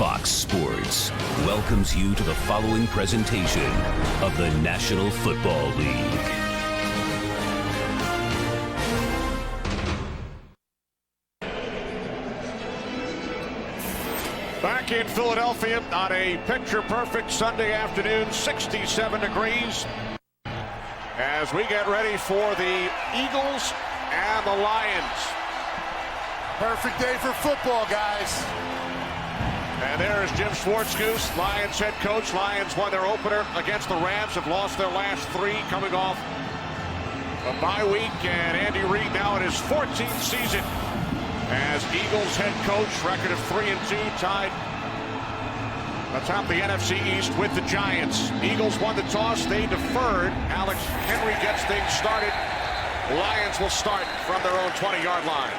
Fox Sports welcomes you to the following presentation of the National Football League. Back in Philadelphia on a picture-perfect Sunday afternoon, 67 degrees, as we get ready for the Eagles and the Lions. Perfect day for football, guys. And there's Jim Siragusa, Lions head coach. Lions won their opener against the Rams, have lost their last three, coming off a bye week. And Andy Reid now in his 14th season as Eagles head coach, record of 3-2, tied atop the NFC East with the Giants. Eagles won the toss, they deferred. Alex Henry gets things started. Lions will start from their own 20-yard line.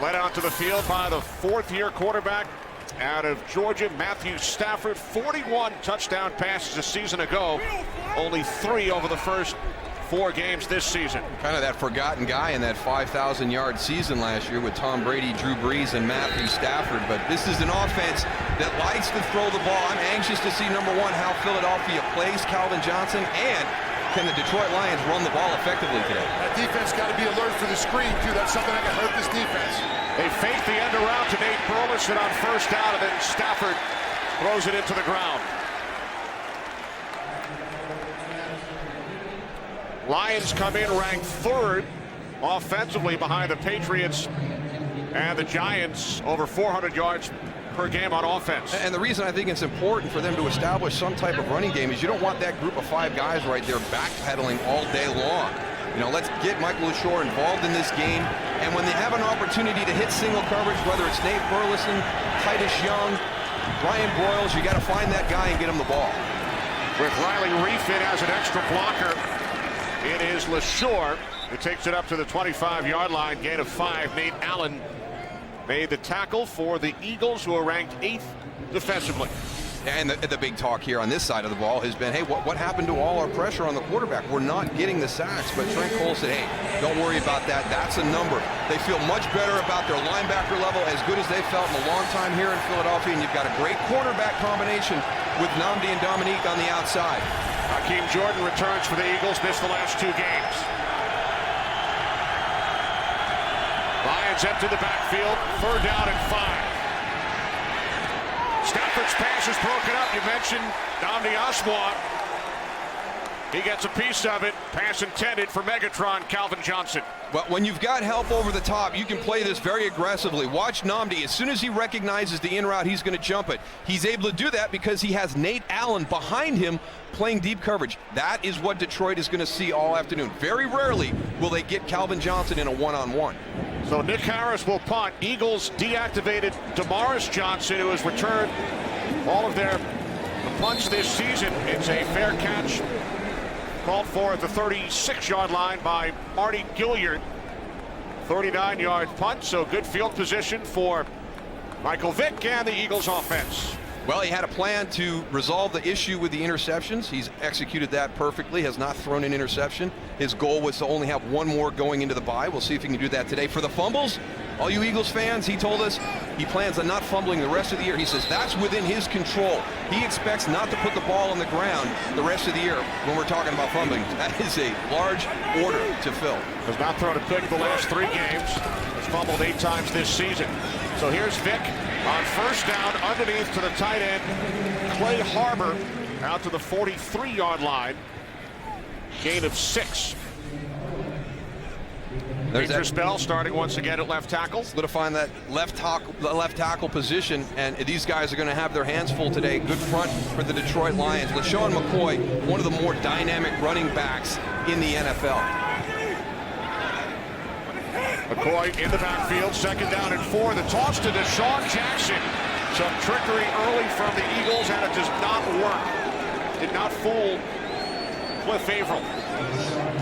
Led onto the field by the fourth-year quarterback out of Georgia, Matthew Stafford. 41 touchdown passes a season ago, only 3 over the first 4 games this season. Kind of that forgotten guy in that 5,000-yard season last year with Tom Brady, Drew Brees, and Matthew Stafford. But this is an offense that likes to throw the ball. I'm anxious to see, number one, how Philadelphia plays Calvin Johnson, and can the Detroit Lions run the ball effectively today? That defense got to be alert for the screen, too. That's something that can hurt this defense. They fake the end around to Nate Burleson on first down, and then Stafford throws it into the ground. Lions come in ranked 3rd offensively behind the Patriots and the Giants, over 400 yards per game on offense. And the reason I think it's important for them to establish some type of running game is you don't want that group of 5 guys right there backpedaling all day long. You know, let's get Michael LaShore involved in this game, and when they have an opportunity to hit single coverage, whether it's Nate Burleson, Titus Young, Brian Broyles, you got to find that guy and get him the ball. With Riley Refit as an extra blocker, it is LaShore who takes it up to the 25-yard line, gain of 5. Nate Allen made the tackle for the Eagles, who are ranked 8th defensively. And the big talk here on this side of the ball has been, hey, what happened to all our pressure on the quarterback? We're not getting the sacks. But Trent Cole said, hey, don't worry about that. That's a number. They feel much better about their linebacker level, as good as they've felt in a long time here in Philadelphia. And you've got a great quarterback combination with Nnamdi and Dominique on the outside. Hakeem Jordan returns for the Eagles, missed the last 2 games. Lions empty the backfield, 3rd down and 5. Stafford's pass is broken up. You mentioned Nnamdi Asomugha. He gets a piece of it. Pass intended for Megatron Calvin Johnson. Well, when you've got help over the top, you can play this very aggressively. Watch Nnamdi. As soon as he recognizes the in route, he's going to jump it. He's able to do that because he has Nate Allen behind him playing deep coverage. That is what Detroit is going to see all afternoon. Very rarely will they get Calvin Johnson in a one-on-one. So Nick Harris will punt. Eagles deactivated Damaris Johnson, who has returned all of their punts this season. It's a fair catch called for at the 36-yard line by Marty Gilliard. 39-yard punt, so good field position for Michael Vick and the Eagles offense. Well, he had a plan to resolve the issue with the interceptions. He's executed that perfectly, has not thrown an interception. His goal was to only have 1 more going into the bye. We'll see if he can do that today. For the fumbles, all you Eagles fans, he told us he plans on not fumbling the rest of the year. He says that's within his control. He expects not to put the ball on the ground the rest of the year when we're talking about fumbling. That is a large order to fill. Has not thrown a pick the last 3 games. Has fumbled 8 times this season. So here's Vick on first down, underneath to the tight end, Clay Harbor, out to the 43-yard line. Gain of 6. There's Major Spell starting once again at left tackle. Solidifying that left tackle position, and these guys are going to have their hands full today. Good front for the Detroit Lions. LaShawn McCoy, one of the more dynamic running backs in the NFL. McCoy in the backfield, 2nd down and 4. The toss to Deshaun Jackson. Some trickery early from the Eagles, and it does not work. Did not fool Cliff Averill.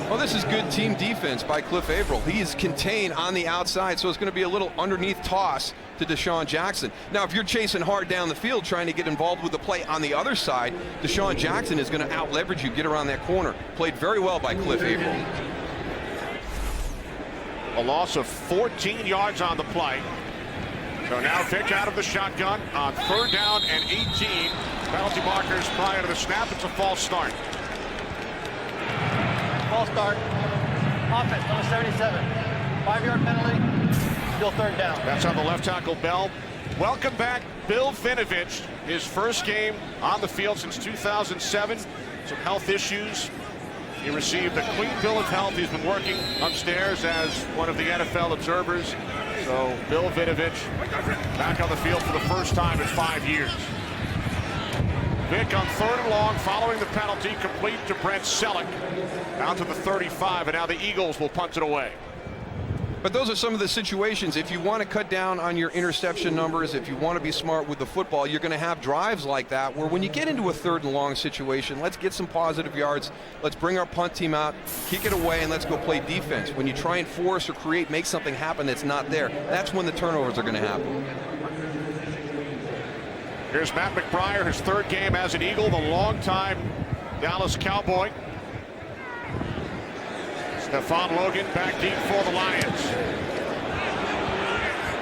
Well, this is good team defense by Cliff Averill. He is contained on the outside, so it's going to be a little underneath toss to Deshaun Jackson. Now, if you're chasing hard down the field trying to get involved with the play on the other side, Deshaun Jackson is going to out-leverage you, get around that corner. Played very well by Cliff Averill. A loss of 14 yards on the play. So now Vick out of the shotgun on 3rd down and 18. Penalty markers prior to the snap. It's a false start. False start. Offense, number 77. 5-yard penalty. Still 3rd down. That's on the left tackle, Bell. Welcome back, Bill Vinovich. His first game on the field since 2007. Some health issues. He received a clean bill of health. He's been working upstairs as one of the NFL observers. So Bill Vinovich back on the field for the first time in 5 years. Vick on 3rd and long following the penalty, complete to Brent Selleck. Down to the 35, and now the Eagles will punt it away. But those are some of the situations. If you want to cut down on your interception numbers, if you want to be smart with the football, you're going to have drives like that where when you get into a 3rd and long situation, let's get some positive yards. Let's bring our punt team out, kick it away, and let's go play defense. When you try and force or create, make something happen that's not there, that's when the turnovers are going to happen. Here's Matt McBriar, his 3rd game as an Eagle, the longtime Dallas Cowboy. Stephon Logan back deep for the Lions.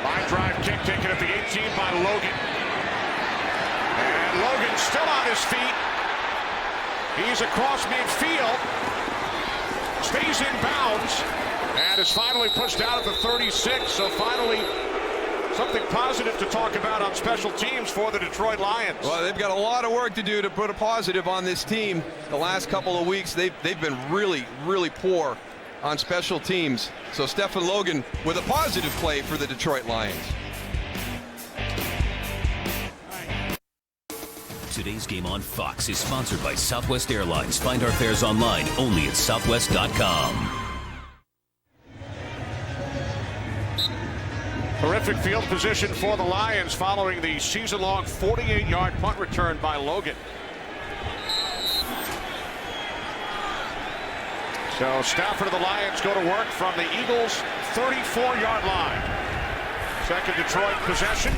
Line drive kick taken at the 18 by Logan. And Logan still on his feet. He's across midfield. Stays in bounds. And is finally pushed out at the 36. So finally, something positive to talk about on special teams for the Detroit Lions. Well, they've got a lot of work to do to put a positive on this team. The last couple of weeks, they've been really, really poor on special teams. So Stephon Logan with a positive play for the Detroit Lions. Today's game on Fox is sponsored by Southwest Airlines. Find our fares online only at southwest.com. Terrific field position for the Lions following the season-long 48-yard punt return by Logan. So Stafford of the Lions go to work from the Eagles' 34-yard line. Second Detroit possession.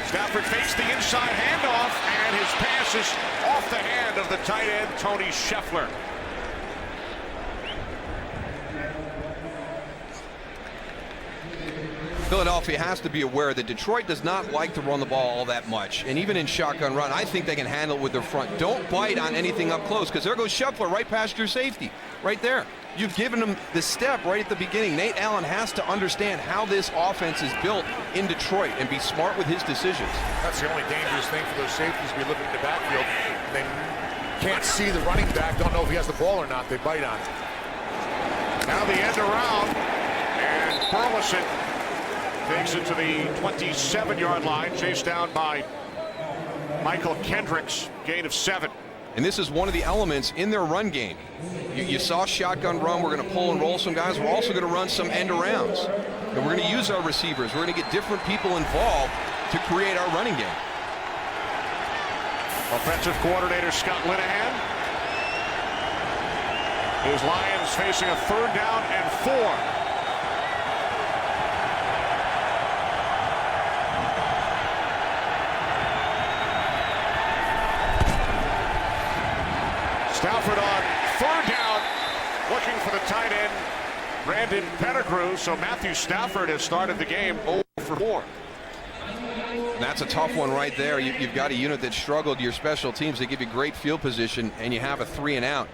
Stafford fakes the inside handoff, and his pass is off the hand of the tight end, Tony Scheffler. Philadelphia has to be aware that Detroit does not like to run the ball all that much. And even in shotgun run, I think they can handle it with their front. Don't bite on anything up close, because there goes Scheffler right past your safety. Right there. You've given him the step right at the beginning. Nate Allen has to understand how this offense is built in Detroit and be smart with his decisions. That's the only dangerous thing for those safeties. Be looking at the backfield. They can't see the running back, don't know if he has the ball or not. They bite on it. Now the end around, and Burleson takes it to the 27-yard line, chased down by Michael Kendricks, gain of 7. And this is one of the elements in their run game. You saw shotgun run. We're going to pull and roll some guys. We're also going to run some end arounds. And we're going to use our receivers. We're going to get different people involved to create our running game. Offensive coordinator Scott Linehan. His Lions facing a 3rd down and 4. Stafford on 3rd down, looking for the tight end, Brandon Pettigrew. So Matthew Stafford has started the game 0 for 4. That's a tough one right there. You've got a unit that struggled. Your special teams, they give you great field position, and you have a 3 and out.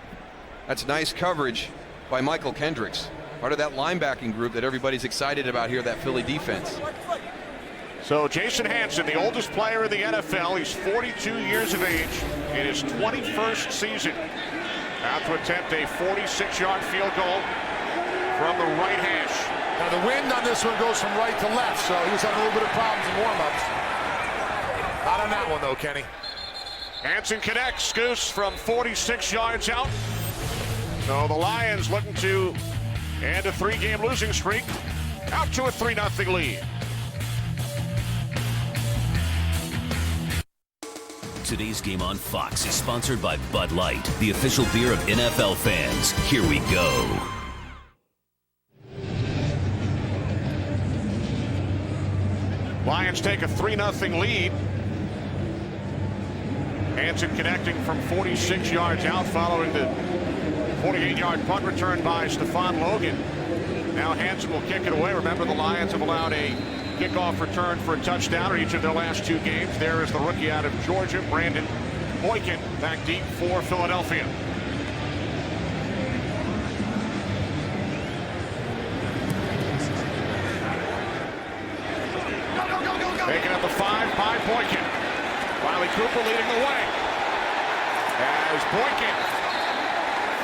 That's nice coverage by Michael Kendricks, part of that linebacking group that everybody's excited about here, that Philly defense. So Jason Hanson, the oldest player in the NFL, he's 42 years of age in his 21st season. Out to attempt a 46-yard field goal from the right hash. Now the wind on this one goes from right to left, so he was having a little bit of problems in warm-ups. Not on that one though, Kenny. Hanson connects, Goose, from 46 yards out. So the Lions looking to end a 3-game losing streak, out to a 3-0 lead. Today's game on Fox is sponsored by Bud Light, the official beer of NFL fans. Here we go. Lions take a 3-0 lead. Hanson connecting from 46 yards out following the 48-yard punt return by Stephon Logan. Now Hansen will kick it away. Remember, the Lions have allowed a kickoff return for a touchdown in each of their last 2 games. There is the rookie out of Georgia, Brandon Boykin, back deep for Philadelphia. Taking up the 5 by Boykin. Riley Cooper leading the way. As Boykin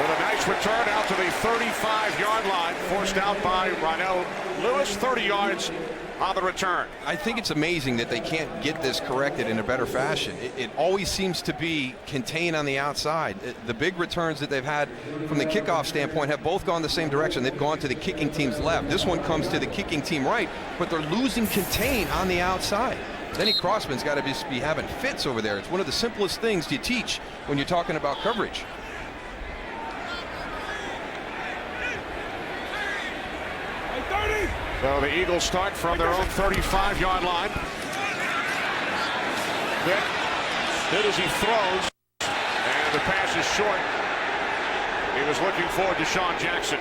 with a nice return out to the 35-yard line, forced out by Ronell Lewis, 30 yards on the return. I think it's amazing that they can't get this corrected in a better fashion. It always seems to be contained on the outside. The big returns that they've had from the kickoff standpoint have both gone the same direction. They've gone to the kicking team's left. This one comes to the kicking team right, but they're losing contain on the outside. Denny Crossman's got to be having fits over there. It's one of the simplest things to teach when you're talking about coverage. So the Eagles start from their own 35-yard line. Vick did as he throws, and the pass is short. He was looking for Deshaun Jackson.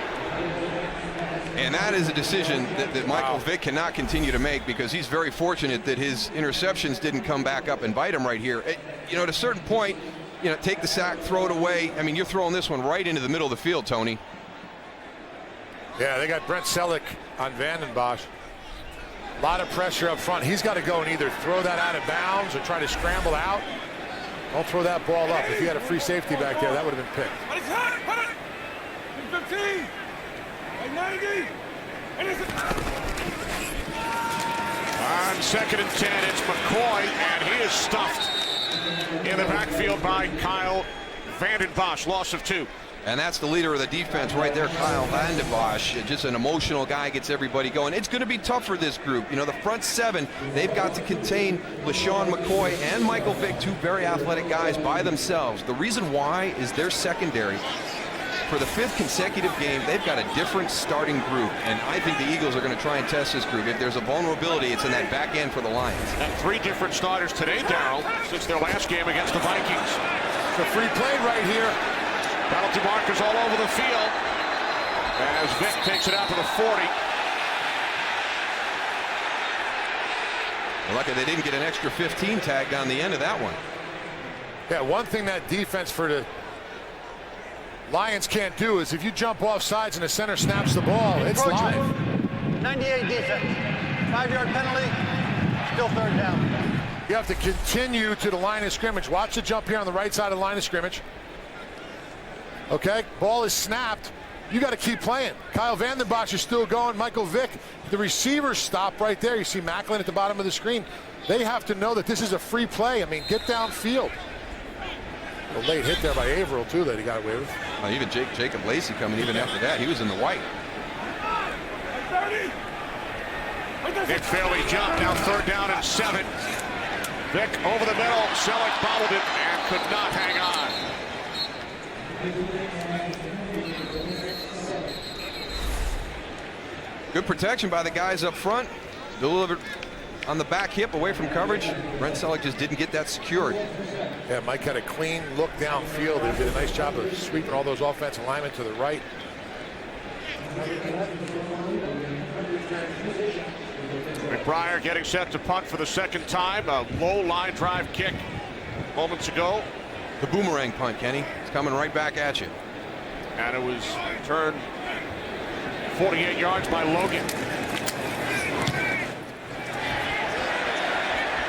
And that is a decision that Michael Vick cannot continue to make, because he's very fortunate that his interceptions didn't come back up and bite him right here. You know, at a certain point, you know, take the sack, throw it away. I mean, you're throwing this one right into the middle of the field, Tony. Yeah, they got Brent Selleck on Vanden Bosch. A lot of pressure up front. He's got to go and either throw that out of bounds or try to scramble out. Don't throw that ball up. If you had a free safety back there, that would have been picked. 15, 90. On 2nd and 10, it's McCoy, and he is stuffed in the backfield by Kyle Vanden Bosch, loss of 2. And that's the leader of the defense right there, Kyle Vanden Bosch. Just an emotional guy, gets everybody going. It's going to be tough for this group. You know, the front 7, they've got to contain LaShawn McCoy and Michael Vick, 2 very athletic guys by themselves. The reason why is their secondary. For the 5th consecutive game, they've got a different starting group, and I think the Eagles are going to try and test this group. If there's a vulnerability, it's in that back end for the Lions. And 3 different starters today, Darryl, since their last game against the Vikings. It's a free play right here. Penalty markers all over the field as Vick takes it out to the 40. They're lucky they didn't get an extra 15 tag down the end of that one. Yeah, one thing that defense for the Lions can't do is if you jump off sides and the center snaps the ball, it's live. 98 defense. 5-yard penalty. Still 3rd down. You have to continue to the line of scrimmage. Watch the jump here on the right side of the line of scrimmage. Okay, ball is snapped. You got to keep playing. Kyle Vanden Bosch is still going. Michael Vick, the receivers stop right there. You see Macklin at the bottom of the screen. They have to know that this is a free play. I mean, get downfield. A late hit there by Averill, too, that he got away with. Even Jacob Lacey coming even after that. He was in the white. Vick fairly jumped. Now 3rd down and 7. Vick over the middle. Selleck bobbled it and could not hang on. Good protection by the guys up front. Delivered on the back hip away from coverage. Brent Selleck just didn't get that secured. Yeah, Mike had a clean look downfield. They did a nice job of sweeping all those offensive linemen to the right. McBriar getting set to punt for the 2nd time. A low line drive kick moments ago. The boomerang punt, Kenny. It's coming right back at you. And it was returned 48 yards by Logan.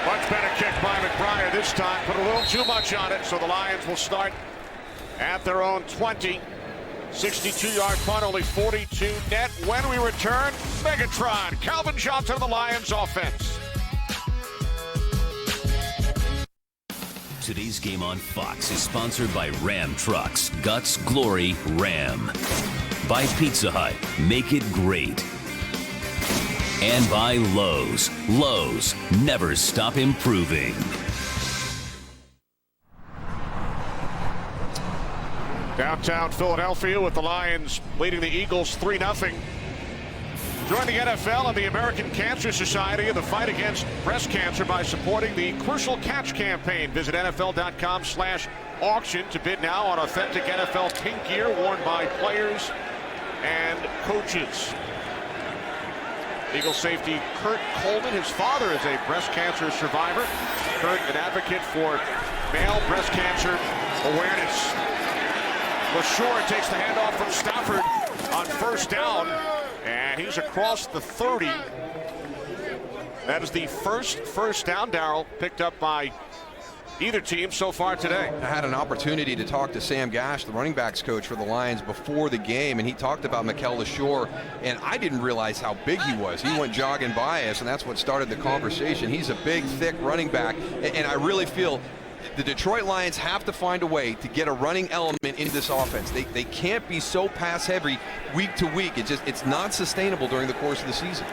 Much better kick by McBriar this time. Put a little too much on it, so the Lions will start at their own 20. 62-yard punt, only 42 net. When we return, Megatron, Calvin Johnson of the Lions offense. Today's game on Fox is sponsored by Ram Trucks. Guts, glory, Ram. By Pizza Hut. Make it great. And by Lowe's. Lowe's, never stop improving. Downtown Philadelphia with the Lions leading the Eagles 3-0. Join the NFL and the American Cancer Society in the fight against breast cancer by supporting the Crucial Catch campaign. Visit NFL.com/auction to bid now on authentic NFL pink gear worn by players and coaches. Eagle safety Kurt Coleman. His father is a breast cancer survivor. Kurt, an advocate for male breast cancer awareness. LaShore takes the handoff from Stafford on first down, and he's across the 30. That is the first down, Darryl, picked up by either team so far today. I had an opportunity to talk to Sam Gash, the running backs coach for the Lions, before the game, and he talked about Mikel LaShore, and I didn't realize how big he was. He went jogging by us, and that's what started the conversation. He's a big, thick running back, and I really feel the Detroit Lions have to find a way to get a running element into this offense. They can't be so pass heavy week to week. It's not sustainable during the course of the season.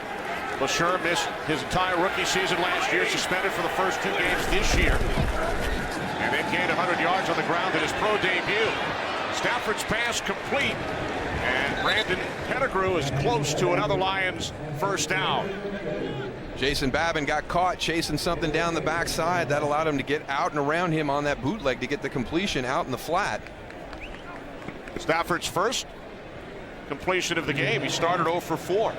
LaShore missed his entire rookie season last year, suspended for the first 2 games this year, and then gained 100 yards on the ground in his pro debut. Stafford's pass complete, and Brandon Pettigrew is close to another Lions first down. Jason Babin got caught chasing something down the backside. That allowed him to get out and around him on that bootleg to get the completion out in the flat. Stafford's first completion of the game. He started 0 for 4.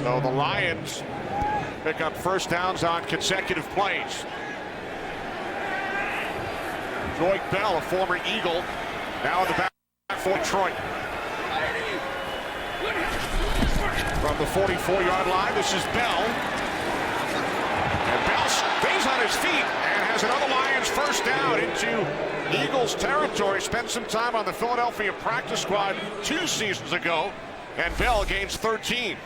So the Lions pick up first downs on consecutive plays. Joyke Bell, a former Eagle, now in the back for Detroit. From the 44-yard line, this is Bell. And Bell stays on his feet and has another Lions first down into Eagles territory. Spent some time on the Philadelphia practice squad 2 seasons ago, and Bell gains 13.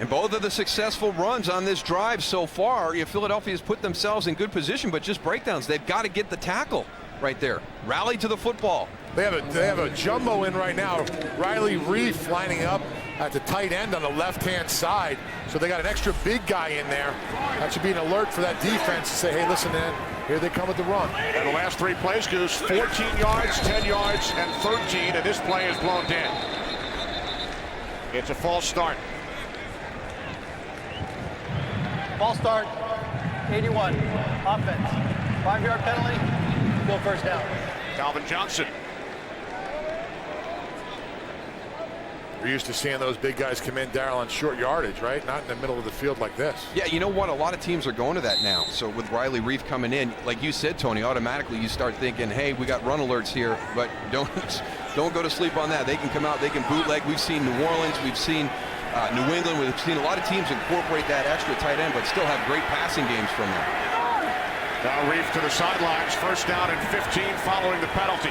And both of the successful runs on this drive so far, Philadelphia's put themselves in good position, but just breakdowns. They've got to get the tackle right there. Rally to the football. They have a jumbo in right now. Riley Reef lining up at the tight end on the left-hand side. So they got an extra big guy in there. That should be an alert for that defense to say, hey, listen, man, here they come with the run. And the last 3 plays, Goose, 14 yards, 10 yards, and 13, and this play is blown dead. It's a false start. False start, 81, offense. 5-yard penalty, still first down. Calvin Johnston. We're used to seeing those big guys come in, Darryl, on short yardage, right? Not in the middle of the field like this. Yeah, you know what? A lot of teams are going to that now. So with Riley Reef coming in, like you said, Tony, automatically you start thinking, hey, we got run alerts here, but don't go to sleep on that. They can come out, they can bootleg. We've seen New Orleans, we've seen New England. We've seen a lot of teams incorporate that extra tight end, but still have great passing games from them. Now Reef to the sidelines, first down and 15 following the penalty.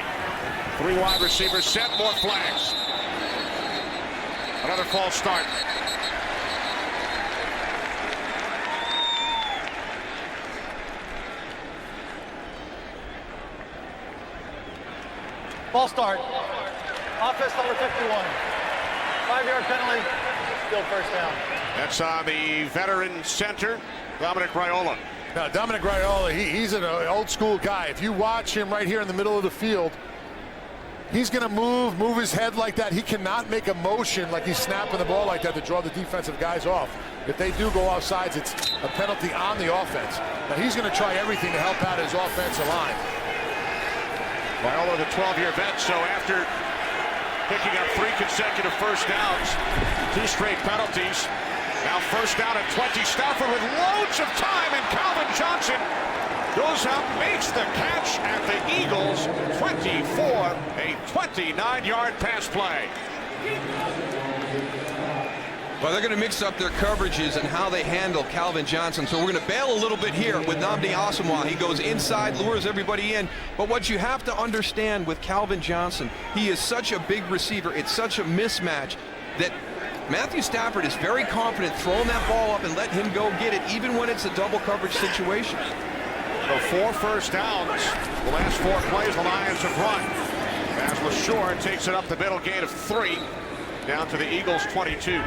3 wide receivers set, more flags. Another false start. False start, offense number 51. 5-yard penalty, still first down. That's on the veteran center, Dominic Raiola. Now, Dominic Raiola, he's an old school guy. If you watch him right here in the middle of the field, he's going to move his head like that. He cannot make a motion like he's snapping the ball like that to draw the defensive guys off. If they do go off sides, it's a penalty on the offense. Now, he's going to try everything to help out his offensive line. Raiola, the 12-year vet, so after picking up 3 consecutive first downs, 2 straight penalties, now first down at 20. Stafford with loads of time, and Calvin Johnson goes out, makes the catch at the Eagles 24, a 29-yard pass play. Well, they're going to mix up their coverages and how they handle Calvin Johnson. So we're going to bail a little bit here with Nnamdi Asomugha. He goes inside, lures everybody in. But what you have to understand with Calvin Johnson, he is such a big receiver. It's such a mismatch that Matthew Stafford is very confident throwing that ball up and letting him go get it, even when it's a double coverage situation. So 4 first downs. The last 4 plays the Lions have run. As LaShore takes it up the middle, gain of 3, down to the Eagles 22.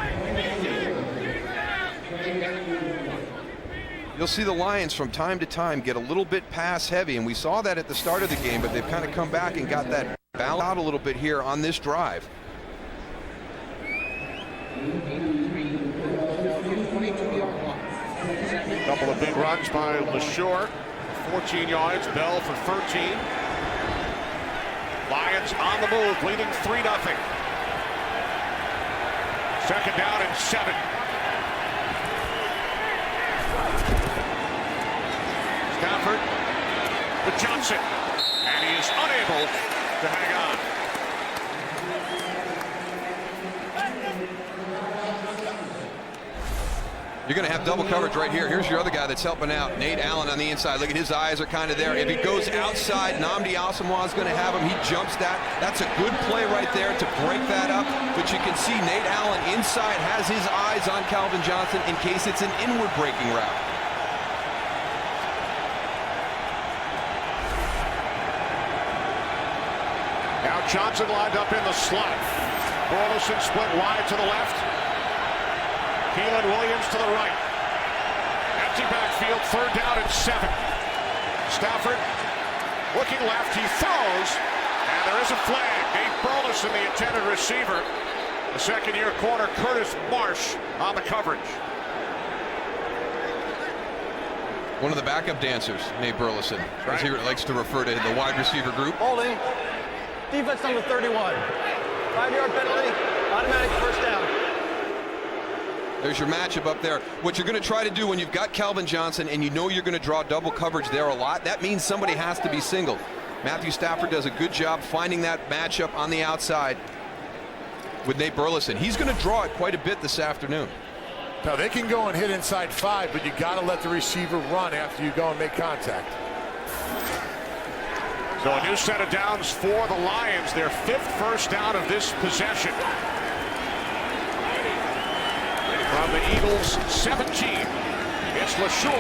You'll see the Lions from time to time get a little bit pass heavy, and we saw that at the start of the game, but they've kind of come back and got that balance out a little bit here on this drive. Couple of big runs by LaShore, 14 yards, Bell for 13. Lions on the move, leading 3-0. Second down and 7. Stafford to Johnston, and he is unable to hang on. You're going to have double coverage right here. Here's your other guy that's helping out, Nate Allen on the inside. Look at his eyes are kind of there. If he goes outside, Nnamdi Asomugha is going to have him. He jumps that. That's a good play right there to break that up. But you can see Nate Allen inside has his eyes on Calvin Johnston in case it's an inward breaking route. Now Johnson lined up in the slot. Burleson split wide to the left. Keelan Williams to the right. Empty backfield, third down and 7. Stafford looking left, he throws, and there is a flag. Nate Burleson, the intended receiver. The second-year corner, Curtis Marsh, on the coverage. One of the backup dancers, Nate Burleson, as he likes to refer to the wide receiver group. Holding. Defense number 31. 5-yard penalty. Automatic first down. There's your matchup up there. What you're going to try to do when you've got Calvin Johnston and you know you're going to draw double coverage there a lot, that means somebody has to be singled. Matthew Stafford does a good job finding that matchup on the outside with Nate Burleson. He's going to draw it quite a bit this afternoon. Now they can go and hit inside 5, but you got to let the receiver run after you go and make contact. So a new set of downs for the Lions, their 5th first down of this possession. From the Eagles' 17, it's LaSure.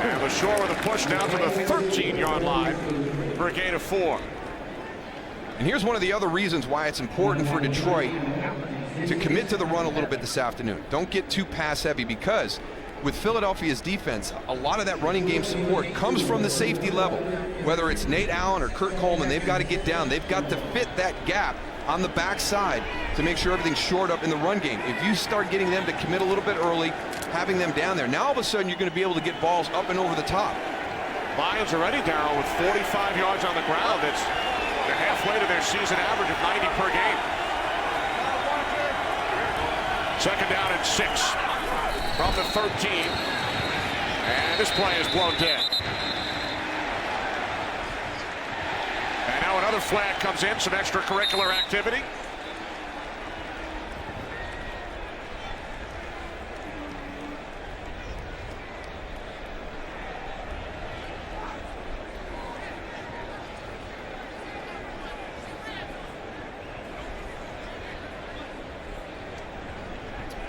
And LaSure with a push down to the 13-yard line for a gain of 4. And here's one of the other reasons why it's important for Detroit to commit to the run a little bit this afternoon. Don't get too pass heavy, because with Philadelphia's defense, a lot of that running game support comes from the safety level. Whether it's Nate Allen or Kurt Coleman, they've got to get down. They've got to fit that gap on the backside to make sure everything's shored up in the run game. If you start getting them to commit a little bit early, having them down there, now all of a sudden you're going to be able to get balls up and over the top. Lions already, Darryl, with 45 yards on the ground. That's halfway to their season average of 90 per game. Second down and 6 from the 13. And this play is blown dead. And now another flag comes in, some extracurricular activity.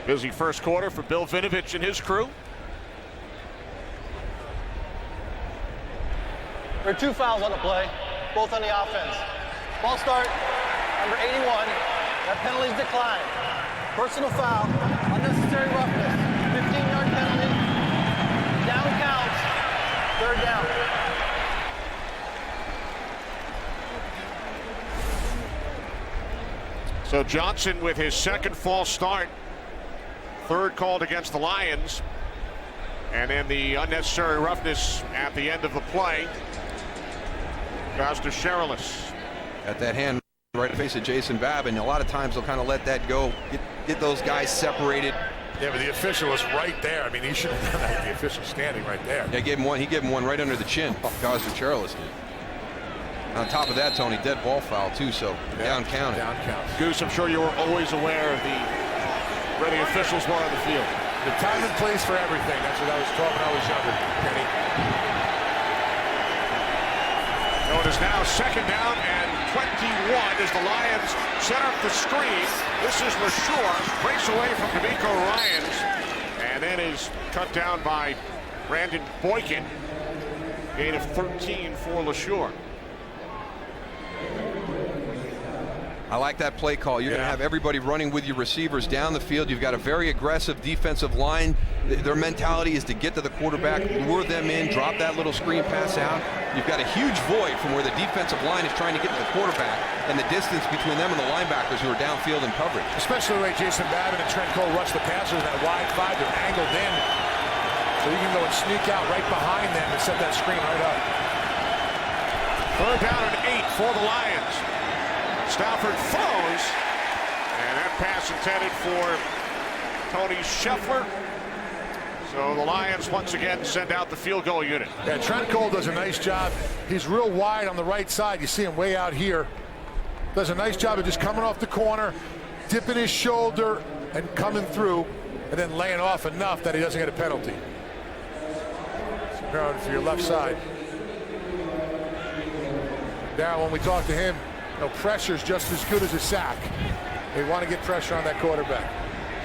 Busy first quarter for Bill Vinovich and his crew. There are 2 fouls on the play, both on the offense. Ball start, number 81. That penalty's declined. Personal foul, unnecessary roughness, 15-yard penalty. Down counts, third down. So Johnson with his second false start. Third called against the Lions. And then the unnecessary roughness at the end of the play. Goes to Sherilis. Got that hand right in the face of Jason Babb, and a lot of times they'll kind of let that go, get those guys separated. Yeah, but the official was right there. I mean, he should have done that. The official standing right there. Yeah, he gave him one right under the chin. Goes to Sherilis. On top of that, Tony, dead ball foul too, so down counted. Down count. Goose, I'm sure you were always aware of where the officials were on the field. The time and place for everything. That's what I was taught when I was younger, Kenny. So it is now second down and 21 as the Lions set up the screen. This is LaSure, breaks away from D'Amico Ryans, and then is cut down by Brandon Boykin. Gain of 13 for LaSure. I like that play call. You're going to have everybody running with your receivers down the field. You've got a very aggressive defensive line. Their mentality is to get to the quarterback, lure them in, drop that little screen pass out. You've got a huge void from where the defensive line is trying to get to the quarterback and the distance between them and the linebackers who are downfield in coverage. Especially the way Jason Babbitt and Trent Cole rush the passers in that wide 5. They're angled in. So you can go and sneak out right behind them and set that screen right up. Third down and 8 for the Lions. Stafford throws, And that pass intended for Tony Scheffler. So the Lions once again send out the field goal unit. Yeah, Trent Cole does a nice job. He's real wide on the right side. You see him way out here. Does a nice job of just coming off the corner, dipping his shoulder and coming through, and then laying off enough that he doesn't get a penalty. So going for your left side. Darryl, when we talk to him, pressure's just as good as a sack. They want to get pressure on that quarterback.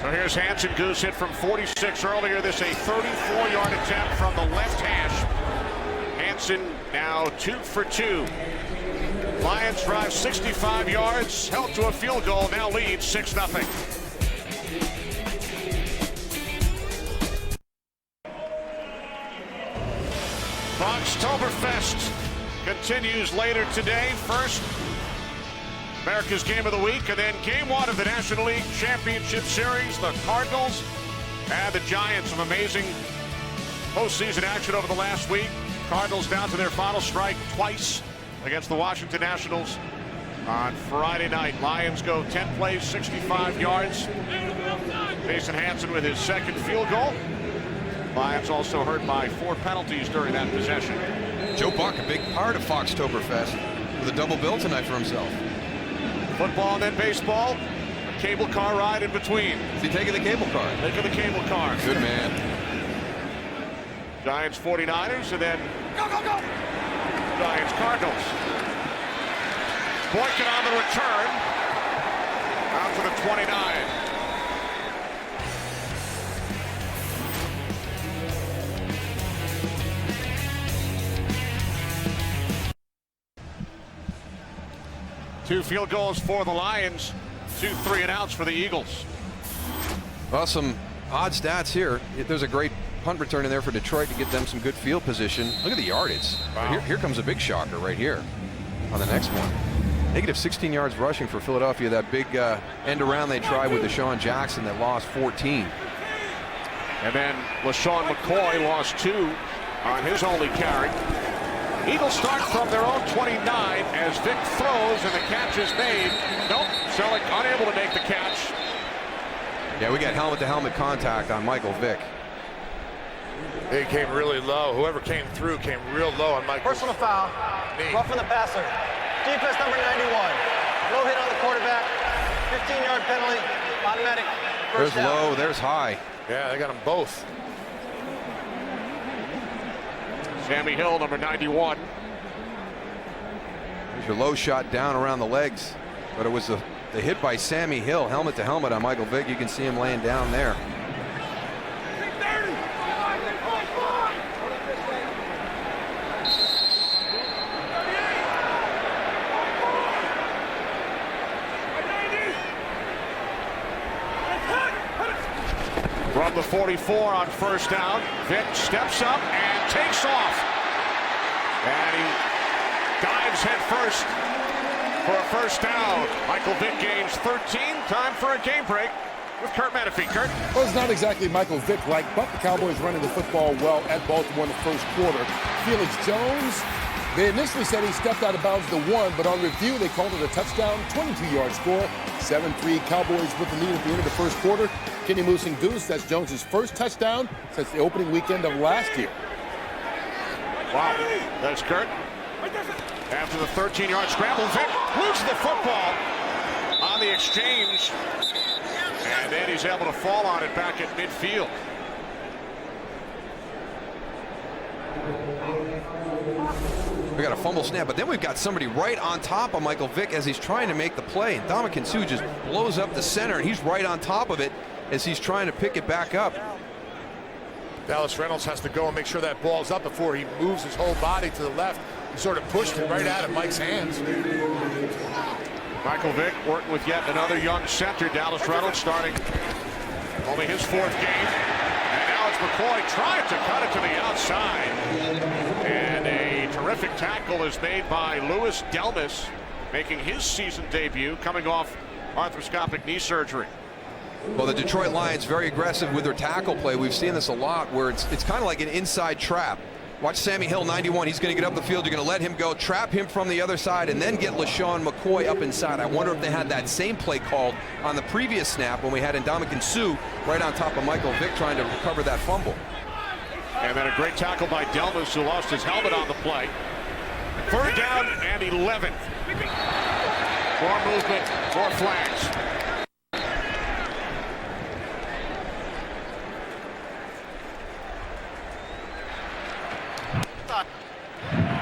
So here's Hansen. Goose hit from 46 earlier. This a 34-yard attempt from the left hash. Hansen now 2 for 2. Lions drive 65 yards, held to a field goal, now leads 6-0. Foxtoberfest continues later today. First, America's Game of the Week, and then Game 1 of the National League Championship Series. The Cardinals and the Giants. Some amazing postseason action over the last week. Cardinals down to their final strike twice against the Washington Nationals on Friday night. Lions go 10 plays, 65 yards. Jason Hansen with his second field goal. Lions also hurt by 4 penalties during that possession. Joe Buck, a big part of Foxtoberfest, with a double bill tonight for himself. Football and then baseball. A cable car ride in between. Is he taking the cable car? Taking the cable car. Good man. Giants 49ers, and then Giants Cardinals. Boykin on the return. Out to the 29. Two field goals for the Lions, 2 3-and-outs for the Eagles. Well, some odd stats here. There's a great punt return in there for Detroit to get them some good field position. Look at the yardage. Wow. Here comes a big shocker right here on the next one. Negative 16 yards rushing for Philadelphia. That big end around they tried with Deshaun Jackson that lost 14. And then LaShawn McCoy lost 2 on his only carry. Eagles start from their own 29 as Vick throws, and the catch is made. Nope, Selleck unable to make the catch. Yeah, we got helmet-to-helmet contact on Michael Vick. They came really low. Whoever came through came real low on Michael. Personal foul. Roughing the passer. Defense number 91. No hit on the quarterback. 15-yard penalty. Automatic. There's First down. low, there's high. Yeah, they got them both. Sammy Hill, number 91. There's your low shot down around the legs. But it was the hit by Sammy Hill, helmet to helmet on Michael Vick. You can see him laying down there. From the 44 on first down, Vick steps up and takes off. And he dives head first for a first down. Michael Vick gains 13. Time for a game break with Kurt Menefee. Kurt? Well, it's not exactly Michael Vick-like, but the Cowboys running the football well at Baltimore in the first quarter. Felix Jones, they initially said he stepped out of bounds to 1, but on review they called it a touchdown, 22-yard score, 7-3 Cowboys with the lead at the end of the first quarter. Kenny Moose and Goose, that's Jones' first touchdown since the opening weekend of last year. Wow, that's Kurt. After the 13-yard scramble, Vick loses the football on the exchange. And then he's able to fall on it back at midfield. We got a fumble snap, but then we've got somebody right on top of Michael Vick as he's trying to make the play. And Dominican Sue just blows up the center, and he's right on top of it as he's trying to pick it back up. Dallas Reynolds has to go and make sure that ball's up before he moves his whole body to the left. He sort of pushed it right out of Mike's hands. Michael Vick working with yet another young center. Dallas Reynolds starting only his 4th game. And now it's McCoy trying to cut it to the outside. And a terrific tackle is made by Louis Delmas, making his season debut coming off arthroscopic knee surgery. Well, the Detroit Lions very aggressive with their tackle play. We've seen this a lot where it's kind of like an inside trap. Watch Sammy Hill, 91. He's going to get up the field. You're going to let him go, trap him from the other side, and then get LaShawn McCoy up inside. I wonder if they had that same play called on the previous snap when we had Ndamukong Suh right on top of Michael Vick trying to recover that fumble. And then a great tackle by Delmas, who lost his helmet on the play. 3rd down and 11. More movement, more flags.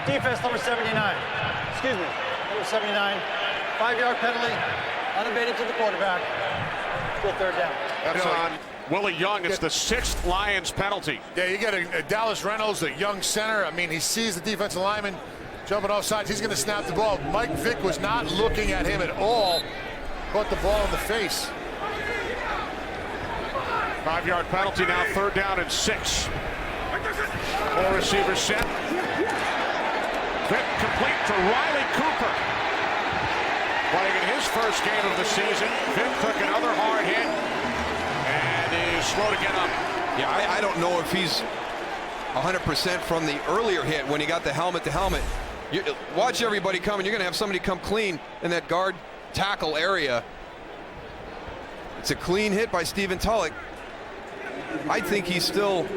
Defense number 79. Excuse me, number 79. 5-yard penalty, unabated to the quarterback. Still 3rd down. That's on Willie Young. It's the 6th Lions penalty. Yeah, you get a Dallas Reynolds, a young center. I mean, he sees the defensive lineman jumping off sides. He's going to snap the ball. Mike Vick was not looking at him at all. Caught the ball in the face. 5-yard penalty now, 3rd down and 6. 4 receivers set. Vick complete to Riley Cooper. Playing in his first game of the season. Vick took another hard hit and is slow to get up. Yeah, I don't know if he's 100% from the earlier hit when he got the helmet to helmet. Watch everybody coming. You're going to have somebody come clean in that guard tackle area. It's a clean hit by Stephen Tulloch. I think he's still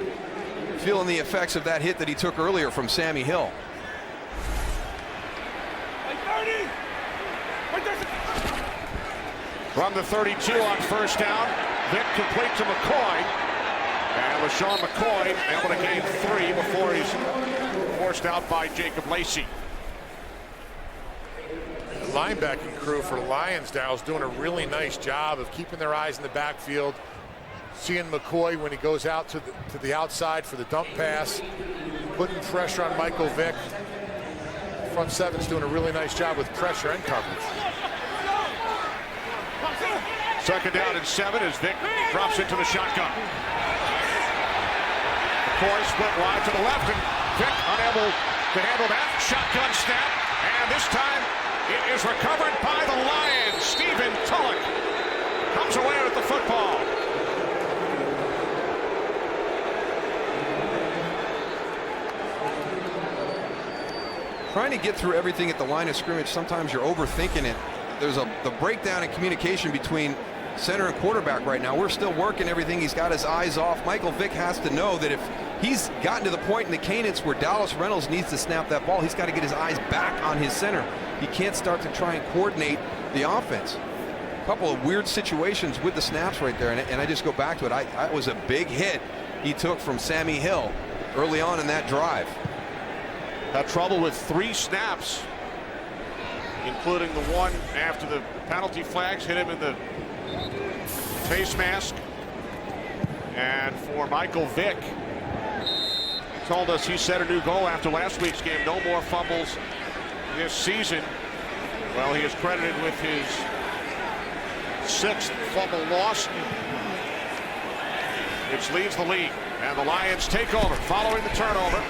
feeling the effects of that hit that he took earlier from Sammy Hill. From the 32 on 1st down, Vick complete to McCoy. And LaShawn McCoy able to gain 3 before he's forced out by Jacob Lacey. The linebacking crew for the Lions, Darryl, is doing a really nice job of keeping their eyes in the backfield. Seeing McCoy when he goes out to the outside for the dump pass, putting pressure on Michael Vick. Front seven's doing a really nice job with pressure and coverage. 2nd down and 7 as Vick drops into the shotgun. McCoy split wide to the left, and Vick unable to handle that. Shotgun snap, and this time it is recovered by the Lions. Stephen Tulloch comes away with the football. Trying to get through everything at the line of scrimmage, sometimes you're overthinking it. There's the breakdown in communication between center and quarterback right now. We're still working everything. He's got his eyes off. Michael Vick has to know that if he's gotten to the point in the cadence where Dallas Reynolds needs to snap that ball, he's got to get his eyes back on his center. He can't start to try and coordinate the offense. A couple of weird situations with the snaps right there, and I just go back to it. That was a big hit he took from Sammy Hill early on in that drive. Had trouble with 3 snaps, including the one after the penalty flags hit him in the face mask. And for Michael Vick, he told us he set a new goal after last week's game. No more fumbles this season. Well, he is credited with his 6th fumble loss, which leads the league. And the Lions take over following the turnover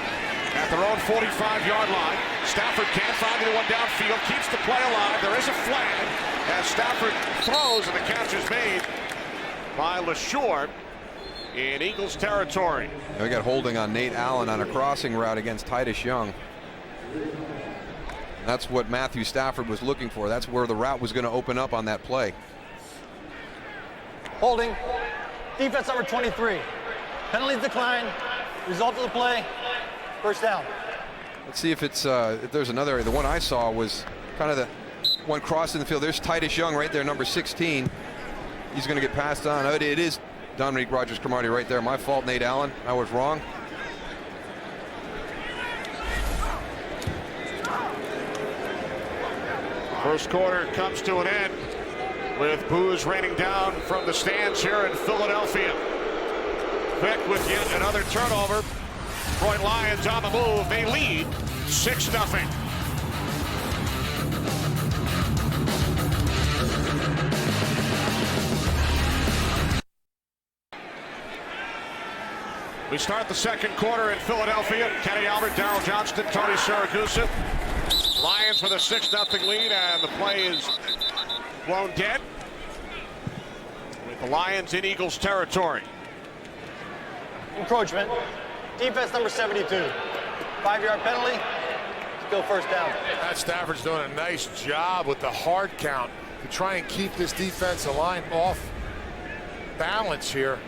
at their own 45-yard line. Stafford can't find anyone downfield, keeps the play alive. There is a flag as Stafford throws, and the catch is made by LaShawn in Eagles territory. We got holding on Nate Allen on a crossing route against Titus Young. That's what Matthew Stafford was looking for. That's where the route was going to open up on that play. Holding. Defense number 23. Penalties decline. Result of the play. 1st down. Let's see if it's if there's another area. The one I saw was kind of the one crossing the field. There's Titus Young right there, number 16. He's going to get passed on. It is Dominique Rodgers-Cromartie right there. My fault, Nate Allen. I was wrong. First quarter comes to an end with boos raining down from the stands here in Philadelphia. Vick with yet another turnover. Detroit Lions on the move. They lead 6-0. We start the second quarter in Philadelphia. Kenny Albert, Darryl Johnston, Tony Siragusa. Lions with a 6-0 lead, and the play is blown dead with the Lions in Eagles territory. Encroachment. Defense number 72. 5-yard penalty, still first down. Matt Stafford's doing a nice job with the hard count to try and keep this defensive line off balance here.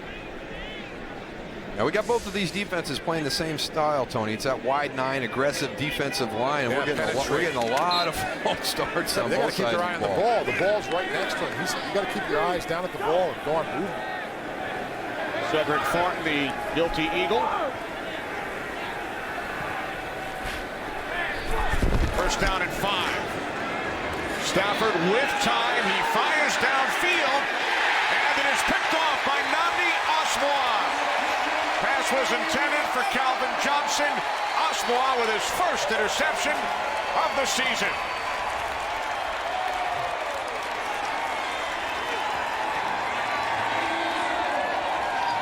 Now we got both of these defenses playing the same style, Tony. It's that wide 9 aggressive defensive line, and we're getting a lot of false starts on They got both to keep sides their eye of on the the ball. ball. The ball's right next to him. You got to keep your eyes down at the ball and go on moving. Cedric Thornton, the guilty Eagle. First down and 5. Stafford with time. He fires downfield, and it is picked off by Nnamdi Asomugha. Pass was intended for Calvin Johnston. Asomugha with his first interception of the season.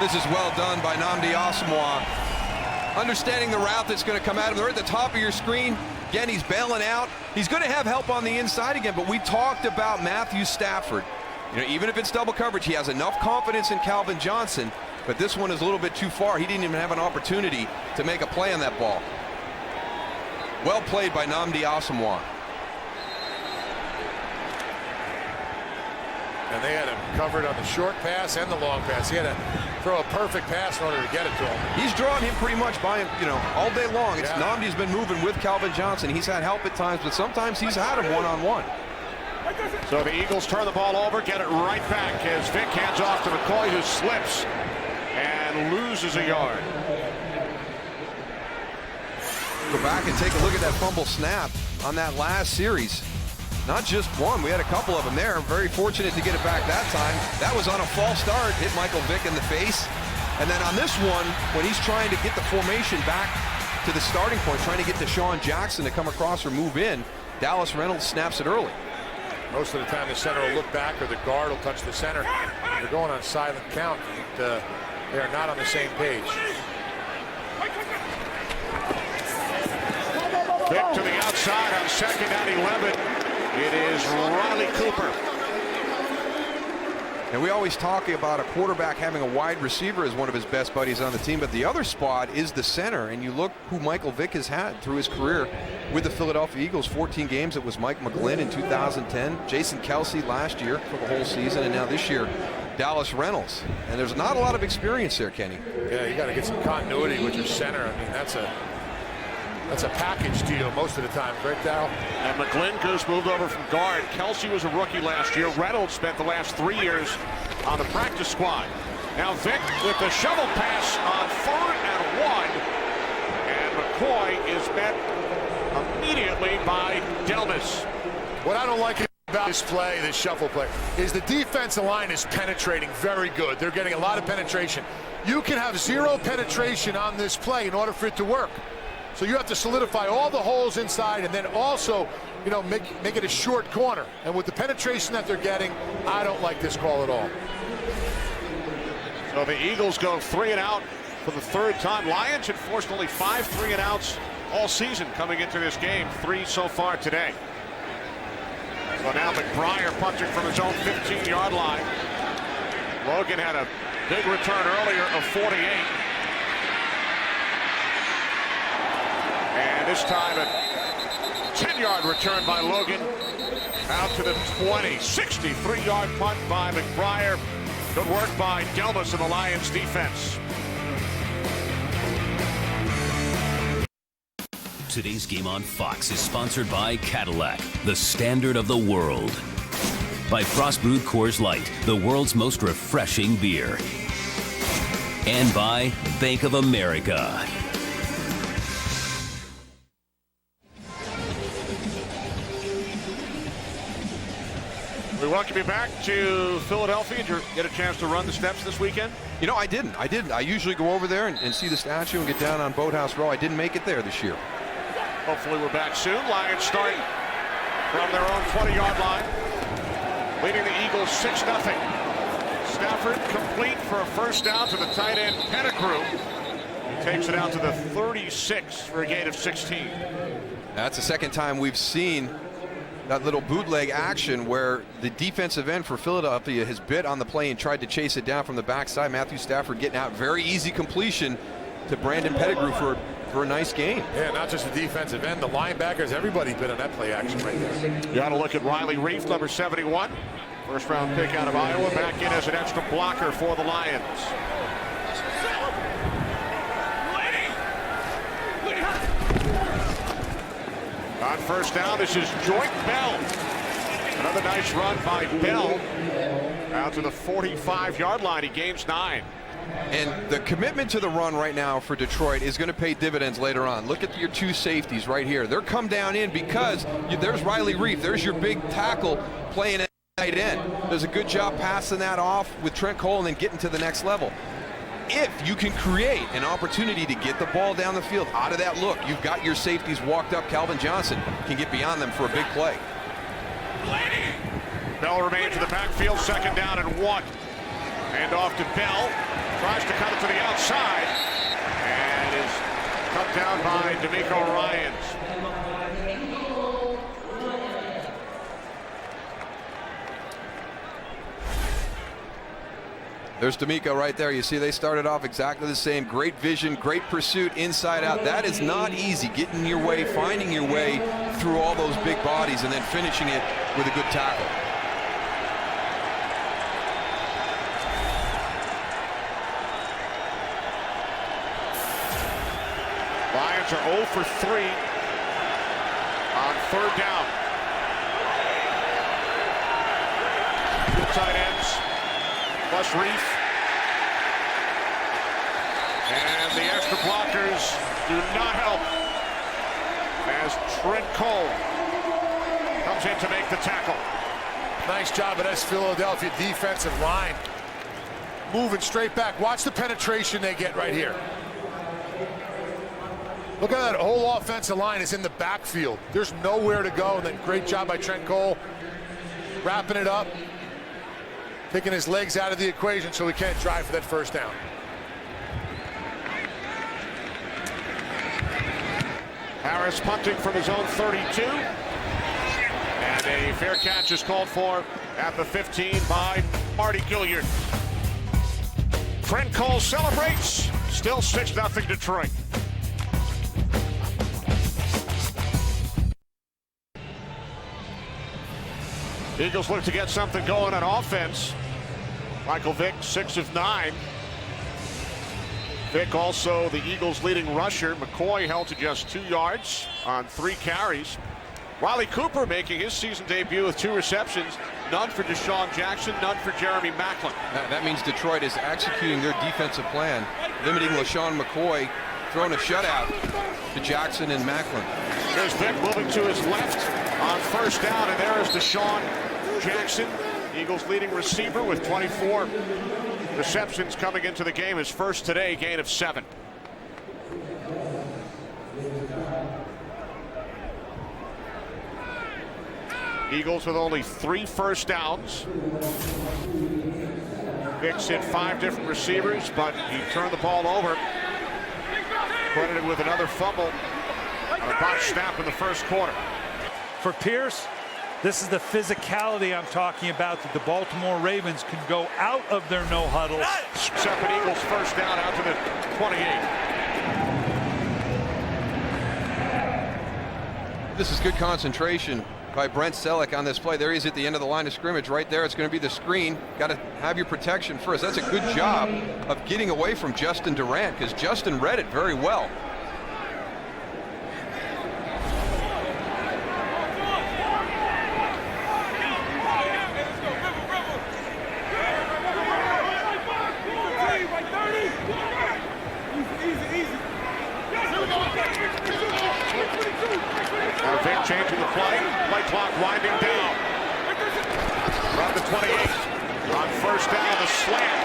This is well done by Nnamdi Asomugha. Understanding the route that's going to come at him. They're at the top of your screen. Again, he's bailing out. He's going to have help on the inside again, but we talked about Matthew Stafford. You know, even if it's double coverage, he has enough confidence in Calvin Johnston, but this one is a little bit too far. He didn't even have an opportunity to make a play on that ball. Well played by Nnamdi Asomugha. And they had him covered on the short pass and the long pass. He had to throw a perfect pass in order to get it to him. He's drawn him pretty much by him, you know, all day long. It's Nnamdi's been moving with Calvin Johnston. He's had help at times, but sometimes he's had him one-on-one. So the Eagles turn the ball over, get it right back as Vic hands off to McCoy, who slips and loses a yard. Go back and take a look at that fumble snap on that last series. Not just one, we had a couple of them there. Very fortunate to get it back that time. That was on a false start, hit Michael Vick in the face. And then on this one, when he's trying to get the formation back to the starting point, trying to get Deshaun Jackson to come across or move in, Dallas Reynolds snaps it early. Most of the time the center will look back or the guard will touch the center. They're going on silent count. And, they are not on the same page. Vick to the outside on 2nd and 11. It is Riley Cooper. And we always talk about a quarterback having a wide receiver as one of his best buddies on the team, but the other spot is the center. And you look who Michael Vick has had through his career with the Philadelphia Eagles. 14 games. It was Mike McGlynn in 2010, Jason Kelsey last year for the whole season, and now this year Dallas Reynolds. And there's not a lot of experience there, Kenny. Yeah, you got to get some continuity with your center. I mean, that's a package deal most of the time, right, Darryl? And McGlynn goes moved over from guard. Kelsey was a rookie last year. Reynolds spent the last 3 years on the practice squad. Now Vick with the shovel pass on 3rd and 1. And McCoy is met immediately by Delmas. What I don't like about this play, this shuffle play, is the defensive line is penetrating very good. They're getting a lot of penetration. You can have 0 penetration on this play in order for it to work. So you have to solidify all the holes inside and then also, you know, make it a short corner. And with the penetration that they're getting, I don't like this call at all. So the Eagles go 3 and out for the 3rd time. Lions had forced only 5 3 and outs all season coming into this game. 3 so far today. So now McBriar punching from his own 15-yard line. Logan had a big return earlier of 48. And this time a 10-yard return by Logan out to the 20. 63-yard punt by McBriar. Good work by Delmas and the Lions defense. Today's game on Fox is sponsored by Cadillac, the standard of the world. By Frost Brewed Coors Light, the world's most refreshing beer. And by Bank of America. We welcome you back to Philadelphia. Did you get a chance to run the steps this weekend? You know, I didn't. I usually go over there and see the statue and get down on Boathouse Row. I didn't make it there this year. Hopefully we're back soon. Lions start from their own 20-yard line, leading the Eagles 6-0. Stafford complete for a first down to the tight end Pettigrew. He takes it out to the 36 for a gain of 16. That's the second time we've seen that little bootleg action where the defensive end for Philadelphia has bit on the play and tried to chase it down from the backside. Matthew Stafford getting out. Very easy completion to Brandon Pettigrew for for a nice game. Yeah, not just the defensive end, the linebackers, everybody's been on that play action right there. You got to look at Riley Reef, number 71. First round pick out of Iowa, back in as an extra blocker for the Lions. On first down, this is Joint Bell. Another nice run by Bell. Out to the 45-yard line, he gains 9. And the commitment to the run right now for Detroit is going to pay dividends later on. Look at your two safeties right here. They're come down in because there's Riley Reef. There's your big tackle playing at tight end. Does a good job passing that off with Trent Cole and then getting to the next level. If you can create an opportunity to get the ball down the field out of that look, you've got your safeties walked up. Calvin Johnston can get beyond them for a big play. Bell remains in the backfield, second down and 1. Hand off to Bell. Tries to cut it to the outside. And is cut down by D'Amico Ryans. There's D'Amico right there. You see they started off exactly the same. Great vision, great pursuit, inside out. That is not easy, getting your way, finding your way through all those big bodies and then finishing it with a good tackle. Lions are 0 for 3 on third down. Two tight ends plus Reef. And the extra blockers do not help as Trent Cole comes in to make the tackle. Nice job of this Philadelphia defensive line. Moving straight back. Watch the penetration they get right here. Look at that whole offensive line is in the backfield. There's nowhere to go. And then great job by Trent Cole wrapping it up, taking his legs out of the equation so he can't drive for that first down. Harris punting from his own 32. And a fair catch is called for at the 15 by Marty Gilliard. Trent Cole celebrates. Still 6-0 Detroit. Eagles look to get something going on offense. Michael Vick, 6 of 9. Vick also the Eagles' leading rusher. McCoy held to just 2 yards on 3 carries. Riley Cooper making his season debut with 2 receptions. None for Deshaun Jackson, none for Jeremy Maclin. That means Detroit is executing their defensive plan, limiting LaShawn McCoy, throwing a shutout to Jackson and Maclin. There's Vick moving to his left on first down, and there is Deshaun Jackson, Eagles' leading receiver with 24 receptions coming into the game. His first today, gain of 7. Eagles with only 3 first downs. Vick's hit 5 different receivers, but he turned the ball over. Credited with another fumble on a botched snap in the first quarter. For Pierce, this is the physicality I'm talking about, that the Baltimore Ravens can go out of their no huddle. Second Eagles first down out to the 28. This is good concentration by Brent Selleck on this play. There he is at the end of the line of scrimmage right there. It's going to be the screen. Got to have your protection first. That's a good job of getting away from Justin Durant because Justin read it very well. Vick changing the play clock winding down. Around the 28. On first down, the slant.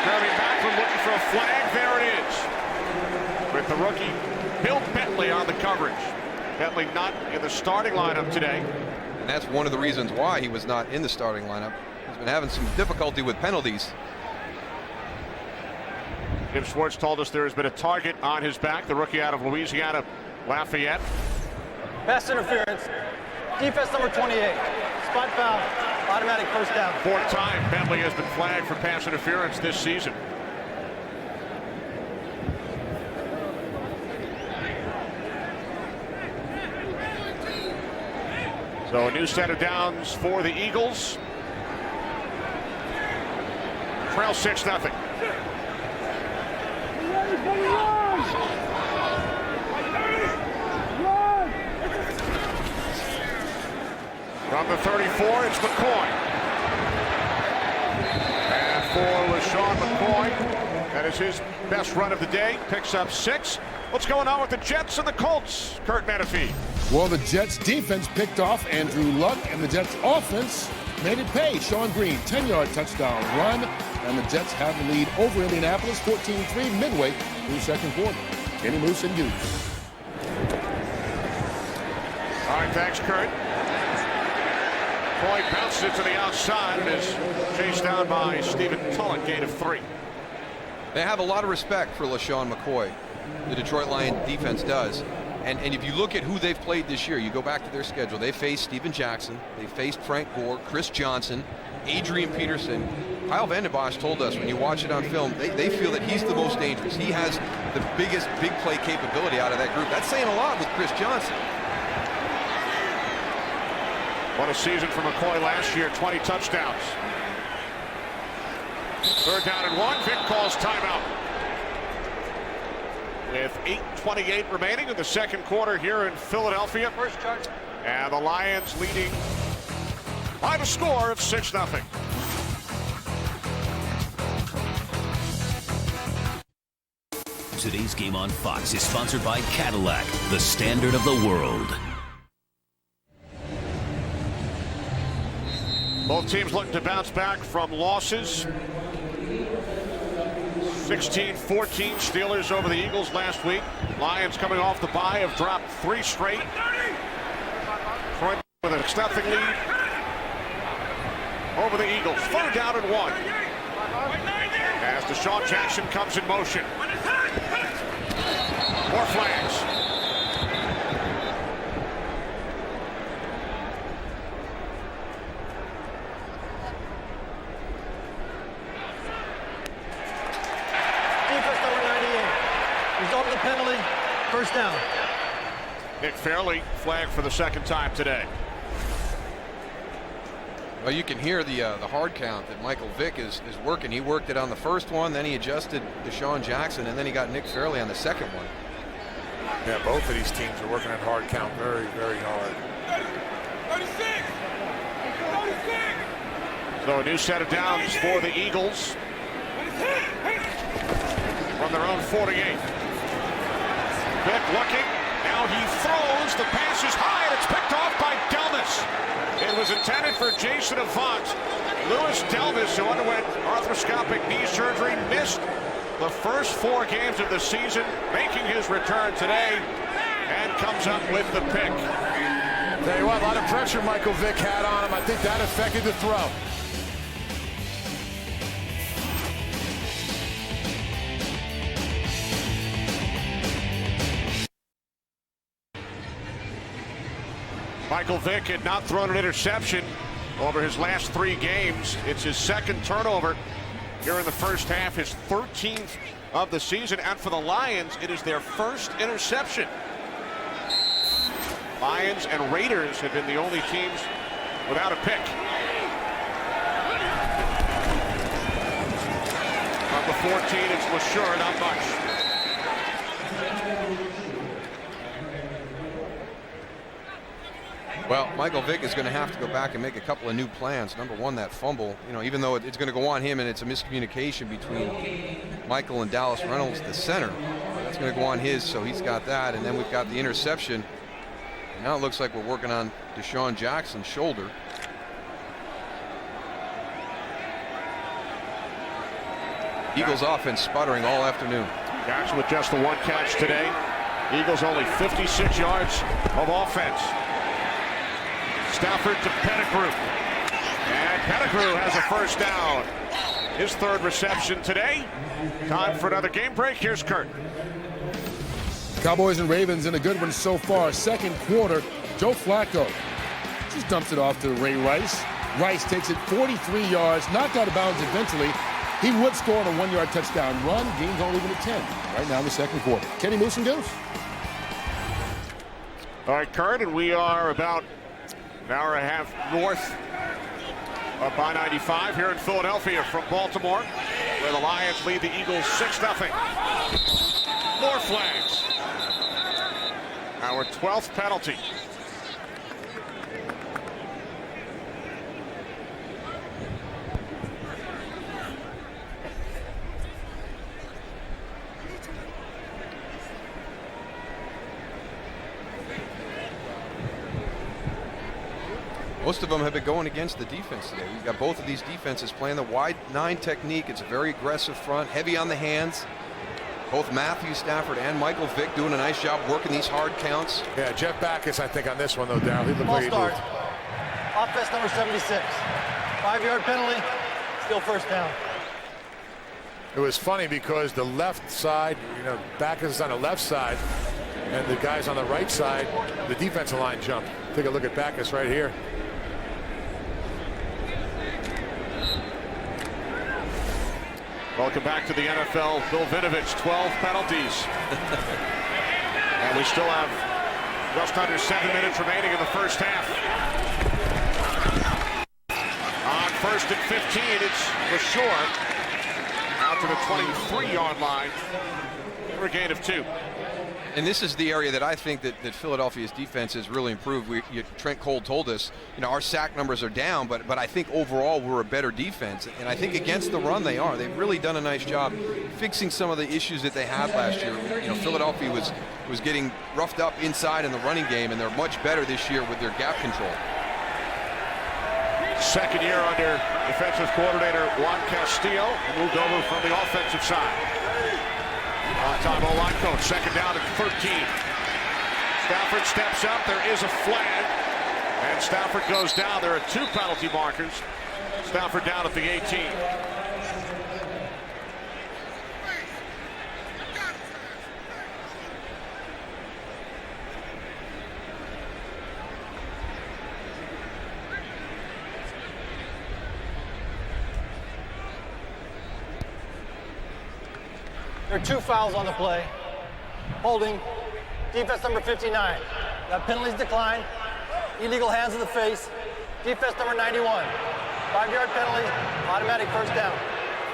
Jeremy Maclin looking for a flag. There it is. With the rookie, Bill Bentley on the coverage. Bentley not in the starting lineup today. And that's one of the reasons why he was not in the starting lineup. He's been having some difficulty with penalties. Jim Schwartz told us there has been a target on his back. The rookie out of Louisiana, Lafayette. Pass interference. Defense number 28. Spot foul. Automatic first down. 4th time Bentley has been flagged for pass interference this season. So a new set of downs for the Eagles. Trail 6-0. From the 34, it's McCoy. And for LaShawn McCoy, that is his best run of the day. Picks up 6. What's going on with the Jets and the Colts, Kurt Menefee? Well, the Jets defense picked off Andrew Luck, and the Jets offense made it pay. Sean Green, 10-yard touchdown run, and the Jets have the lead over Indianapolis, 14-3 midway through the second quarter. Kenny Moose and Goose. All right, thanks, Kurt. McCoy bounces it to the outside and is chased down by Stephen Tulloch, gain of 3. They have a lot of respect for LaShawn McCoy. The Detroit Lions defense does. And if you look at who they've played this year, you go back to their schedule. They faced Steven Jackson. They faced Frank Gore, Chris Johnson, Adrian Peterson. Kyle Van Den Bosch told us when you watch it on film, they feel that he's the most dangerous. He has the biggest big play capability out of that group. That's saying a lot with Chris Johnson. What a season for McCoy last year, 20 touchdowns. 3rd down and 1. Vic calls timeout. With 8:28 remaining in the second quarter here in Philadelphia. First charge. And the Lions leading by the score of 6-0. Today's game on Fox is sponsored by Cadillac, the standard of the world. Both teams looking to bounce back from losses. 16-14 Steelers over the Eagles last week. Lions coming off the bye have dropped 3 straight. Detroit with a 6-0 lead over the Eagles. 3rd down and 1. As Deshaun Jackson comes in motion. More flags. Result of the penalty, first down. Nick Fairley flagged for the 2nd time today. Well, you can hear the hard count that Michael Vick is working. He worked it on the first one, then he adjusted Deshaun Jackson, and then he got Nick Fairley on the second one. Yeah, both of these teams are working at hard count very, very hard. 36! So a new set of downs for the Eagles. From their own 48. Vick looking. Now he throws. The pass is high, and it's picked off by Delmas. It was intended for Jason Avant. Louis Delmas, who underwent arthroscopic knee surgery, missed the first 4 games of the season, making his return today, and comes up with the pick. Tell you what, a lot of pressure Michael Vick had on him. I think that affected the throw. Michael Vick had not thrown an interception over his last 3 games. It's his 2nd turnover here in the first half, his 13th of the season. And for the Lions, it is their first interception. Lions and Raiders have been the only teams without a pick. From the 14, it's LaSure, not much. Well, Michael Vick is going to have to go back and make a couple of new plans. Number one, that fumble, even though it's going to go on him and it's a miscommunication between Michael and Dallas Reynolds, the center, that's going to go on his, so he's got that. And then we've got the interception. And now it looks like we're working on Deshaun Jackson's shoulder. Eagles offense sputtering all afternoon. Jackson with just the 1 catch today. Eagles only 56 yards of offense. Stafford to Pettigrew. And Pettigrew has a first down. His 3rd reception today. Time for another game break. Here's Kurt. Cowboys and Ravens in a good one so far. Second quarter, Joe Flacco just dumps it off to Ray Rice. Rice takes it 43 yards, knocked out of bounds eventually. He would score on a 1-yard touchdown run. Game's only even at 10 right now in the second quarter. Kenny Moose and Goose. All right, Kurt, and we are about An hour and a half north of I-95 here in Philadelphia from Baltimore, where the Lions lead the Eagles 6-0. More flags. Our 12th penalty. Most of them have been going against the defense today. We've got both of these defenses playing the wide 9 technique. It's a very aggressive front, heavy on the hands. Both Matthew Stafford and Michael Vick doing a nice job working these hard counts. Yeah, Jeff Backus, I think, on this one, though, Darryl. He looked Ball like he start. moved. Offense number 76. 5-yard penalty, still first down. It was funny because the left side, Backus is on the left side, and the guys on the right side, the defensive line jumped. Take a look at Backus right here. Welcome back to the NFL. Bill Vinovich, 12 penalties. And we still have just under 7 minutes remaining in the first half. On 1st and 15, it's LaSure out to the 23-yard line for a gain of 2. And this is the area that I think that Philadelphia's defense has really improved. Trent Cole told us, our sack numbers are down, but I think overall we're a better defense. And I think against the run they are. They've really done a nice job fixing some of the issues that they had last year. Philadelphia was getting roughed up inside in the running game, and they're much better this year with their gap control. Second year under defensive coordinator Juan Castillo, moved over from the offensive side. On-time O-line coach, second down at 13. Stafford steps up, there is a flag, and Stafford goes down. There are 2 penalty markers. Stafford down at the 18. There are 2 fouls on the play. Holding, defense number 59. That penalties decline. Illegal hands in the face. Defense number 91. 5-yard penalty, automatic first down.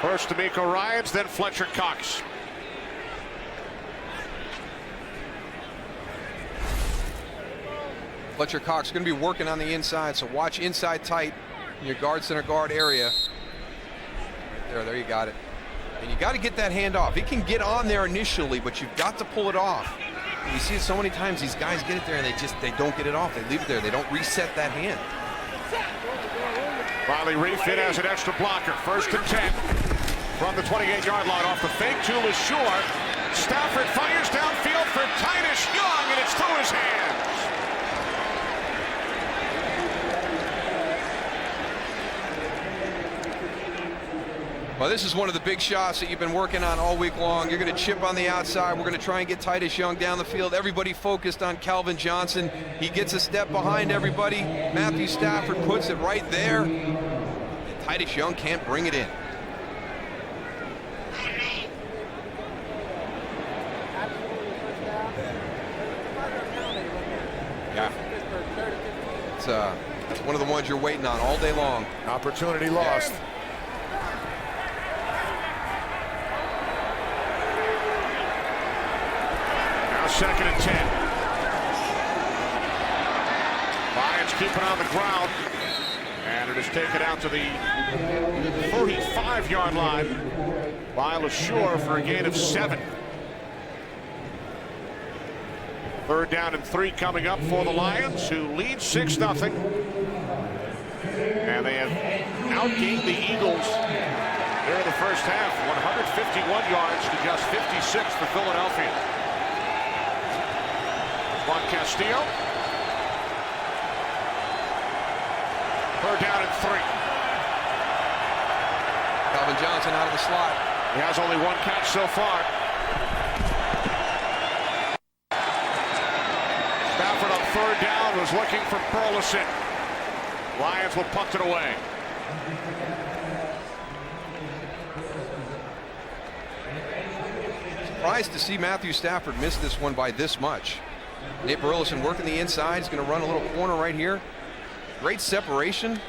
First D'Amico Ryans, then Fletcher Cox. Fletcher Cox going to be working on the inside, so watch inside tight in your guard center guard area. Right there you got it. And you got to get that hand off. He can get on there initially, but you've got to pull it off. And you see it so many times, these guys get it there and they don't get it off. They leave it there. They don't reset that hand. Riley Reef in as an extra blocker. 1st and 10 from the 28-yard line off the fake to LaSure. Stafford fires downfield for Titus Young, and it's through his hands. Well, this is one of the big shots that you've been working on all week long. You're going to chip on the outside. We're going to try and get Titus Young down the field. Everybody focused on Calvin Johnson. He gets a step behind everybody. Matthew Stafford puts it right there. And Titus Young can't bring it in. Yeah. It's one of the ones you're waiting on all day long. Opportunity lost. Second and 10. Lions keep it on the ground, and it is taken out to the 35-yard line by LaSure for a gain of 7. 3rd down and 3 coming up for the Lions, who lead 6-0. And they have outgained the Eagles here in the first half, 151 yards to just 56 for Philadelphia. Juan Castillo. 3rd down and 3. Calvin Johnson out of the slot. He has only 1 catch so far. Stafford on 3rd down was looking for Burleson. Lions will punt it away. Surprised to see Matthew Stafford miss this one by this much. Nate Burleson working the inside. He's going to run a little corner right here. Great separation.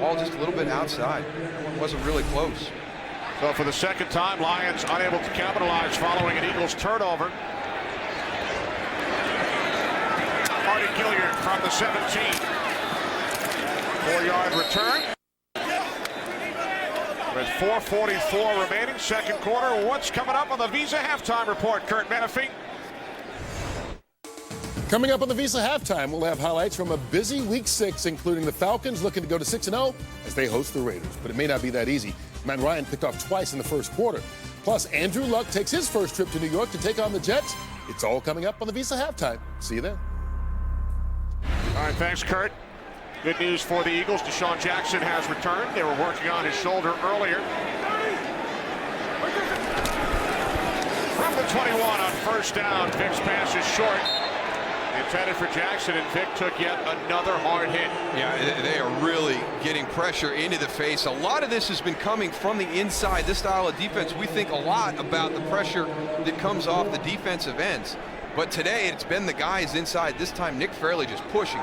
All just a little bit outside. It wasn't really close. So for the second time, Lions unable to capitalize following an Eagles turnover. Marty Gilliard from the 17. 4-yard return. With 4:44 remaining, second quarter. What's coming up on the Visa halftime report, Kurt Menefee? Coming up on the Visa halftime, we'll have highlights from a busy Week 6, including the Falcons looking to go to 6-0 as they host the Raiders. But it may not be that easy. Matt Ryan picked off twice in the first quarter. Plus, Andrew Luck takes his first trip to New York to take on the Jets. It's all coming up on the Visa halftime. See you then. All right, thanks, Kurt. Good news for the Eagles. Deshaun Jackson has returned. They were working on his shoulder earlier. From the 21 on first down, Vic's pass is short. Intended for Jackson, and Vic took yet another hard hit. Yeah, they are really getting pressure into the face. A lot of this has been coming from the inside. This style of defense, we think a lot about the pressure that comes off the defensive ends. But today, it's been the guys inside. This time, Nick Fairley just pushing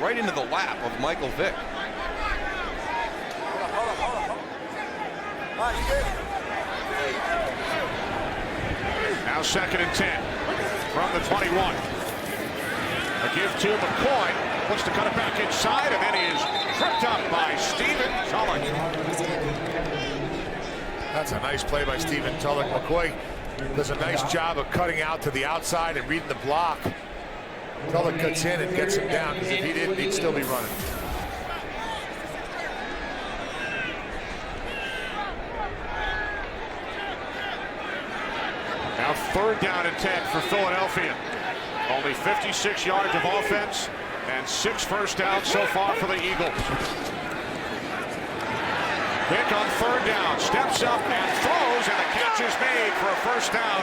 right into the lap of Michael Vick. Now 2nd and 10 from the 21. A give to McCoy. Looks to cut it back inside, and then he is tripped up by Stephen Tulloch. That's a nice play by Stephen Tulloch. McCoy does a nice job of cutting out to the outside and reading the block. Tulloch cuts in and gets him down, because if he didn't, he'd still be running. Now 3rd down and 10 for Philadelphia. Only 56 yards of offense and 6 first downs so far for the Eagles. Vick on 3rd down, steps up and throws, and the catch is made for a first down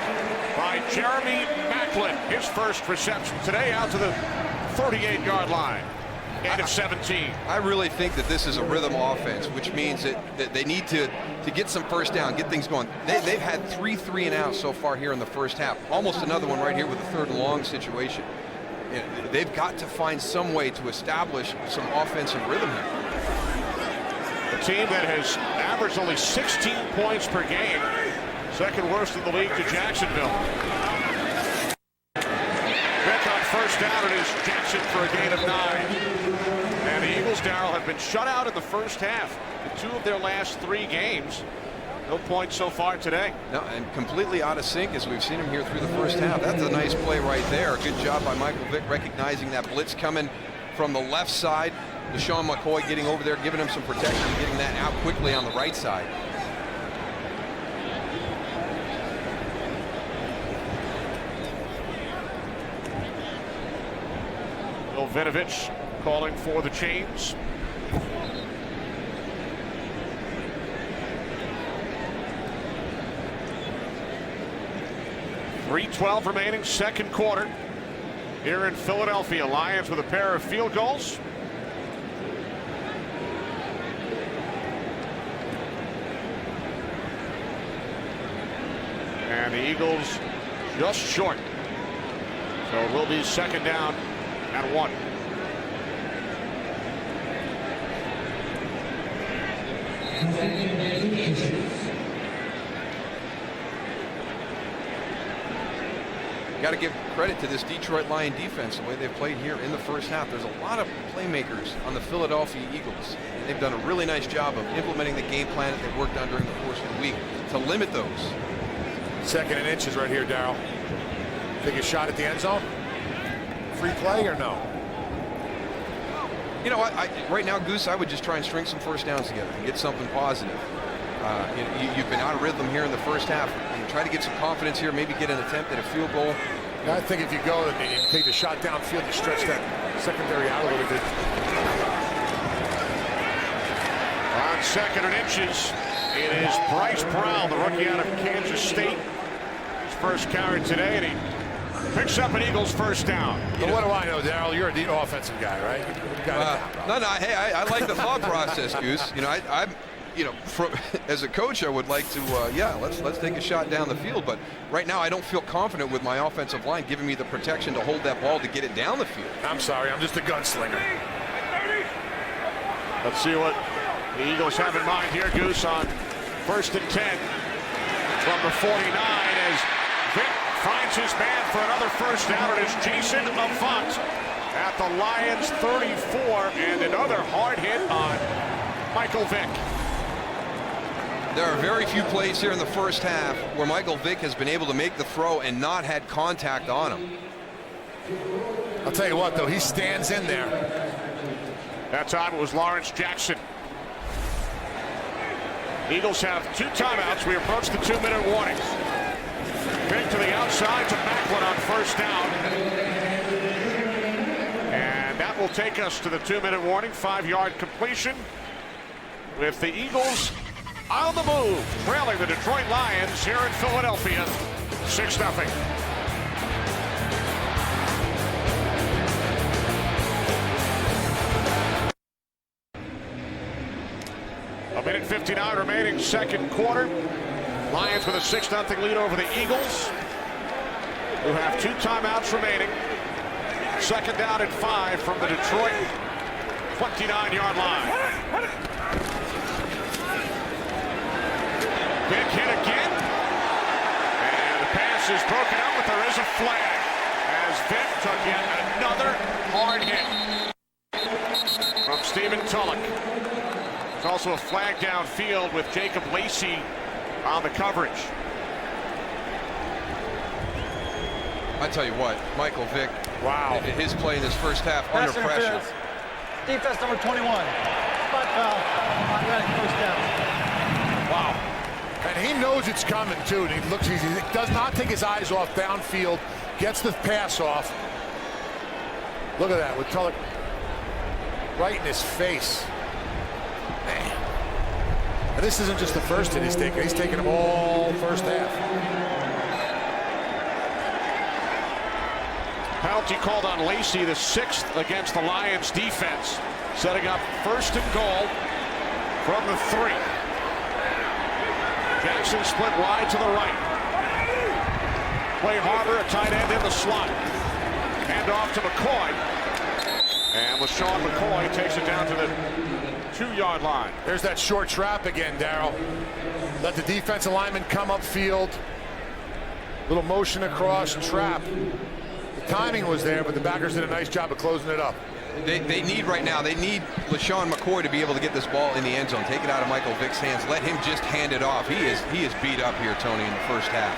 by Jeremy Maclin. His first reception today out to the 38-yard line. End of 17. I really think that this is a rhythm offense, which means that they need to get some first down, get things going. They've had 3 3-and-outs so far here in the first half. Almost another one right here with a 3rd and long situation. They've got to find some way to establish some offensive rhythm here. A team that has averaged only 16 points per game. 2nd worst in the league to Jacksonville. Vick on first down, it is Jackson for a gain of 9. And the Eagles, Darryl, have been shut out in the first half in 2 of their last 3 games. No points so far today. No, and completely out of sync as we've seen him here through the first half. That's a nice play right there. Good job by Michael Vick recognizing that blitz coming from the left side. Deshaun McCoy getting over there, giving him some protection, and getting that out quickly on the right side. Bill Vinovich calling for the chains. .312 remaining, 2nd quarter. Here in Philadelphia, Lions with a pair of field goals. And the Eagles just short. So it will be 2nd down and 1. Got to give credit to this Detroit Lion defense, the way they've played here in the first half. There's a lot of playmakers on the Philadelphia Eagles. And they've done a really nice job of implementing the game plan that they've worked on during the course of the week to limit those. 2nd and inches right here, Darryl. Take a shot at the end zone? Free play or no? You know what? Right now, Goose, I would just try and string some first downs together and get something positive. You've been out of rhythm here in the first half. You try to get some confidence here, maybe get an attempt at a field goal. I think if you go and you take the shot downfield, you stretch that secondary out a little bit. On 2nd and inches, it is Bryce Brown, the rookie out of Kansas State. His first carry today, and he picks up an Eagles first down. But what do I know, Darryl? You're the offensive guy, right? Hey, I like the thought process, Goose. As a coach, I would like to, let's take a shot down the field. But right now, I don't feel confident with my offensive line giving me the protection to hold that ball to get it down the field. I'm sorry, I'm just a gunslinger. Let's see what the Eagles have in mind here. Goose on 1st and 10 from the 49 as Vick finds his man for another first down. It is Jason Avant at the Lions 34, and another hard hit on Michael Vick. There are very few plays here in the first half where Michael Vick has been able to make the throw and not had contact on him. I'll tell you what, though, he stands in there. That time it was Lawrence Jackson. Eagles have 2 timeouts. We approach the 2-minute warnings. Vick to the outside to Macklin on first down. And that will take us to the 2-minute warning. 5-yard completion with the Eagles on the move, trailing the Detroit Lions here in Philadelphia, 6-0. A minute 59 remaining, second quarter. Lions with a 6-0 lead over the Eagles, who have 2 timeouts remaining. Second down and 5 from the Detroit 29-yard line. Big hit again, and the pass is broken up, but there is a flag as Vick took yet another hard hit from Stephen Tulloch. There's also a flag downfield with Jacob Lacey on the coverage. I tell you what, Michael Vick, wow, his play in this first half under pressure. Defense number 21. Spot foul. Automatic first down. Wow. And he knows it's coming, too. And he looks, he does not take his eyes off downfield, gets the pass off. Look at that, with Tulloch right in his face. Man. And this isn't just the first hit he's taking. He's taking them all first half. Penalty called on Lacey, the 6th against the Lions defense. Setting up 1st and goal from the 3. Jackson split wide to the right. Play Harbor, a tight end in the slot. Hand off to McCoy. And LaShawn McCoy takes it down to the 2-yard line. There's that short trap again, Darryl. Let the defensive lineman come upfield. Little motion across, trap. The timing was there, but the backers did a nice job of closing it up. They need right now, they need LaShawn McCoy to be able to get this ball in the end zone. Take it out of Michael Vick's hands. Let him just hand it off. He is beat up here, Tony, in the first half.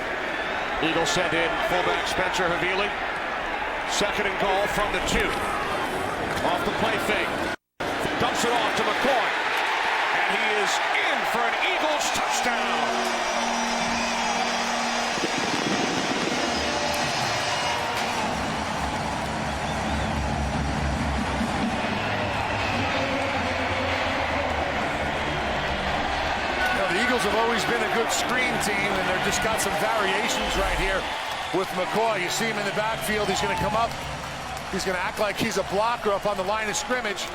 Eagles send in fullback Spencer Havili. 2nd and goal from the 2. Off the play fake. Dumps it off to McCoy. And he is in for an Eagles touchdown. Have always been a good screen team, and they've just got some variations right here with McCoy. You see him in the backfield. He's going to come up. He's going to act like he's a blocker up on the line of scrimmage.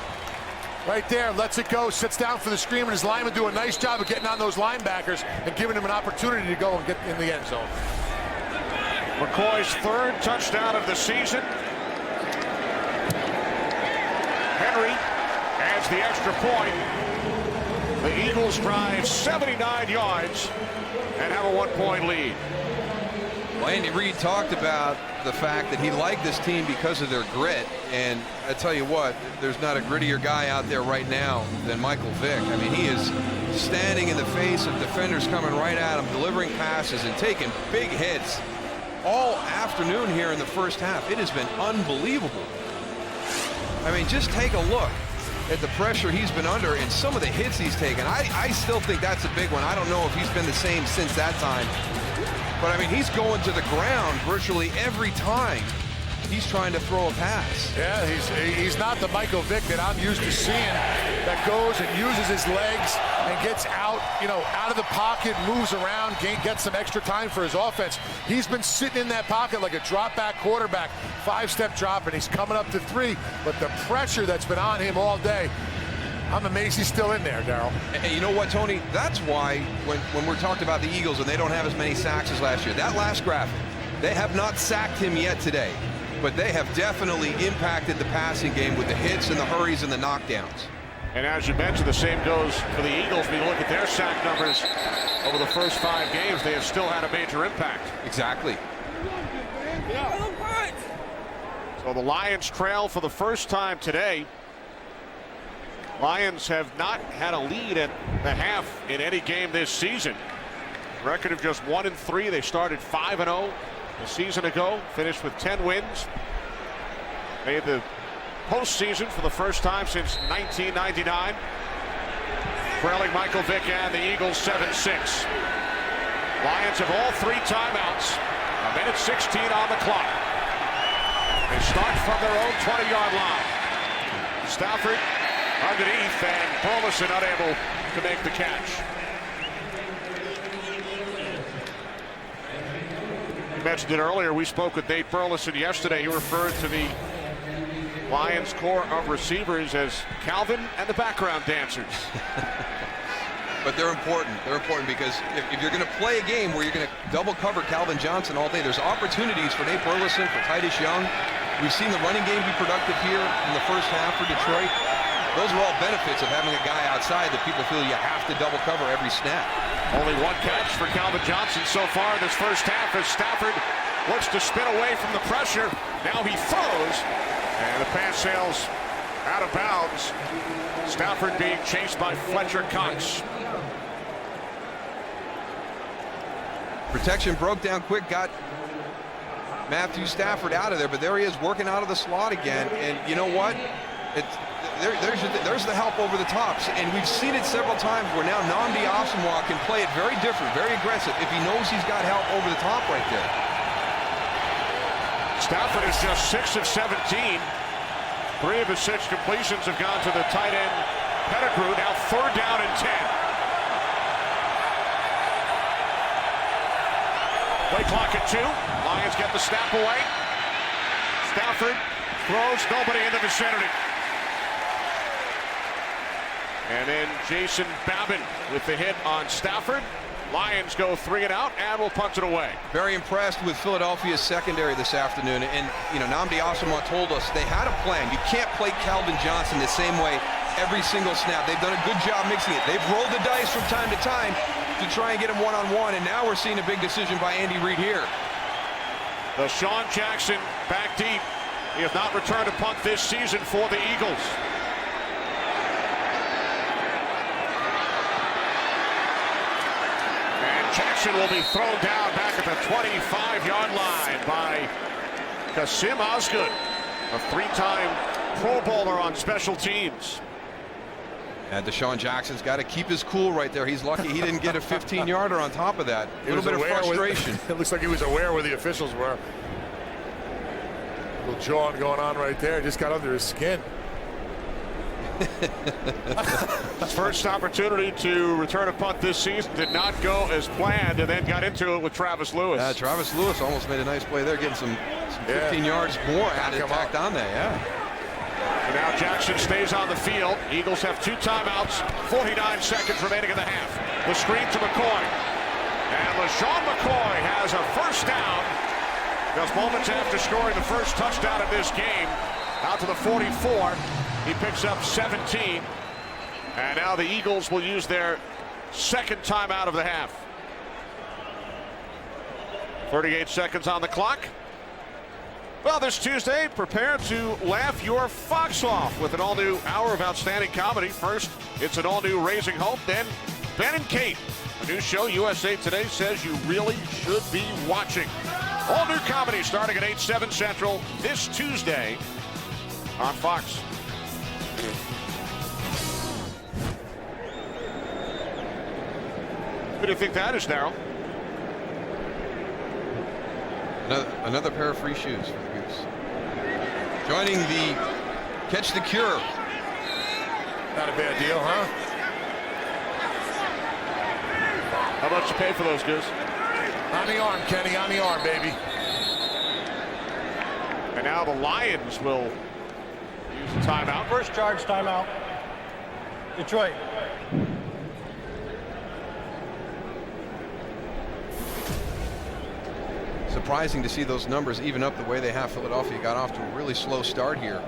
Right there, lets it go, sits down for the screen, and his linemen do a nice job of getting on those linebackers and giving him an opportunity to go and get in the end zone. McCoy's 3rd touchdown of the season. Henry adds the extra point. The Eagles drive 79 yards and have a 1-point lead. Well, Andy Reid talked about the fact that he liked this team because of their grit. And I tell you what, there's not a grittier guy out there right now than Michael Vick. I mean, he is standing in the face of defenders coming right at him, delivering passes and taking big hits all afternoon here in the first half. It has been unbelievable. I mean, just take a look at the pressure he's been under and some of the hits he's taken. I still think that's a big one. I don't know if he's been the same since that time. But, I mean, he's going to the ground virtually every time he's trying to throw a pass. Yeah, he's not the Michael Vick that I'm used to seeing that goes and uses his legs and gets out, out of the pocket, moves around, gets some extra time for his offense. He's been sitting in that pocket like a drop-back quarterback, 5-step drop, and he's coming up to 3. But the pressure that's been on him all day, I'm amazed he's still in there, Darryl. And you know what, Tony? That's why when we're talking about the Eagles and they don't have as many sacks as last year, that last graphic, they have not sacked him yet today. But they have definitely impacted the passing game with the hits and the hurries and the knockdowns. And as you mentioned, the same goes for the Eagles. When you look at their sack numbers over the first 5 games, they have still had a major impact. Exactly. So the Lions trail for the first time today. Lions have not had a lead at the half in any game this season. Record of just 1-3. They started 5-0 a season ago, finished with 10 wins. Made the postseason for the first time since 1999. Trailing Michael Vick and the Eagles 7-6. Lions have all 3 timeouts. 1:16 on the clock. They start from their own 20-yard line. Stafford underneath, and Burleson unable to make the catch. You mentioned it earlier. We spoke with Nate Burleson yesterday. He referred to the Lions core of receivers as Calvin and the background dancers. But they're important. They're important because if you're going to play a game where you're going to double cover Calvin Johnston all day, there's opportunities for Nate Burleson, for Titus Young. We've seen the running game be productive here in the first half for Detroit. Those are all benefits of having a guy outside that people feel you have to double cover every snap. Only 1 catch for Calvin Johnston so far in this first half as Stafford looks to spin away from the pressure. Now he throws, and the pass sails out of bounds. Stafford being chased by Fletcher Cox. Protection broke down quick, got Matthew Stafford out of there, but there he is working out of the slot again. And you know what? There's the help over the tops, and we've seen it several times where now Nnamdi Asomugha can play it very different, very aggressive if he knows he's got help over the top right there. Stafford is just 6 of 17. 3 of his 6 completions have gone to the tight end Pettigrew. Now 3rd down and 10. Play clock at 2. Lions get the snap away. Stafford throws, nobody in the vicinity. And then Jason Babin with the hit on Stafford. Lions go 3 and out and will punt it away. Very impressed with Philadelphia's secondary this afternoon. And, you know, Nnamdi Asomugha told us they had a plan. You can't play Calvin Johnston the same way every single snap. They've done a good job mixing it. They've rolled the dice from time to time to try and get him one-on-one, and now we're seeing a big decision by Andy Reid here. The Sean Jackson back deep. He has not returned a punt this season for the Eagles. And Jackson will be thrown down back at the 25-yard line by Kasim Osgood, a 3-time Pro Bowler on special teams. And Deshaun Jackson's got to keep his cool right there. He's lucky he didn't get a 15-yarder on top of that. A little bit of frustration. It looks like he was aware where the officials were. A little jawing going on right there. Just got under his skin. His first opportunity to return a punt this season did not go as planned, and then got into it with Travis Lewis. Travis Lewis almost made a nice play there, getting some 15 yards more tacked on there. Yeah. And now Jackson stays on the field. Eagles have 2 timeouts, 49 seconds remaining in the half. The screen to McCoy. And LaShawn McCoy has a first down. Just moments after scoring the first touchdown of this game. Out to the 44. He picks up 17. And now the Eagles will use their 2nd timeout of the half. 38 seconds on the clock. Well, this Tuesday, prepare to laugh your fox off with an all-new hour of outstanding comedy. First, it's an all-new Raising Hope. Then, Ben and Kate, a new show USA Today says you really should be watching. All-new comedy starting at 8/7 Central this Tuesday on Fox. Who do you think that is, Darryl? Another pair of free shoes for the Goose. Joining the Catch the Cure. Not a bad deal, huh? How much you pay for those, Goose? On the arm, Kenny, on the arm, baby. And now the Lions will use a timeout. First charge timeout. Detroit. Surprising to see those numbers even up the way they have. Philadelphia got off to a really slow start here.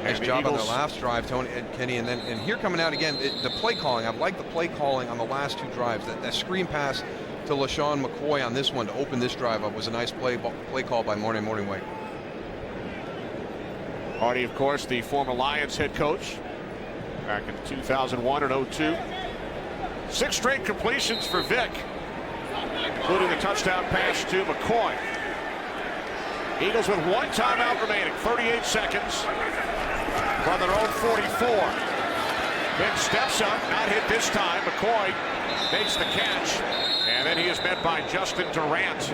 Nice job on the last drive, Tony and Kenny, and here coming out again, the play calling. I like the play calling on the last two drives. That screen pass to LaShawn McCoy on this one to open this drive up was a nice play call by Morning White. Marty, of course, the former Lions head coach back in 2001 and 02. 6 straight completions for Vic, including the touchdown pass to McCoy. Eagles with 1 timeout remaining, 38 seconds from their own 44. Vic steps up, not hit this time. McCoy makes the catch, and then he is met by Justin Durant.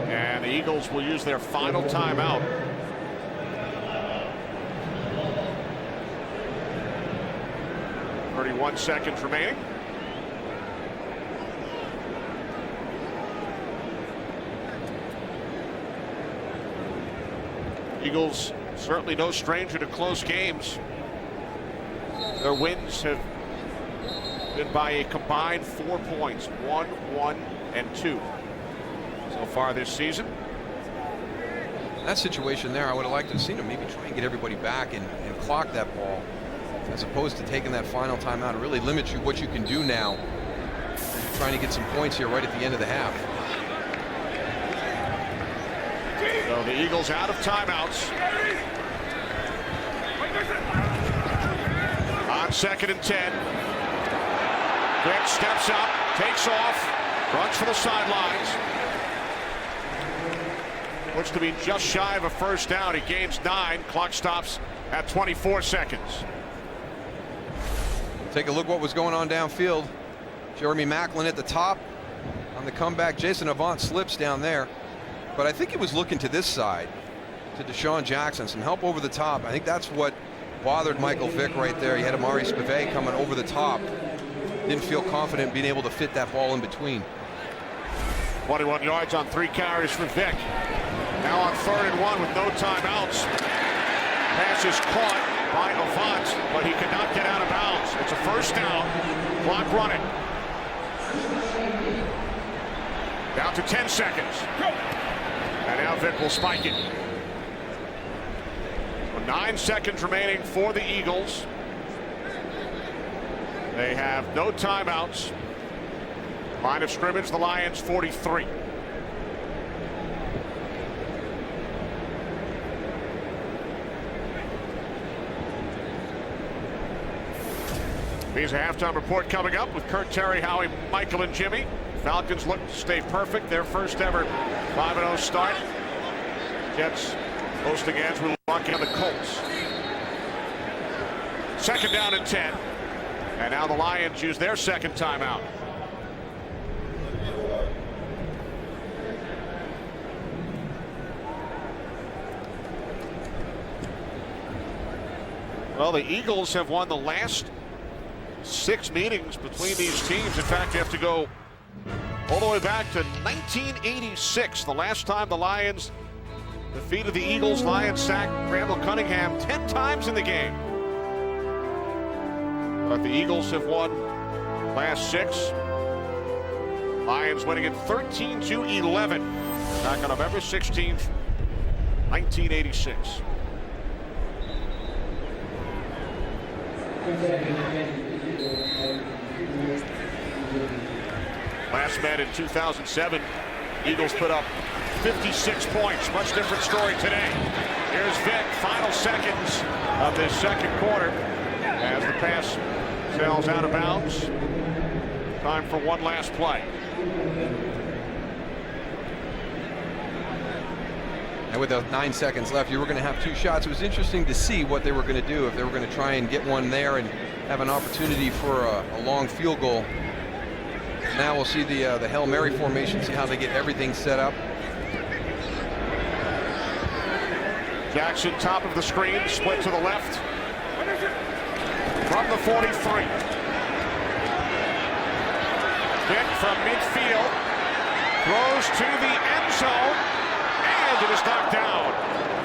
And the Eagles will use their final timeout. .31 seconds remaining. Eagles certainly no stranger to close games. Their wins have been by a combined 4 points, 1, 1, and 2 so far this season. That situation there, I would have liked to have seen him maybe try and get everybody back and clock that ball, as opposed to taking that final timeout. It really limits you what you can do now. Trying to get some points here right at the end of the half. So the Eagles out of timeouts. On 2nd and 10. Vic steps up, takes off, runs for the sidelines. Looks to be just shy of a first down. He gains 9. Clock stops at 24 seconds. Take a look what was going on downfield. Jeremy Maclin at the top on the comeback. Jason Avant slips down there, but I think he was looking to this side, to Deshaun Jackson. Some help over the top. I think that's what bothered Michael Vick right there. He had Amari Spivey coming over the top. Didn't feel confident being able to fit that ball in between. 21 yards on 3 carries for Vick. Now on 3rd and 1 with no timeouts. Pass is caught by Avant, but he could not get out of bounds. It's a first down. Clock running. Down to 10 seconds. And now Vick will spike it. 9 seconds remaining for the Eagles. They have no timeouts. Line of scrimmage, the Lions 43. Here's a halftime report coming up with Kurt, Terry, Howie, Michael, and Jimmy. Falcons look to stay perfect. Their first ever 5-0 start. Jets hosting Andrew Luck and the Colts. 2nd down and 10. And now the Lions use their 2nd timeout. Well, the Eagles have won the last 6 meetings between these teams. In fact, you have to go all the way back to 1986, the last time the Lions defeated the Eagles. Lions sacked Randall Cunningham 10 times in the game. But the Eagles have won last 6. Lions winning it 13-11 back on November 16th, 1986. Last met in 2007, Eagles put up 56 points. Much different story today. Here's Vick, final seconds of this 2nd quarter as the pass sails out of bounds. Time for one last play. And with the 9 seconds left, you were going to have 2 shots. It was interesting to see what they were going to do, if they were going to try and get one there and have an opportunity for a long field goal. Now we'll see the Hail Mary formation, see how they get everything set up. Jackson, top of the screen, split to the left. From the 43. Vick from midfield. Throws to the end zone. And it is knocked down.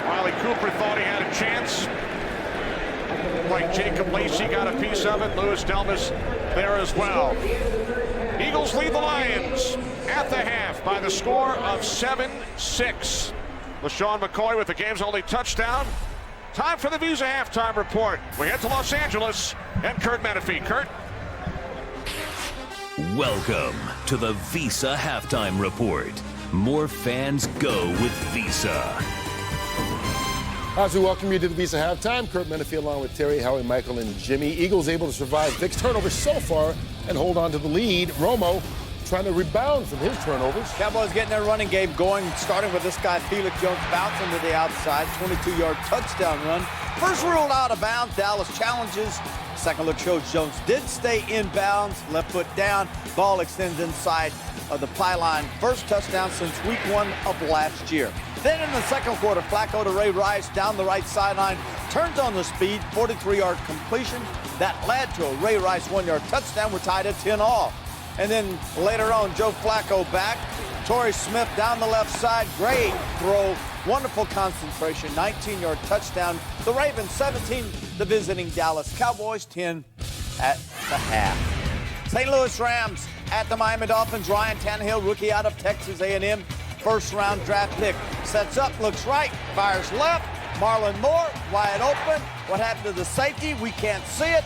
Wiley Cooper thought he had a chance. Like Jacob Lacey got a piece of it. Louis Delmas there as well. Eagles lead the Lions at the half by the score of 7-6. LaShawn McCoy with the game's only touchdown. Time for the Visa Halftime Report. We head to Los Angeles and Kurt Menefee. Kurt? Welcome to the Visa Halftime Report. More fans go with Visa. As we welcome you to the Visa Halftime, Kurt Menefee along with Terry, Howie, Michael, and Jimmy. Eagles able to survive Vic's turnovers so far and hold on to the lead. Romo trying to rebound from his turnovers. Cowboys getting their running game going, starting with this guy, Felix Jones, bouncing to the outside, 22-yard touchdown run. First ruled out of bounds, Dallas challenges. Second look shows Jones did stay in bounds, left foot down, ball extends inside of the pylon. First touchdown since week 1 of last year. Then in the second quarter, Flacco to Ray Rice down the right sideline, turns on the speed, 43-yard completion. That led to a Ray Rice 1-yard touchdown. We're tied at 10 all. And then later on, Joe Flacco back. Torrey Smith down the left side. Great throw. Wonderful concentration. 19-yard touchdown. The Ravens 17, the visiting Dallas Cowboys 10 at the half. St. Louis Rams at the Miami Dolphins. Ryan Tannehill, rookie out of Texas A&M. First-round draft pick. Sets up, looks right, fires left. Marlon Moore wide open. What happened to the safety? We can't see it.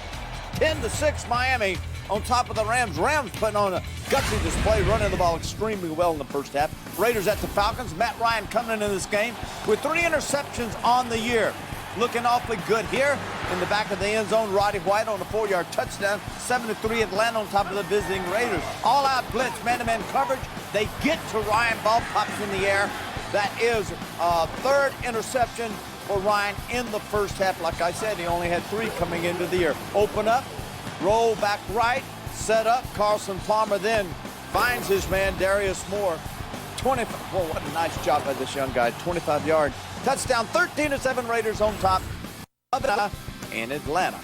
10-6 Miami on top of the Rams. Rams putting on a gutsy display, running the ball extremely well in the first half. Raiders at the Falcons. Matt Ryan coming into this game with 3 interceptions on the year. Looking awfully good here in the back of the end zone. Roddy White on a 4-yard touchdown. 7-3 Atlanta on top of the visiting Raiders. All-out blitz, man-to-man coverage. They get to Ryan. Ball pops in the air. That is a 3rd interception for Ryan in the first half. Like I said, he only had 3 coming into the year. Open up, roll back right, set up. Carson Palmer then finds his man, Darius Moore. 20. Well, what a nice job by this young guy. 25-yard touchdown. 13-7 Raiders on top of Atlanta in Atlanta.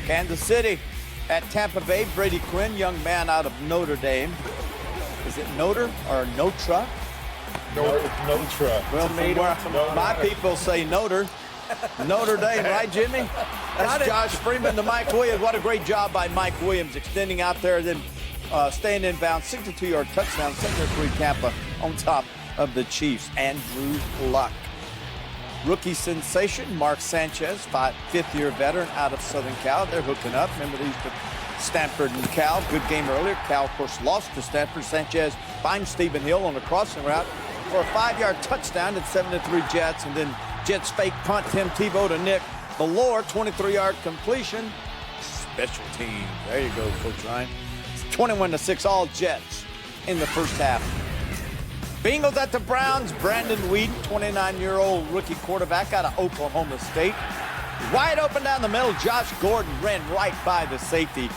Kansas City at Tampa Bay. Brady Quinn, young man out of Notre Dame. Is it Notre or Notre? Notre. Well, my people say Notre. Notre Dame, right, Jimmy? That's Josh Freeman to Mike Williams. What a great job by Mike Williams extending out there, then staying in bounds. 62-yard touchdown, 7-3 Tampa on top of the Chiefs. Andrew Luck. Rookie sensation, Mark Sanchez, 5th-year veteran out of Southern Cal. They're hooking up. Remember, these to Stanford and Cal. Good game earlier. Cal, of course, lost to Stanford. Sanchez finds Stephen Hill on a crossing route for a 5-yard touchdown at 7-3 Jets. And then Jets fake punt, Tim Tebow to Nick Bellore, 23-yard completion. Special teams. There you go, Coach Ryan. 21-6 all Jets in the first half. Bengals at the Browns. Brandon Whedon, 29-year-old rookie quarterback out of Oklahoma State. Wide open down the middle. Josh Gordon ran right by the safety.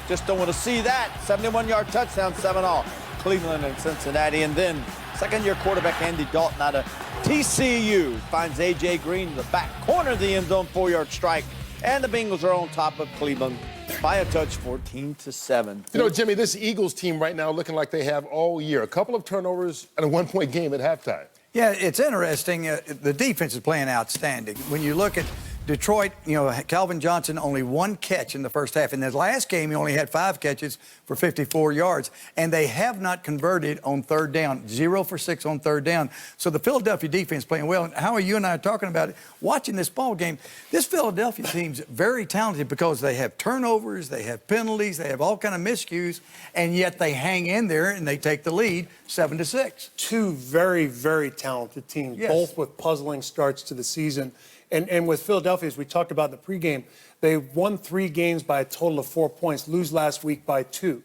Just don't want to see that. 71-yard touchdown, 7 all. Cleveland and Cincinnati. And then second-year quarterback Andy Dalton out of TCU finds A.J. Green in the back corner of the end zone, 4-yard strike. And the Bengals are on top of Cleveland by a touch, 14-7. You know, Jimmy, this Eagles team right now looking like they have all year. A couple of turnovers and a 1-point game at halftime. Yeah, it's interesting. The defense is playing outstanding. When you look at Detroit, you know, Calvin Johnson only 1 catch in the first half. In the last game, he only had 5 catches for 54 yards. And they have not converted on 3rd down. 0 for 6 on 3rd down. So the Philadelphia defense playing well. And Howie, you and I are talking about it, watching this ball game. This Philadelphia team's very talented because they have turnovers, they have penalties, they have all kind of miscues, and yet they hang in there and they take the lead 7-6. 2 very, very talented teams, yes, both with puzzling starts to the season. And with Philadelphia, as we talked about in the pregame, they won 3 games by a total of 4 points, lose last week by 2.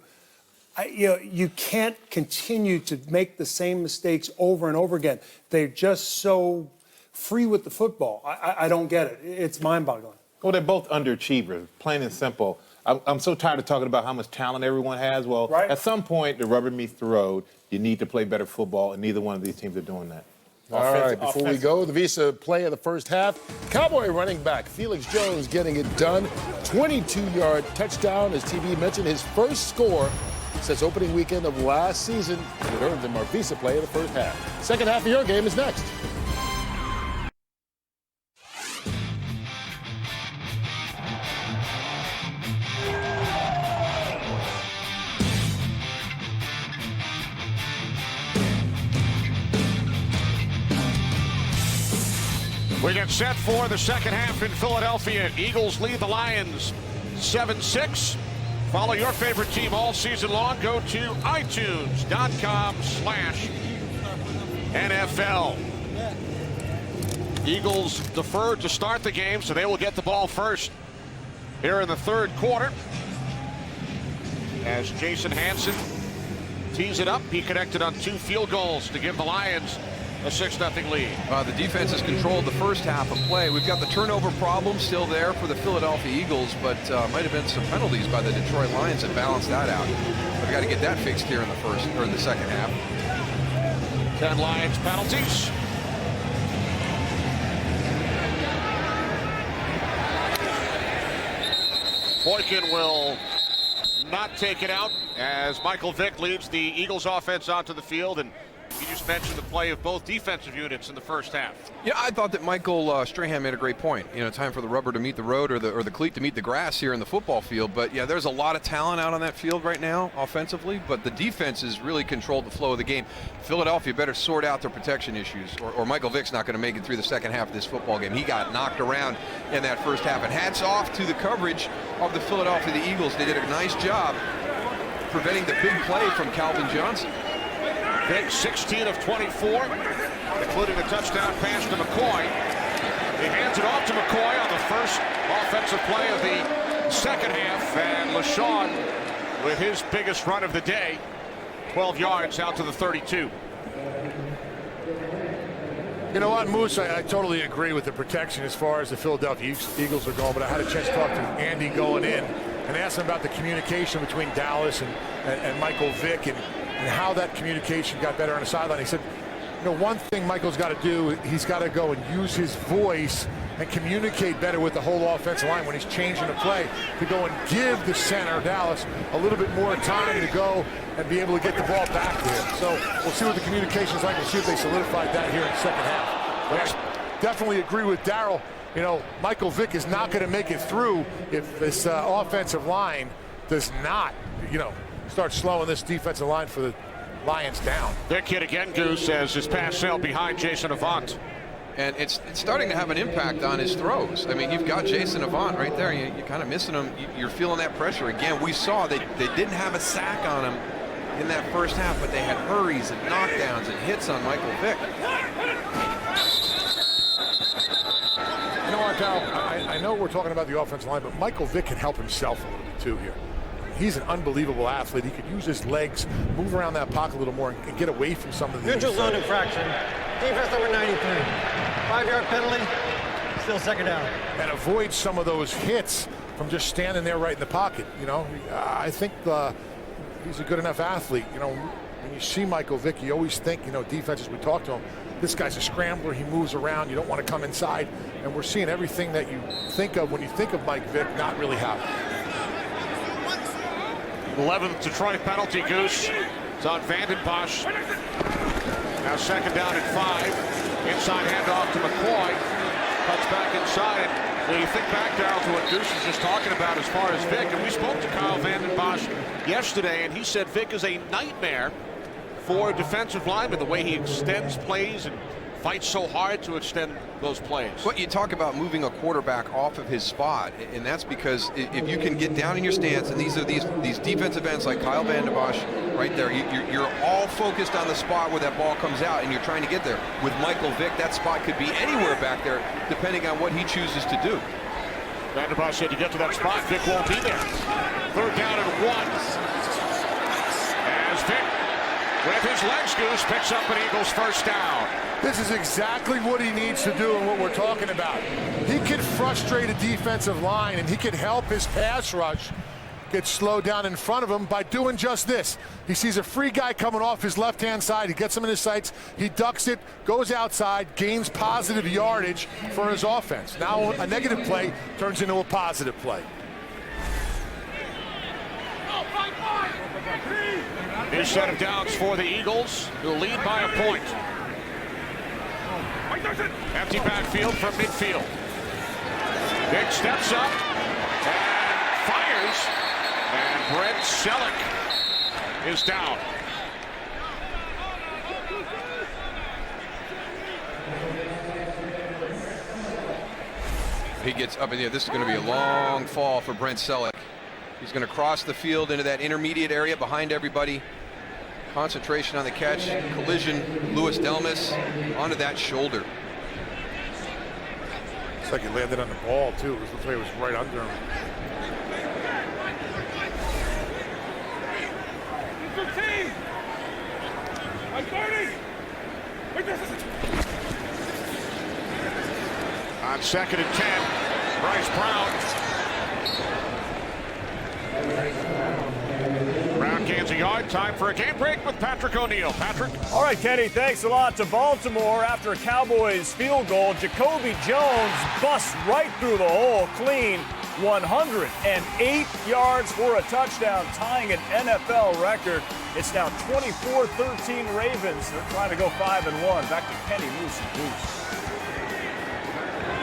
You can't continue to make the same mistakes over and over again. They're just so free with the football. I don't get it. It's mind-boggling. Well, they're both underachievers, plain and simple. I'm so tired of talking about how much talent everyone has. Well, right, at some point, the rubber meets the road. You need to play better football, and neither one of these teams are doing that. All right, before we go, the Visa play of the first half. Cowboy running back Felix Jones getting it done. 22-yard touchdown, as TV mentioned, his first score since opening weekend of last season. It earned him our Visa play of the first half. Second half of your game is next. And set for the second half in Philadelphia. Eagles lead the Lions 7-6. Follow your favorite team all season long. Go to iTunes.com/NFL. Eagles deferred to start the game, so they will get the ball first here in the third quarter. As Jason Hansen tees it up, he connected on 2 field goals to give the Lions a 6-0 lead. The defense has controlled the first half of play. We've got the turnover problem still there for the Philadelphia Eagles, but might have been some penalties by the Detroit Lions that balanced that out. We've got to get that fixed here in the second half. 10 Lions penalties. Boykin will not take it out as Michael Vick leads the Eagles offense onto the field, and you just mentioned the play of both defensive units in the first half. Yeah, I thought that Michael Strahan made a great point. You know, time for the rubber to meet the road, or the cleat to meet the grass here in the football field. But yeah, there's a lot of talent out on that field right now offensively, but the defense has really controlled the flow of the game. Philadelphia better sort out their protection issues, or Michael Vick's not going to make it through the second half of this football game. He got knocked around in that first half, and hats off to the coverage of the Philadelphia Eagles. They did a nice job preventing the big play from Calvin Johnston. Vick 16 of 24, including a touchdown pass to McCoy. He hands it off to McCoy on the first offensive play of the second half, and LaShawn with his biggest run of the day, 12 yards out to the 32. You know what, Moose, I totally agree with the protection as far as the Philadelphia Eagles are going, but I had a chance to talk to Andy going in and ask him about the communication between Dallas and Michael Vick and how that communication got better on the sideline. He said, you know, one thing Michael's got to do, he's got to go and use his voice and communicate better with the whole offensive line when he's changing the play, to go and give the center, Dallas, a little bit more time to go and be able to get the ball back to him. So we'll see what the communication's like. We'll see if they solidified that here in the second half. But I definitely agree with Darryl. You know, Michael Vick is not going to make it through if this offensive line does not, you know, start slowing this defensive line for the Lions down. Vick hit again, Goose, as his pass sailed behind Jason Avant. And it's starting to have an impact on his throws. I mean, you've got Jason Avant right there. You're kind of missing him. You're feeling that pressure. Again, we saw they didn't have a sack on him in that first half, but they had hurries and knockdowns and hits on Michael Vick. You know what, Darryl? I know we're talking about the offensive line, but Michael Vick can help himself a little bit too here. He's an unbelievable athlete. He could use his legs, move around that pocket a little more, and get away from some of the neutral zone infraction. Defense number 93. 5-yard penalty. Still second down. And avoid some of those hits from just standing there right in the pocket. You know, I think he's a good enough athlete. You know, when you see Michael Vick, you always think, you know, defenses, we talk to him, this guy's a scrambler. He moves around. You don't want to come inside. And we're seeing everything that you think of when you think of Mike Vick not really happen. 11th Detroit penalty, Goose. It's on Vanden Bosch. Now second down and 5. Inside handoff to McCoy. Cuts back inside. When you think back, Darryl, to what Goose is just talking about as far as Vick, and we spoke to Kyle Vanden Bosch yesterday, and he said Vick is a nightmare for defensive linemen, the way he extends plays and fights so hard to extend those plays. Well, you talk about moving a quarterback off of his spot, and that's because if you can get down in your stance, and these are these defensive ends like Kyle Vanden Bosch right there, you're all focused on the spot where that ball comes out, and you're trying to get there. With Michael Vick, that spot could be anywhere back there, depending on what he chooses to do. Vanden Bosch said to get to that spot, Vick won't be there. Third down and 1. As Vick, with his legs, Goose, picks up an Eagles first down. This is exactly what he needs to do and what we're talking about. He can frustrate a defensive line, and he can help his pass rush get slowed down in front of him by doing just this. He sees a free guy coming off his left-hand side. He gets him in his sights. He ducks it, goes outside, gains positive yardage for his offense. Now a negative play turns into a positive play. New set of downs for the Eagles, who lead by a point. Empty backfield from midfield. Vick steps up and fires, and Brent Selleck is down. He gets up in the air. This is going to be a long fall for Brent Selleck. He's going to cross the field into that intermediate area behind everybody. Concentration on the catch. Collision. Louis Delmas onto that shoulder. It's like he landed on the ball, too. It looks like it was right under him. On 2nd and 10, Bryce Brown. Brown gains a yard. Time for a game break with Patrick O'Neill. Patrick. All right, Kenny, thanks a lot to Baltimore. After a Cowboys field goal, Jacoby Jones busts right through the hole clean. 108 yards for a touchdown, tying an NFL record. It's now 24-13 Ravens. They're trying to go 5-1. Back to Kenny Moose and Goose.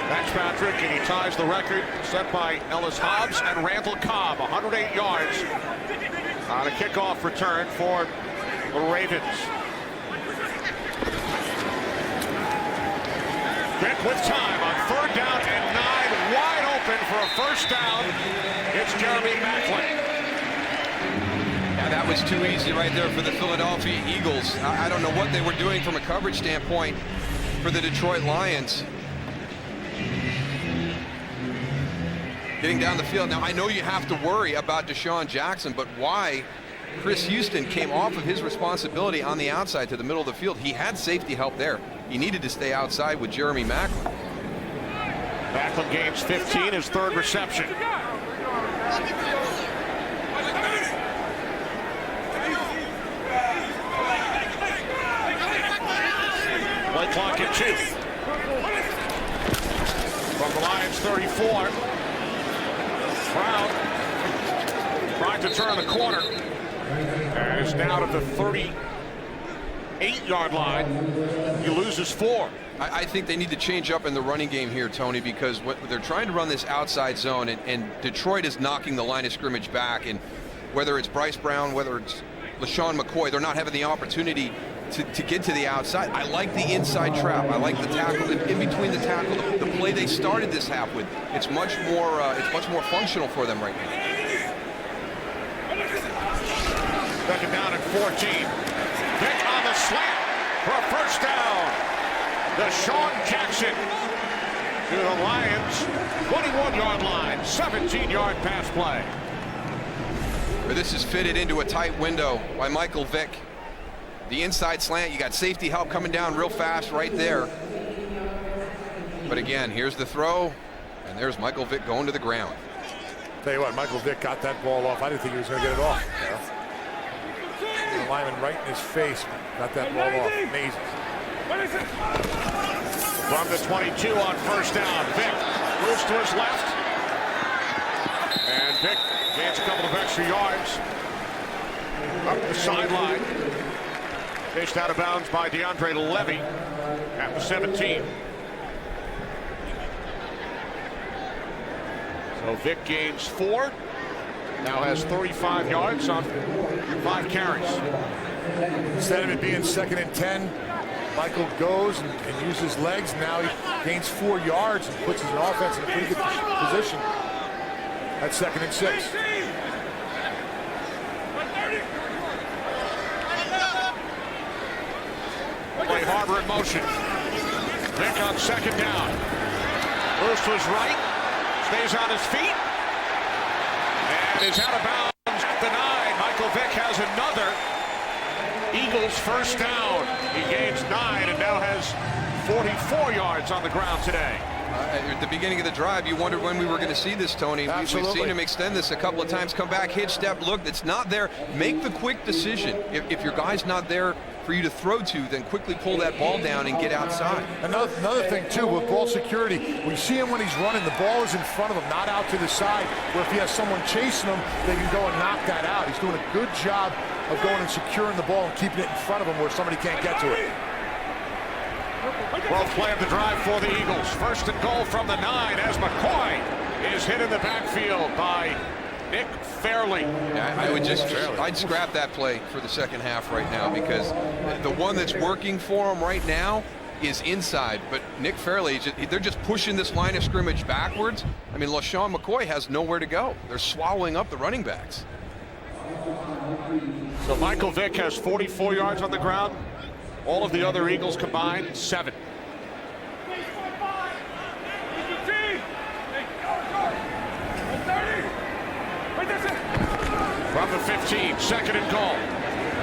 Thanks, Patrick, and he ties the record set by Ellis Hobbs and Randall Cobb. 108 yards on a kickoff return for the Ravens. Vick with time on 3rd down and 9, wide open for a first down. It's Jeremy Maclin. Yeah, that was too easy right there for the Philadelphia Eagles. I don't know what they were doing from a coverage standpoint for the Detroit Lions. Getting down the field. Now, I know you have to worry about Deshaun Jackson, but why Chris Houston came off of his responsibility on the outside to the middle of the field? He had safety help there. He needed to stay outside with Jeremy Maclin. Maclin gains 15, his 3rd reception. Play clock at 2. From the Lions 34. Brown trying to turn the corner and is down at the 38-yard line. He loses 4. I think they need to change up in the running game here, Tony, because they're trying to run this outside zone, and Detroit is knocking the line of scrimmage back. And whether it's Bryce Brown, whether it's LaShawn McCoy, they're not having the opportunity to get to the outside. I like the inside trap. I like the tackle in between the tackle. The play they started this half with. It's much more functional for them right now. 2nd down and 14. Vick on the slant for a first down. Deshaun Jackson to the Lions 21-yard line. 17-yard pass play. This is fitted into a tight window by Michael Vick. The inside slant, you got safety help coming down real fast right there. But again, here's the throw, and there's Michael Vick going to the ground. Tell you what, Michael Vick got that ball off. I didn't think he was going to get it off. The lineman right in his face. Got that ball off. Amazing. From the 22 on first down, Vick moves to his left. And Vick gains a couple of extra yards up the sideline. Fished out of bounds by DeAndre Levy at the 17. So Vick gains 4. Now has 35 yards on 5 carries. Instead of it being 2nd and 10, Michael goes and uses legs. Now he gains 4 yards and puts his offense in a pretty good position. That's 2nd and 6. Play Harbor in motion. Vick on 2nd down. Moves to his right. Stays on his feet. And is out of bounds at the 9. Michael Vick has another Eagles first down. He gains 9 and now has 44 yards on the ground today. At the beginning of the drive, you wondered when we were going to see this, Tony. We've seen him extend this a couple of times, come back, hitch step, look, it's not there. Make the quick decision. If your guy's not there for you to throw to, then quickly pull that ball down and get outside. Another thing, too, with ball security, we see him when he's running, the ball is in front of him, not out to the side, where if he has someone chasing him, they can go and knock that out. He's doing a good job of going and securing the ball and keeping it in front of him where somebody can't get to it. Well, play of the drive for the Eagles. 1st and goal from the 9 as McCoy is hit in the backfield by Nick Fairley. Yeah, I'd scrap that play for the second half right now, because the one that's working for him right now is inside, but Nick Fairley, they're just pushing this line of scrimmage backwards. I mean, LaShawn McCoy has nowhere to go. They're swallowing up the running backs. So Michael Vick has 44 yards on the ground. All of the other Eagles combined, 7. From the 15, second and goal.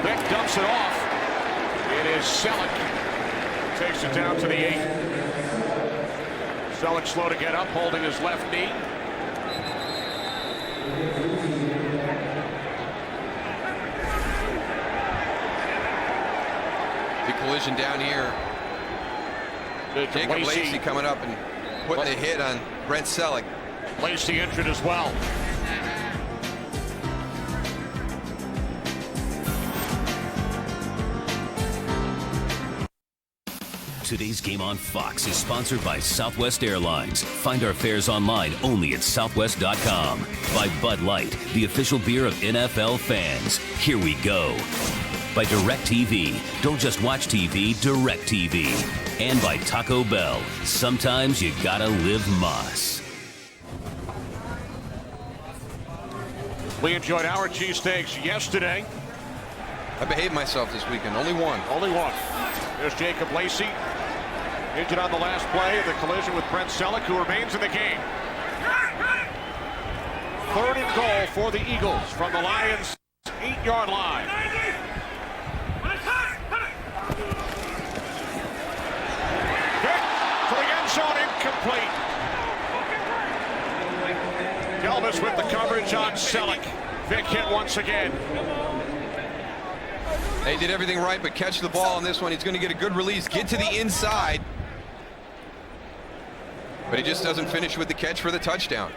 Vick dumps it off. It is Selleck. Takes it down to the 8. Selleck slow to get up, holding his left knee. Big collision down here. Jacob Lacey coming up and putting the hit on Brent Selleck. Lacey injured as well. Today's game on Fox is sponsored by Southwest Airlines. Find our fares online only at southwest.com. By Bud Light, the official beer of NFL fans. Here we go. By DirecTV. Don't just watch TV, DirecTV. And by Taco Bell. Sometimes you gotta live Moss. We enjoyed our cheesesteaks yesterday. I behaved myself this weekend. Only one. Only one. There's Jacob Lacey. Injured on the last play of the collision with Brent Selleck, who remains in the game. 3rd and goal for the Eagles from the Lions' 8-yard line. Vick to the end zone, incomplete. Elvis with the coverage on Selleck. Vick hit once again. They did everything right, but catch the ball on this one. He's going to get a good release, get to the inside. But he just doesn't finish with the catch for the touchdown.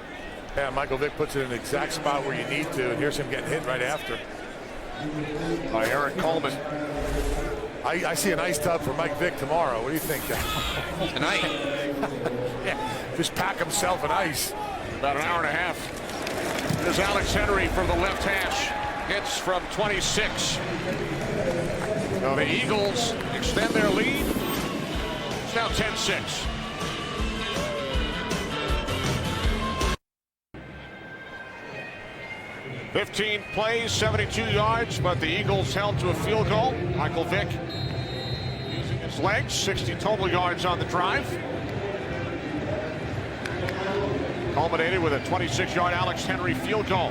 Yeah, Michael Vick puts it in the exact spot where you need to, and here's him getting hit right after. By Eric Coleman. I see an ice tub for Mike Vick tomorrow. What do you think? Tonight. Yeah, just pack himself an ice. About an hour and a half. There's Alex Henry from the left hash. Hits from 26. So the Eagles extend their lead. It's now 10-6. "15 plays, 72 yards, but the Eagles held to a field goal. Michael Vick using his legs, 60 total yards on the drive. Culminated with a 26-yard Alex Henry field goal.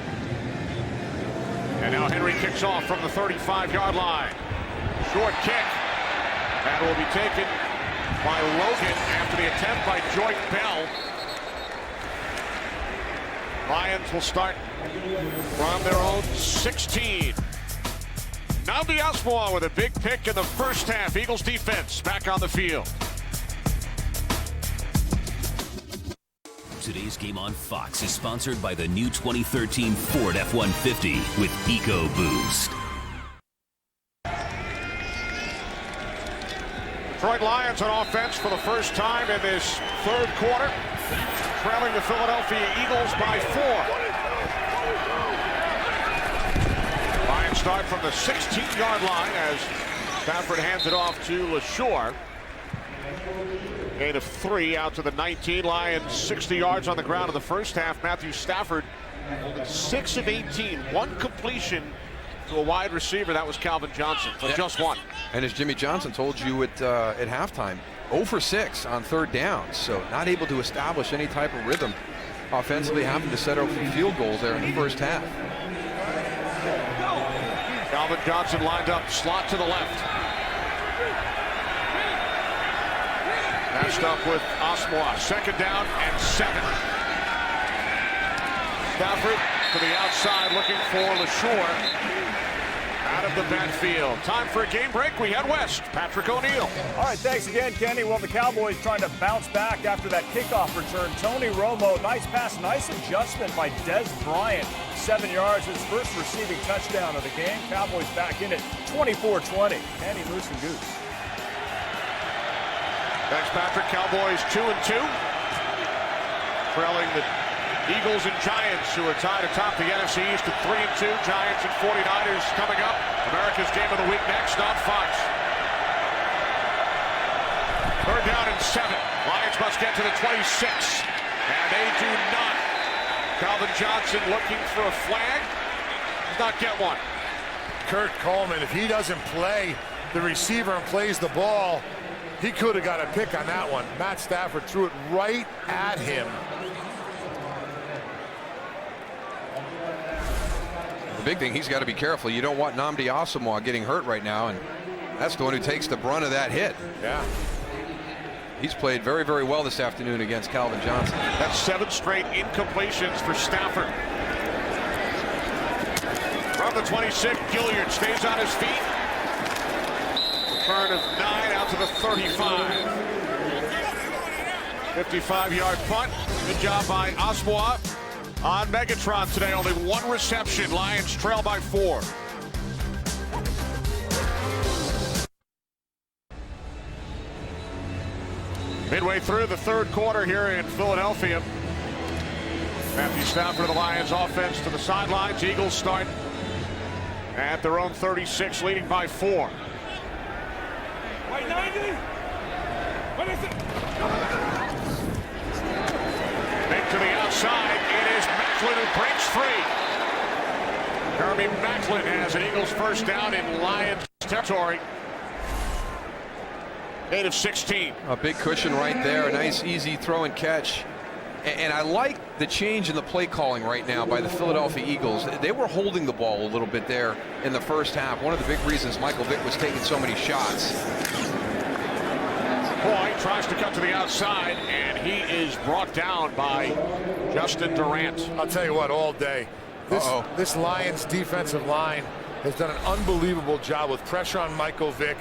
And now Henry kicks off from the 35-yard line. Short kick. That will be taken by Logan after the attempt by Joyce Bell. Lions will start from their own 16. Nnamdi Asomugha with a big pick in the first half. Eagles defense back on the field. Today's game on Fox is sponsored by the new 2013 Ford F-150 with EcoBoost. Detroit Lions on offense for the first time in this 3rd quarter, trailing the Philadelphia Eagles by 4. Lions start from the 16-yard line as Stafford hands it off to LaShore. Gain of 3 out to the 19. Lions 60 yards on the ground in the first half. Matthew Stafford 6 of 18. 1 completion to a wide receiver. That was Calvin Johnston. So just 1. And as Jimmy Johnson told you at halftime, 0 for 6 on 3rd down. So not able to establish any type of rhythm offensively, having to set up field goals there in the first half. Calvin Johnson lined up, slot to the left. Matched up with Asomugha. 2nd down and 7. Stafford to the outside looking for LaShore. Out of the backfield. Time for a game break. We head west. Patrick O'Neill. All right, thanks again, Kenny. Well, the Cowboys trying to bounce back after that kickoff return. Tony Romo, nice pass, nice adjustment by Des Bryant. 7 yards, his first receiving touchdown of the game. Cowboys back in it, 24-20. Kenny, Moose and Goose. Thanks, Patrick. Cowboys 2-2. Trailing the Eagles and Giants, who are tied atop the NFC East at 3-2. Giants and 49ers coming up. America's game of the week next on Fox. Third down and 7. Lions must get to the 26. And they do not. Calvin Johnston looking for a flag. Does not get one. Kurt Coleman, if he doesn't play the receiver and plays the ball, he could have got a pick on that one. Matt Stafford threw it right at him. The big thing, he's got to be careful. You don't want Nnamdi Asomugha getting hurt right now, and that's the one who takes the brunt of that hit. Yeah. He's played very, very well this afternoon against Calvin Johnston. That's 7 straight incompletions for Stafford. From the 26, Gilliard stays on his feet. Return of 9 out to the 35. 55-yard punt. Good job by Asomugha on Megatron today. Only 1 reception. Lions trail by 4. Midway through the third quarter here in Philadelphia. Matthew Stafford of the Lions offense to the sidelines. Eagles start at their own 36, leading by 4. Wait, 90? What is it? Back to the outside. It is Macklin who breaks free. Kirby Macklin has an Eagles first down in Lions territory. 8 of 16. A big cushion right there. A nice, easy throw and catch. And I like the change in the play calling right now by the Philadelphia Eagles. They were holding the ball a little bit there in the first half. One of the big reasons Michael Vick was taking so many shots. Boy tries to cut to the outside, and he is brought down by Justin Durant. I'll tell you what, all day. This Lions defensive line has done an unbelievable job with pressure on Michael Vick,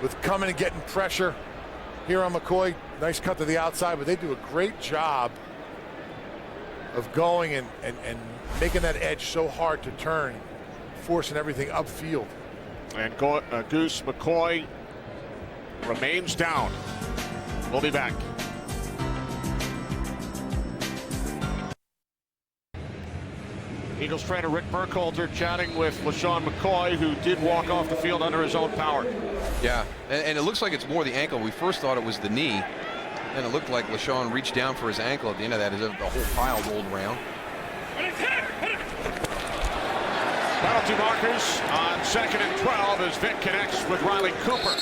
with coming and getting pressure here on McCoy. Nice cut to the outside, but they do a great job of going and making that edge so hard to turn, forcing everything upfield. And Goose McCoy remains down. We'll be back. Eagles trainer Rick Burkhalter chatting with LaShawn McCoy, who did walk off the field under his own power. Yeah, and it looks like it's more the ankle. We first thought it was the knee, and it looked like LaShawn reached down for his ankle at the end of that as the whole pile rolled around. Penalty markers on 2nd and 12 as Vick connects with Riley Cooper.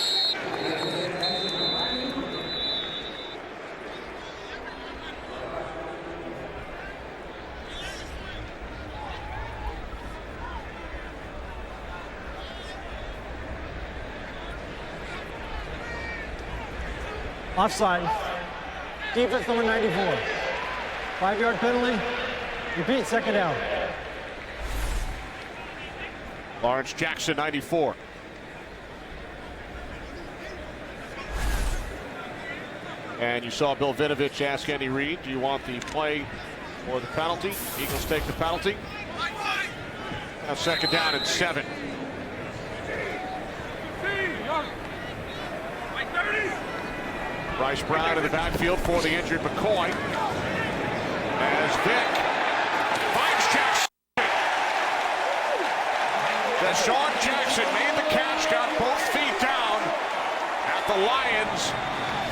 Offside. Defense number 94. 5-yard penalty. Repeat, 2nd down. Lawrence Jackson, 94. And you saw Bill Vinovich ask Andy Reid, do you want the play or the penalty? Eagles take the penalty. Now 2nd down and 7. Bryce Brown in the backfield for the injured McCoy. As Vick finds Jackson. Deshaun Jackson made the catch, got both feet down at the Lions'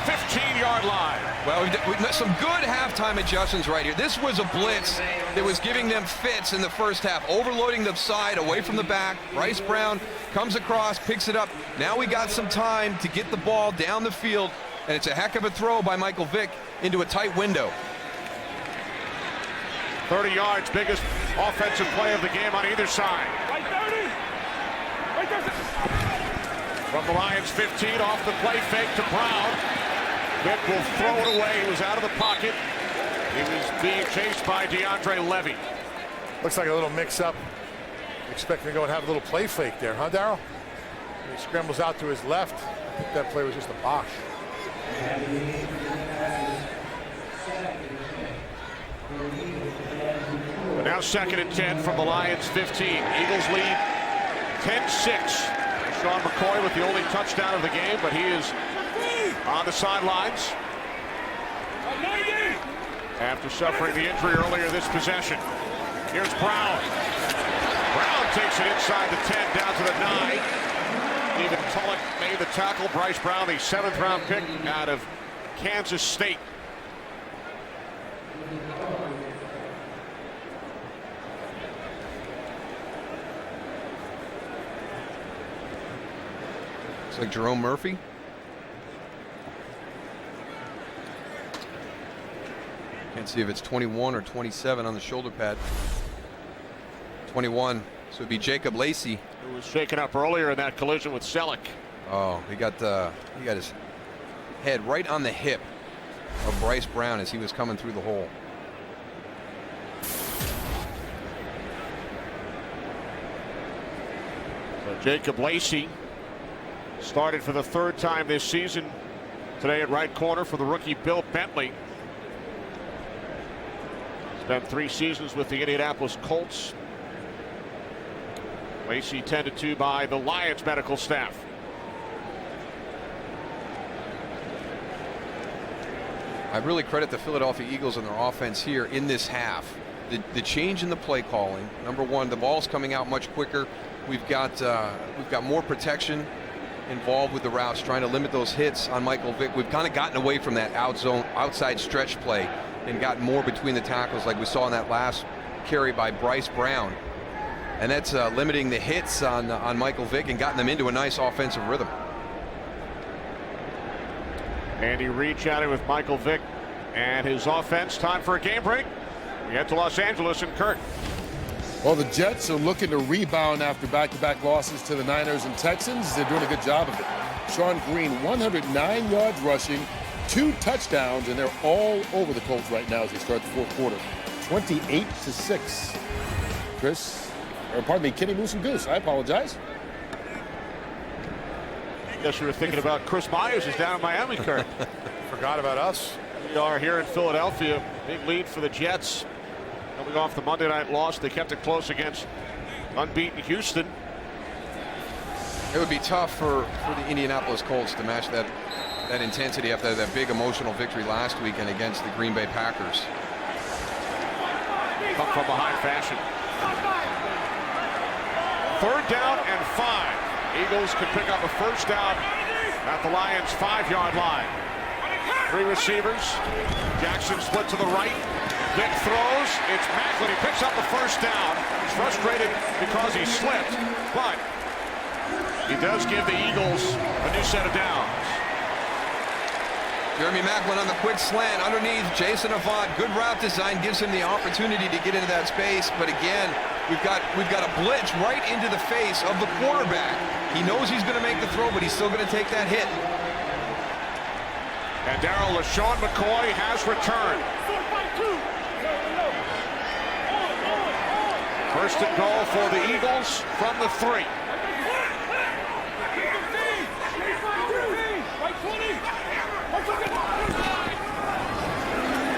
15-yard line. Well, we've got some good halftime adjustments right here. This was a blitz that was giving them fits in the first half, overloading the side away from the back. Bryce Brown comes across, picks it up. Now we got some time to get the ball down the field. And it's a heck of a throw by Michael Vick into a tight window. 30 yards, biggest offensive play of the game on either side. From the Lions 15, off the play fake to Brown. Vick will throw it away. He was out of the pocket. He was being chased by DeAndre Levy. Looks like a little mix-up. Expecting to go and have a little play fake there, huh, Darryl? He scrambles out to his left. I think that play was just a bosh. But now 2nd and 10 from the Lions 15. Eagles lead 10-6. Sean McCoy with the only touchdown of the game, but he is on the sidelines after suffering the injury earlier this possession. Here's Brown. Brown takes it inside the 10 down to the 9. Stephen Tulloch made the tackle. Bryce Brown, the 7th-round pick out of Kansas State. It's like Jerome Murphy. Can't see if it's 21 or 27 on the shoulder pad. 21. So it'd be Jacob Lacey. Who was shaken up earlier in that collision with Selleck. Oh, he got his head right on the hip of Bryce Brown as he was coming through the hole. So Jacob Lacey started for the 3rd time this season today at right corner for the rookie Bill Bentley. Spent 3 seasons with the Indianapolis Colts. Lacey tended to by the Lions medical staff. I really credit the Philadelphia Eagles and their offense here in this half. The change in the play calling. Number one, the ball's coming out much quicker. We've got more protection involved with the routes, trying to limit those hits on Michael Vick. We've kind of gotten away from that outside stretch play and gotten more between the tackles like we saw in that last carry by Bryce Brown. And that's limiting the hits on Michael Vick and gotten them into a nice offensive rhythm. Andy Reid chatting with Michael Vick and his offense. Time for a game break. We head to Los Angeles and Kurt. Well, the Jets are looking to rebound after back-to-back losses to the Niners and Texans. They're doing a good job of it. Sean Green, 109 yards rushing, 2 touchdowns, and they're all over the Colts right now as they start the 4th quarter. 28-6. Chris, or pardon me, Kenny Moose and Goose. I apologize. Guess you were thinking about Chris Myers is down in Miami, Kurt. Forgot about us. We are here in Philadelphia. Big lead for the Jets. Coming off the Monday night loss, they kept it close against unbeaten Houston. It would be tough for the Indianapolis Colts to match that intensity after that big emotional victory last weekend against the Green Bay Packers. Come from behind fashion. 3rd down and 5. Eagles could pick up a 1st down at the Lions' 5-yard line. 3 receivers. Jackson split to the right. Vick throws. It's Macklin. He picks up the 1st down. He's frustrated because he slipped, but he does give the Eagles a new set of downs. Jeremy Macklin on the quick slant underneath Jason Avant. Good route design gives him the opportunity to get into that space, but again, we've got a blitz right into the face of the quarterback. He knows he's going to make the throw, but he's still going to take that hit. And Darryl, LaShawn McCoy has returned. 1st and goal for the Eagles from the 3.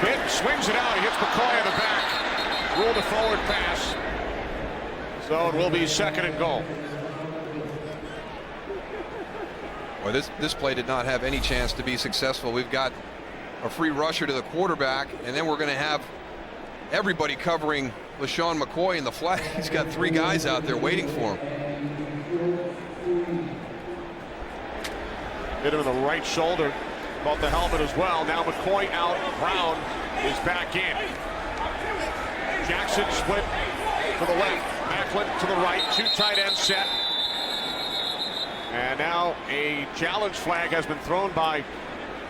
Vick swings it out. He hits McCoy in the back. Ruled a forward pass. So it will be 2nd and goal. Well, this play did not have any chance to be successful. We've got a free rusher to the quarterback, and then we're going to have everybody covering LaShawn McCoy in the flat. He's got 3 guys out there waiting for him. Hit him in the right shoulder. Caught the helmet as well. Now McCoy out. Brown is back in. Jackson split to the left. Macklin to the right. 2 tight end set. And now a challenge flag has been thrown by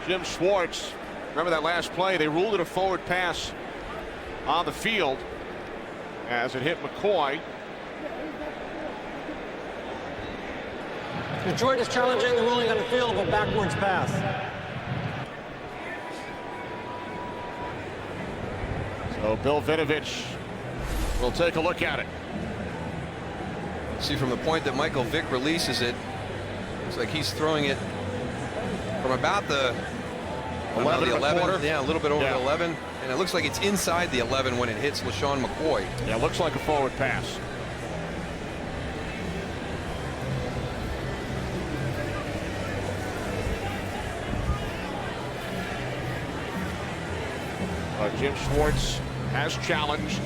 Jim Schwartz. Remember that last play? They ruled it a forward pass on the field as it hit McCoy. Detroit is challenging the ruling on the field of a backwards pass. So Bill Vinovich will take a look at it. See, from the point that Michael Vick releases it, looks like he's throwing it from about the 11. Yeah, a little bit over the 11. And it looks like it's inside the 11 when it hits LaShawn McCoy. Yeah, looks like a forward pass. Jim Schwartz has challenged.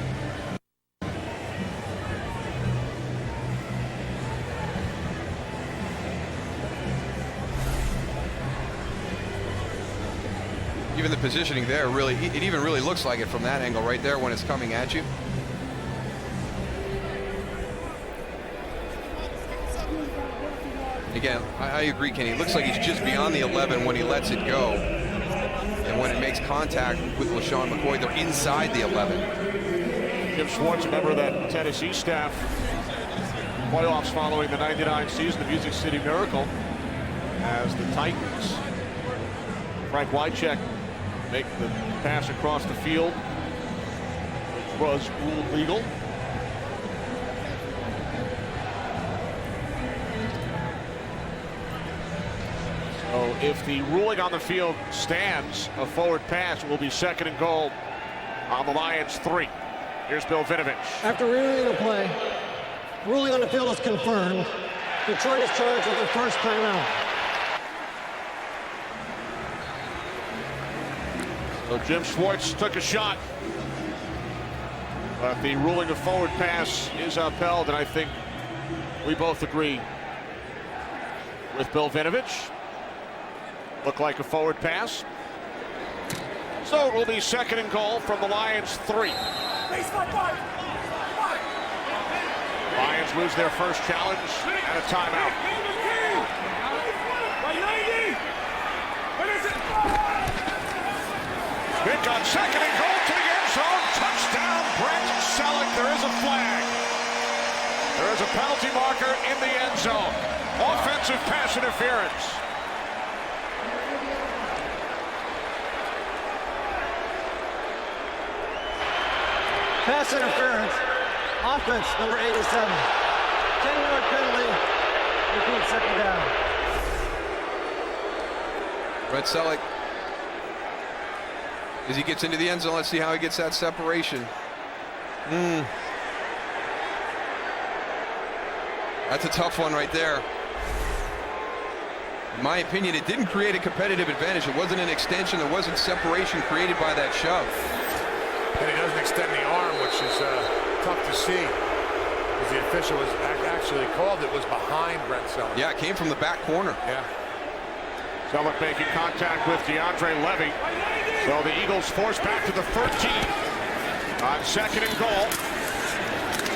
positioning there, really, it even really looks like it from that angle right there when it's coming at you. Again, I agree, Kenny. It looks like he's just beyond the 11 when he lets it go. And when it makes contact with LaShawn McCoy, they're inside the 11. Jim Schwartz, a member of that Tennessee staff, playoffs following the 99 season of Music City Miracle, as the Titans, Frank Wycheck, make the pass across the field, which was ruled legal. So if the ruling on the field stands, a forward pass will be 2nd and goal on the Lions 3. Here's Bill Vinovich. After reviewing the play, ruling on the field is confirmed. Detroit is charged with their first timeout. So Jim Schwartz took a shot, but the ruling of forward pass is upheld, and I think we both agree with Bill Vinovich. Looked like a forward pass. So it will be 2nd and goal from the Lions 3. Lions lose their first challenge and a timeout. Pick on 2nd and goal to the end zone. Touchdown, Brent Selleck. There is a flag. There is a penalty marker in the end zone. Offensive pass interference. Pass interference. Offense, number 87. 10-yard penalty. Repeat, 2nd down. Brent Selleck, as he gets into the end zone, let's see how he gets that separation. That's a tough one right there. In my opinion, it didn't create a competitive advantage. It wasn't an extension. There wasn't separation created by that shove. And he doesn't extend the arm, which is tough to see. As the official was actually called, it was behind Brent Selleck. Yeah, it came from the back corner. Yeah. Selleck making contact with DeAndre Levy. So the Eagles forced back to the 13 on 2nd and goal.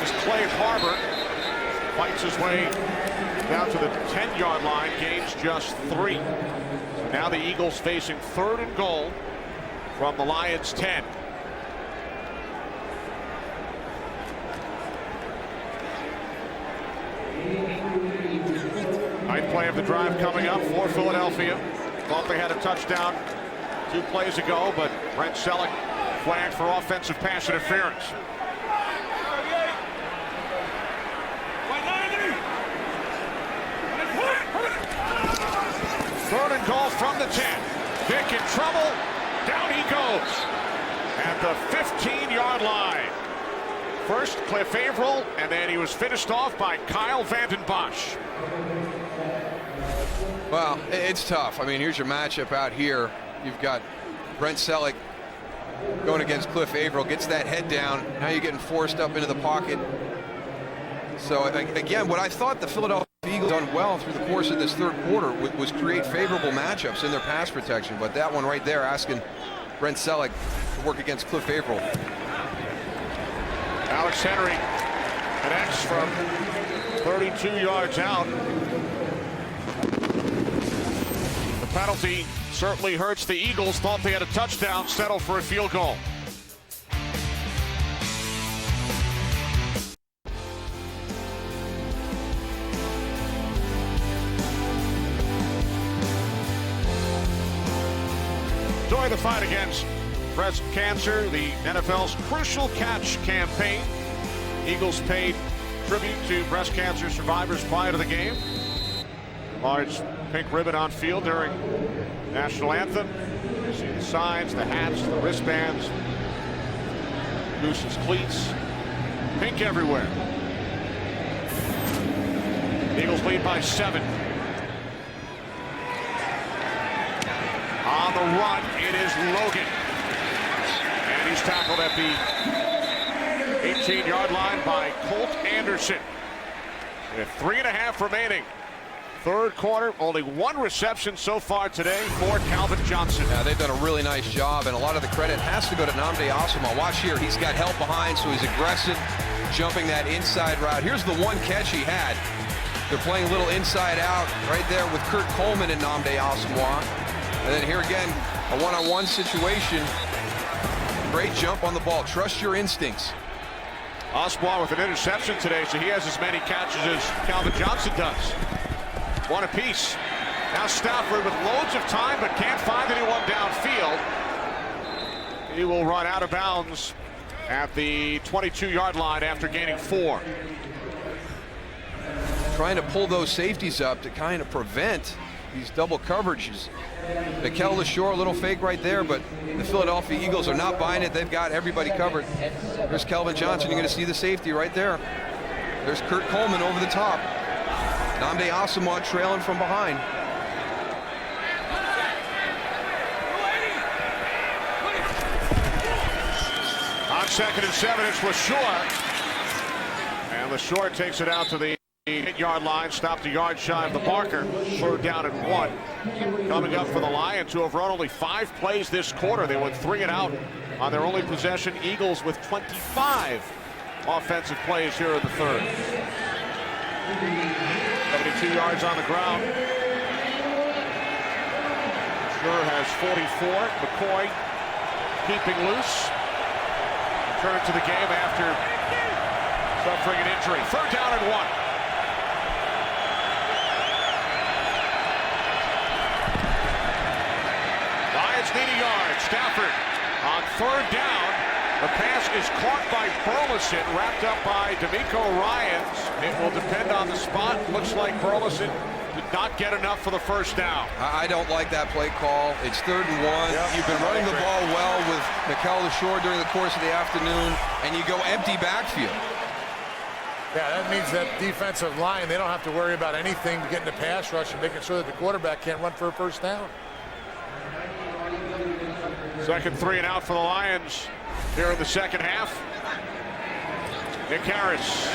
This is Clay Harbor. Fights his way down to the 10-yard line. Gains just 3. So now the Eagles facing 3rd and goal from the Lions 10. Ninth play of the drive coming up for Philadelphia. Thought they had a touchdown 2 plays ago, but Brent Selleck flagged for offensive pass interference. Third and goal from the 10. Vick in trouble. Down he goes at the 15-yard line. First, Cliff Averill, and then he was finished off by Kyle Vanden Bosch. Well, it's tough. I mean, here's your matchup out here. You've got Brent Selleck going against Cliff Averill. Gets that head down. Now you're getting forced up into the pocket. So, again, what I thought the Philadelphia Eagles done well through the course of this 3rd quarter was create favorable matchups in their pass protection. But that one right there asking Brent Selleck to work against Cliff Averill. Alex Henry connects from 32 yards out. The penalty certainly hurts the Eagles. Thought they had a touchdown, settled for a field goal. Join the fight against breast cancer, the NFL's Crucial Catch campaign. Eagles paid tribute to breast cancer survivors prior to the game. Large pink ribbon on field during national anthem. You see the signs, the hats, the wristbands, Goose's cleats, pink everywhere. Eagles lead by 7. On the run, it is Logan. And he's tackled at the 18-yard line by Colt Anderson. With 3.5 remaining. Third quarter, only one reception so far today for Calvin Johnston. Yeah, they've done a really nice job, and a lot of the credit has to go to Nnamdi Asomugha. Watch here, he's got help behind, so he's aggressive, jumping that inside route. Here's the one catch he had. They're playing a little inside out right there with Kurt Coleman and Nnamdi Asomugha. And then here again, a one-on-one situation. Great jump on the ball. Trust your instincts. Asomugha with an interception today, so he has as many catches as Calvin Johnston does. One apiece. Now Stafford with loads of time, but can't find anyone downfield. He will run out of bounds at the 22-yard line after gaining 4. Trying to pull those safeties up to kind of prevent these double coverages. Mikel LeSure, a little fake right there, but the Philadelphia Eagles are not buying it. They've got everybody covered. There's Calvin Johnston. You're going to see the safety right there. There's Kurt Coleman over the top. Nnamdi Asomugha trailing from behind. On 2nd and 7, it's LeSure. And LeSure takes it out to the 8-yard line, stopped a yard shy of the marker. 3rd down and 1. Coming up for the Lions, who have run only 5 plays this quarter. They went 3 and out on their only possession. Eagles with 25 offensive plays here in the 3rd. 72 yards on the ground. Sure has 44. McCoy keeping loose. Return to the game after suffering an injury. 3rd down and 1. Lions need a yard. Stafford on 3rd down. The pass is caught by Burleson, wrapped up by D'Amico Ryans. It will depend on the spot. Looks like Burleson did not get enough for the 1st down. I don't like that play call. It's 3rd and 1. Yep. You've been running the ball well with Mikel LeSure during the course of the afternoon, and you go empty backfield. Yeah, that means that defensive line, they don't have to worry about anything getting the pass rush and making sure that the quarterback can't run for a 1st down. 2nd 3 and out for the Lions here in the 2nd half. Nick Harris.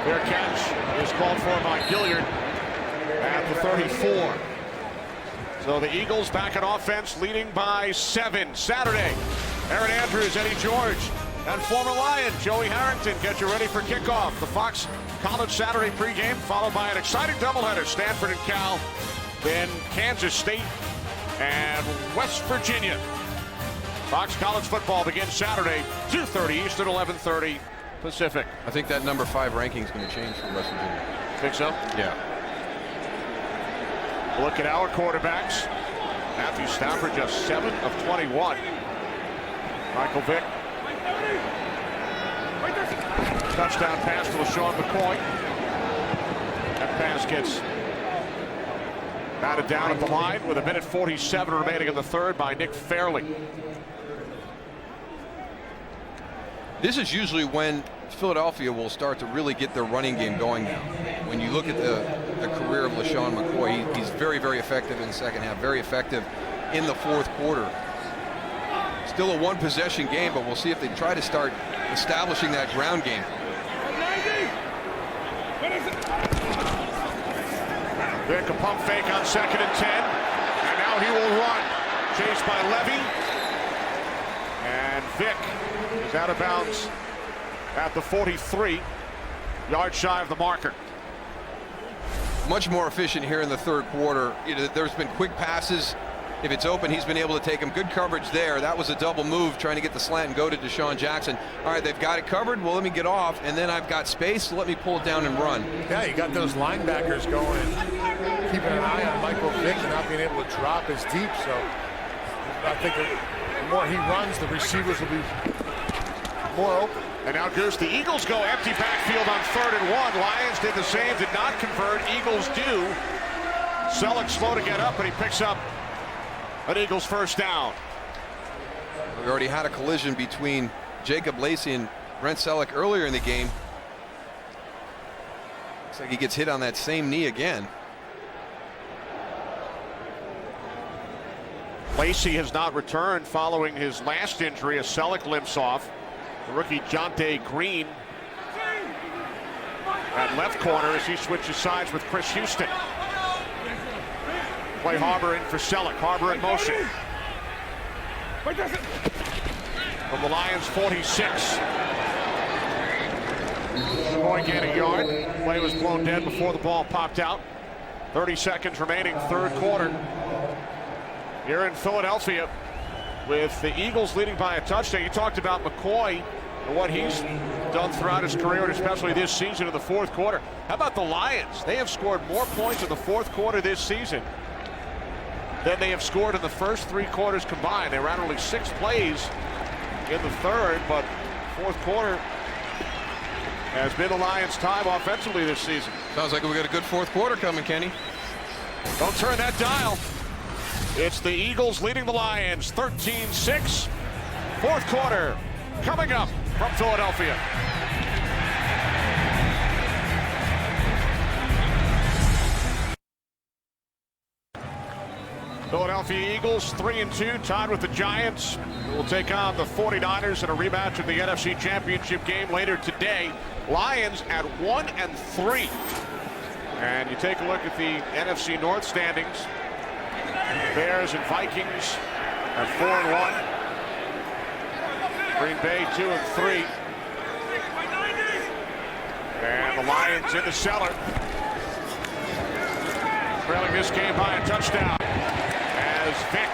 Their catch is called for by Gilliard at the 34. So the Eagles back in offense, leading by 7. Saturday, Aaron Andrews, Eddie George, and former Lion Joey Harrington get you ready for kickoff. The Fox College Saturday pregame, followed by an exciting doubleheader. Stanford and Cal, then Kansas State and West Virginia. Fox College football begins Saturday, 2:30 Eastern, 11:30 Pacific. I think that number 5 ranking is going to change for West Virginia. Think so? Yeah. Look at our quarterbacks. Matthew Stafford just 7 of 21. Michael Vick. Touchdown pass to LeSean McCoy. That pass gets batted down at the line with 1:47 remaining in the 3rd by Nick Fairley. This is usually when Philadelphia will start to really get their running game going now. When you look at the career of LeSean McCoy, he's very, very effective in the 2nd half, very effective in the 4th quarter. Still a 1-possession game, but we'll see if they try to start establishing that ground game. Vick, a pump fake on 2nd and 10. And now he will run. Chased by Levy. And Vick is out of bounds at the 43. Yards shy of the marker. Much more efficient here in the 3rd quarter. There's been quick passes. If it's open, he's been able to take them. Good coverage there. That was a double move, trying to get the slant and go to Deshaun Jackson. All right, they've got it covered. Well, let me get off, and then I've got space, so let me pull it down and run. Yeah, you got those linebackers going and keeping an eye on Michael Vick and not being able to drop as deep. So I think the more he runs, the receivers will be more open. And now goes the Eagles go empty backfield on 3rd and 1. Lions did the same, did not convert. Eagles do. Selleck slow to get up, but he picks up an Eagles 1st down. We already had a collision between Jacob Lacey and Brent Selleck earlier in the game. Looks like he gets hit on that same knee again. Lacey has not returned following his last injury as Selleck limps off. The rookie Jonte Green at left corner as he switches sides with Chris Houston. Play Harbor in for Selleck. Harbor in motion. From the Lions 46. Boy gained a yard. Play was blown dead before the ball popped out. 30 seconds remaining, third quarter. Here in Philadelphia with the Eagles leading by a touchdown. You talked about McCoy and what he's done throughout his career, and especially this season in the fourth quarter. How about the Lions? They have scored more points in the fourth quarter this season than they have scored in the first 3 quarters combined. They ran only 6 plays in the third, but fourth quarter has been the Lions' time offensively this season. Sounds like we got a good fourth quarter coming, Kenny. Don't turn that dial. It's the Eagles leading the Lions 13-6. Fourth quarter coming up from Philadelphia. Philadelphia Eagles 3-2, tied with the Giants. Will take on the 49ers in a rematch of the NFC Championship game later today. Lions at 1-3. And you take a look at the NFC North standings. Bears and Vikings at 4-1. Green Bay 2-3. And the Lions in the cellar, trailing this game by a touchdown as Vick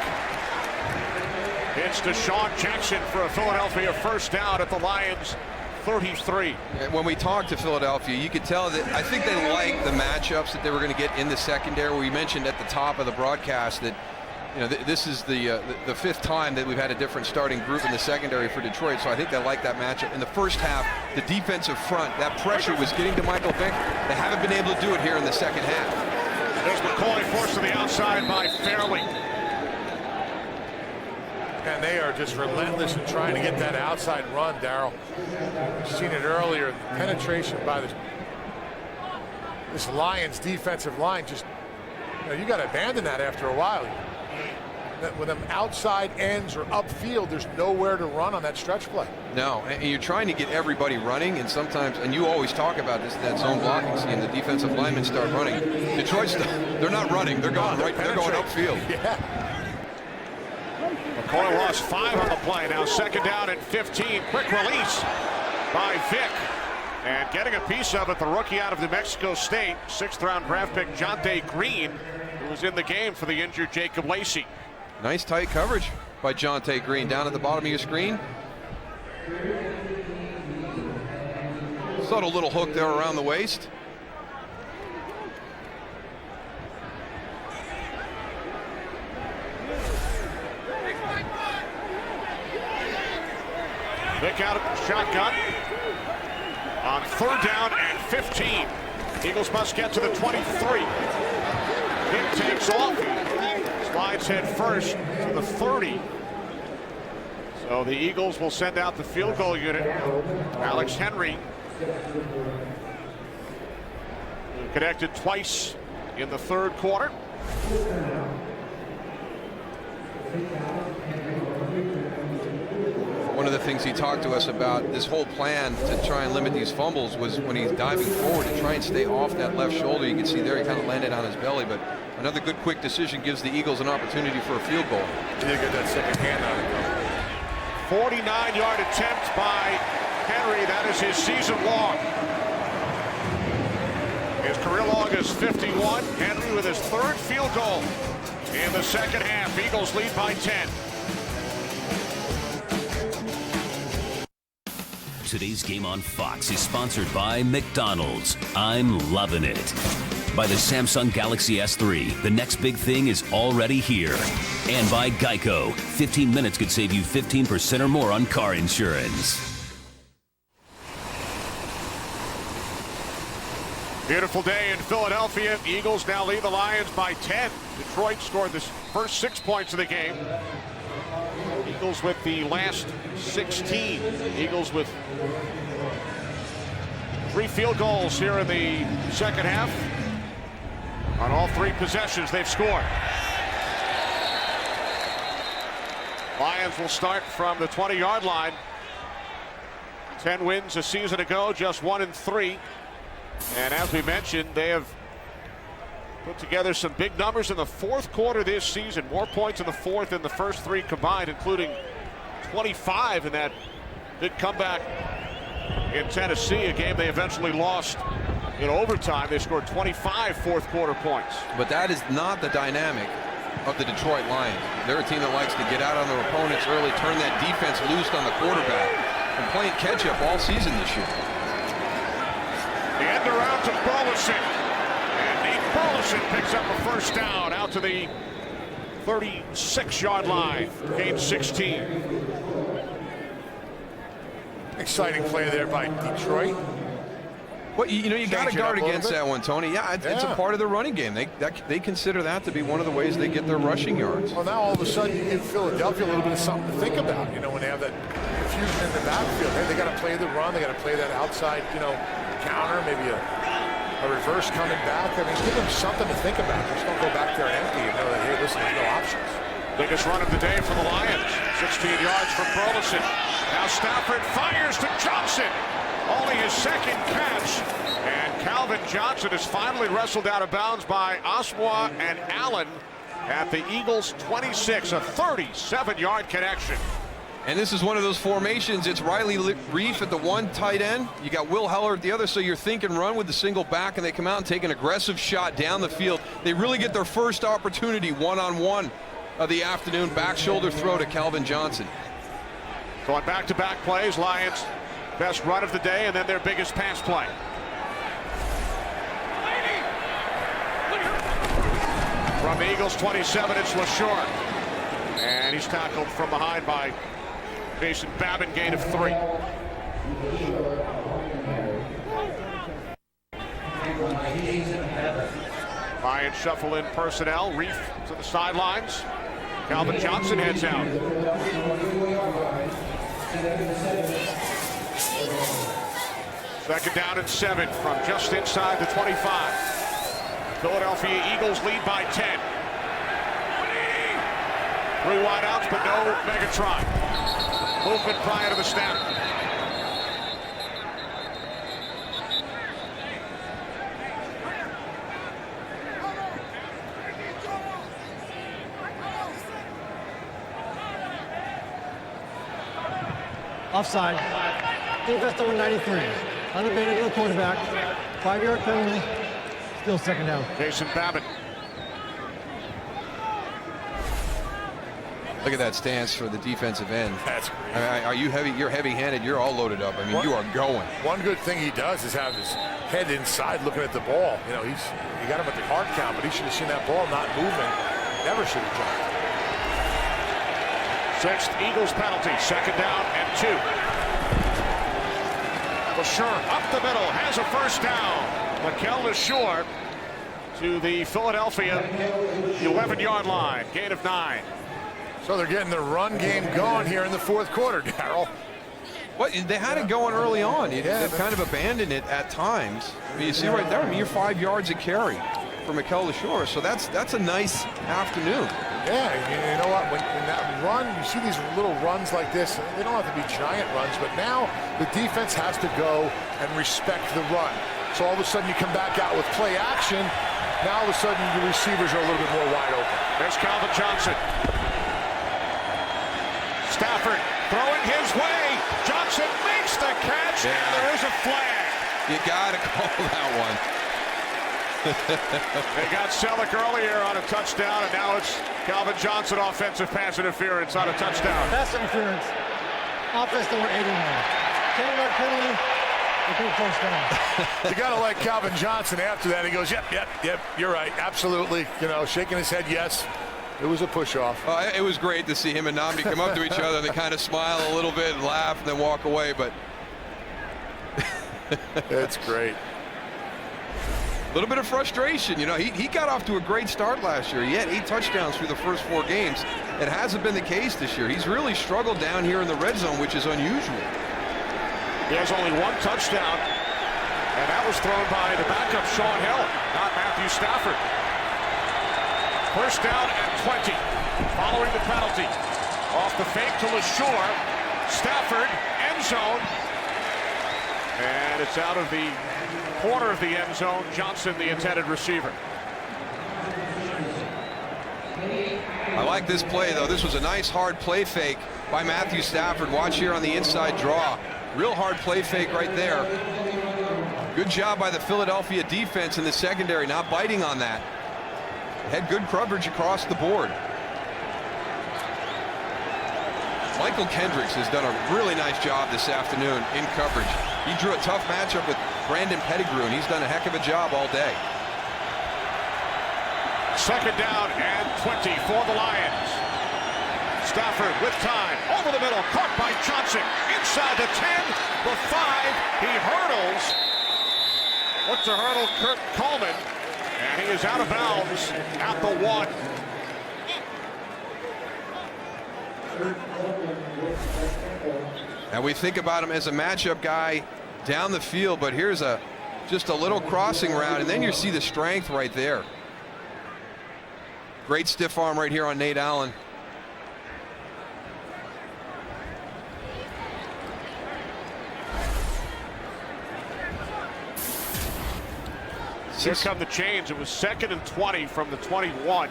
hits Deshaun Jackson for a Philadelphia first down at the Lions 33. When we talked to Philadelphia, you could tell that I think they like the matchups that they were going to get in the secondary. We mentioned at the top of the broadcast that, you know, this is the 5th time that we've had a different starting group in the secondary for Detroit, so I think they like that matchup. In the first half, the defensive front, that pressure was getting to Michael Vick. They haven't been able to do it here in the second half. There's McCoy forced to the outside by Fairley. And they are just relentless in trying to get that outside run, Darryl. You've seen it earlier. The penetration by this Lions defensive line, just, you got to abandon that after a while. When them outside ends or upfield, there's nowhere to run on that stretch play. No, and you're trying to get everybody running, and sometimes, and you always talk about this, that zone blocking scheme, the defensive linemen start running. Detroit's, they're not running, they're going they're going upfield. Yeah. McCoy lost 5 on the play. Now second down and 15. Quick release by Vick. And getting a piece of it, the rookie out of New Mexico State, 6th round draft pick Jonte Green, who was in the game for the injured Jacob Lacey. Nice tight coverage by Jonte Green down at the bottom of your screen. Subtle little hook there around the waist. Vick out of shotgun on 3rd down and 15. Eagles must get to the 23. Vick takes off. Slides head first to the 30. So the Eagles will send out the field goal unit. Alex Henry connected twice in the 3rd quarter. One of the things he talked to us about, this whole plan to try and limit these fumbles, was when he's diving forward to try and stay off that left shoulder. You can see there he kind of landed on his belly, but another good quick decision gives the Eagles an opportunity for a field goal. He did get that second hand on it. 49-yard attempt by Henry. That is his season long. His career long is 51. Henry with his 3rd field goal in the second half. Eagles lead by 10. Today's game on Fox is sponsored by McDonald's. I'm loving it. By the Samsung Galaxy S3. The next big thing is already here. And by Geico. 15 minutes could save you 15% or more on car insurance. Beautiful day in Philadelphia. Eagles now lead the Lions by 10. Detroit scored the first 6 points of the game. Eagles with the last 16. Eagles with 3 field goals here in the second half. On all 3 possessions they've scored. Lions will start from the 20-yard line. 10 wins a season ago, just 1-3 And as we mentioned, they have put together some big numbers in the fourth quarter this season. More points in the fourth than the first three combined, including 25 in that big comeback in Tennessee, a game they eventually lost in overtime. They scored 25 fourth quarter points. But that is not the dynamic of the Detroit Lions. They're a team that likes to get out on their opponents early, turn that defense loose on the quarterback, and playing catch-up all season this year. The end around to Burleson. And Nate Burleson picks up a first down out to the 36-yard line. Gain 16. Exciting play there by Detroit. Well, you know, you got to guard against that one, Tony. Yeah, it's a part of the running game. They consider that to be one of the ways they get their rushing yards. Well, now all of a sudden you give Philadelphia a little bit of something to think about. You know, when they have that confusion in the backfield, hey, they got to play the run. They got to play that outside, counter, maybe a reverse coming back. I mean, give them something to think about. Just don't go back there and empty and know that, hey, listen, there's no options. Biggest run of the day for the Lions. 16 yards from Burleson. Now Stafford fires to Johnston. Only his second catch. And Calvin Johnson is finally wrestled out of bounds by Oswaw and Allen at the Eagles' 26. A 37-yard connection. And this is one of those formations. It's Riley Reif at the one tight end. You got Will Heller at the other, so you're thinking run with the single back, and they come out and take an aggressive shot down the field. They really get their first opportunity one-on-one of the afternoon. Back shoulder throw to Calvin Johnson. Going back-to-back plays, Lions best run of the day, and then their biggest pass play. From the Eagles' 27, it's LaShore. And he's tackled from behind by Jason Babin, gain of 3. Lions shuffle in personnel. Reif to the sidelines. Calvin Johnson heads out. Second down and 7 from just inside the 25. Philadelphia Eagles lead by 10. 3 wideouts, but no Megatron. Movement prior to the snap. Offside. Defense number 93. Unabated to the quarterback. 5-yard penalty. Still second down. Jason Babin. Look at that stance for the defensive end. That's great. Are you heavy? You're heavy-handed. You're all loaded up. I mean, you are going. One good thing he does is have his head inside looking at the ball. You know, you got him at the hard count, but he should have seen that ball not moving. Never should have jumped. 6th Eagles penalty. Second down and 2. LaShore up the middle, has a first down. Mikel LaShore to the Philadelphia 11-yard line. Gain of 9. So they're getting the run game going here in the fourth quarter, Darryl. Well, they had it going early on. They've kind of abandoned it at times. I mean, you see right there, I mean, you're 5 yards a carry for Mikel LaShore. So that's a nice afternoon. Yeah, you know what? When that run, you see these little runs like this, they don't have to be giant runs, but now the defense has to go and respect the run. So all of a sudden you come back out with play action. Now all of a sudden the receivers are a little bit more wide open. There's Calvin Johnson. Stafford throwing his way. Johnson makes the catch, and there is a flag. You got to call that one. They got Selleck earlier on a touchdown, and now it's Calvin Johnson offensive pass interference on a touchdown. Pass interference. Offense number 81. 10-yard penalty. First down. You got to like Calvin Johnson after that. He goes, yep, you're right, absolutely. You know, shaking his head, yes. It was a push-off. It was great to see him and Nnamdi come up to each other and they kind of smile a little bit and laugh and then walk away, but it's great. A little bit of frustration. You know, he got off to a great start last year. He had 8 touchdowns through the first 4 games. It hasn't been the case this year. He's really struggled down here in the red zone, which is unusual. He has only 1 touchdown, and that was thrown by the backup Sean Hill, not Matthew Stafford. First down and 20, following the penalty. Off the fake to LaShore. Stafford, end zone. And it's out of the corner of the end zone. Johnston, the intended receiver. I like this play, though. This was a nice hard play fake by Matthew Stafford. Watch here on the inside draw. Real hard play fake right there. Good job by the Philadelphia defense in the secondary, not biting on that. Had good coverage across the board. Michael Kendricks has done a really nice job this afternoon in coverage. He drew a tough matchup with Brandon Pettigrew, and he's done a heck of a job all day. Second down and 20 for the Lions. Stafford with time, over the middle, caught by Johnson, inside the 10, the 5, he hurdles. Looks to hurdle Kurt Coleman, and he is out of bounds at the 1. And we think about him as a matchup guy down the field, but here's just a little crossing route, and then you see the strength right there. Great stiff arm right here on Nate Allen. Here come the chains. It was 2nd and 20 from the 21.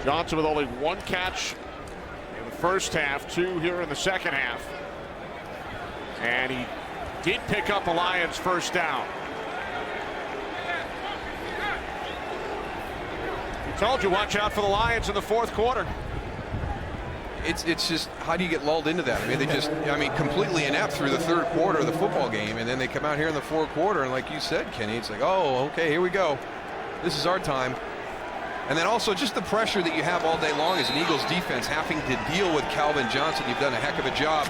Johnson with only 1 catch in the first half, 2 here in the second half. And he did pick up a Lions first down. Told you, watch out for the Lions in the fourth quarter. It's just, how do you get lulled into that? I mean, they just, completely inept through the third quarter of the football game, and then they come out here in the fourth quarter, and like you said, Kenny, it's like, oh, okay, here we go. This is our time. And then also just the pressure that you have all day long as an Eagles defense having to deal with Calvin Johnson. You've done a heck of a job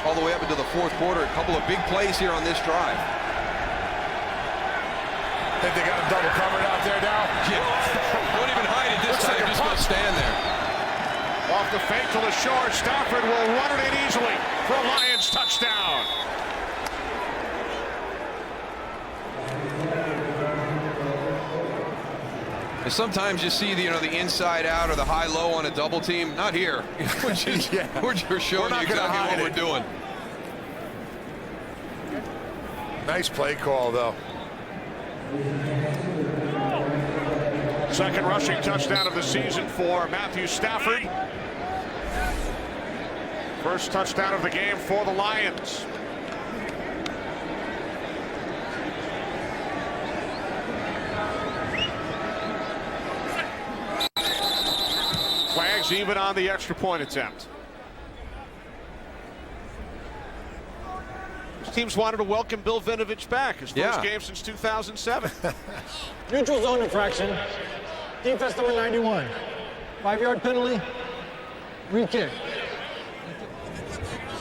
all the way up into the fourth quarter. A couple of big plays here on this drive. Think they got him double covered out there now? Yeah. Don't even hide it this time. Like just going to stand there. Off the fake to the short. Stafford will run it in easily for a Lions touchdown. And sometimes you see the inside out or the high low on a double team. Not here. We're just showing you exactly what we're doing. Nice play call, though. Second rushing touchdown of the season for Matthew Stafford. First touchdown of the game for the Lions. Flags even on the extra point attempt. Teams wanted to welcome Bill Vinovich back. His first game since 2007. Neutral zone infraction. Defense number 91. 5-yard penalty. Re-kick.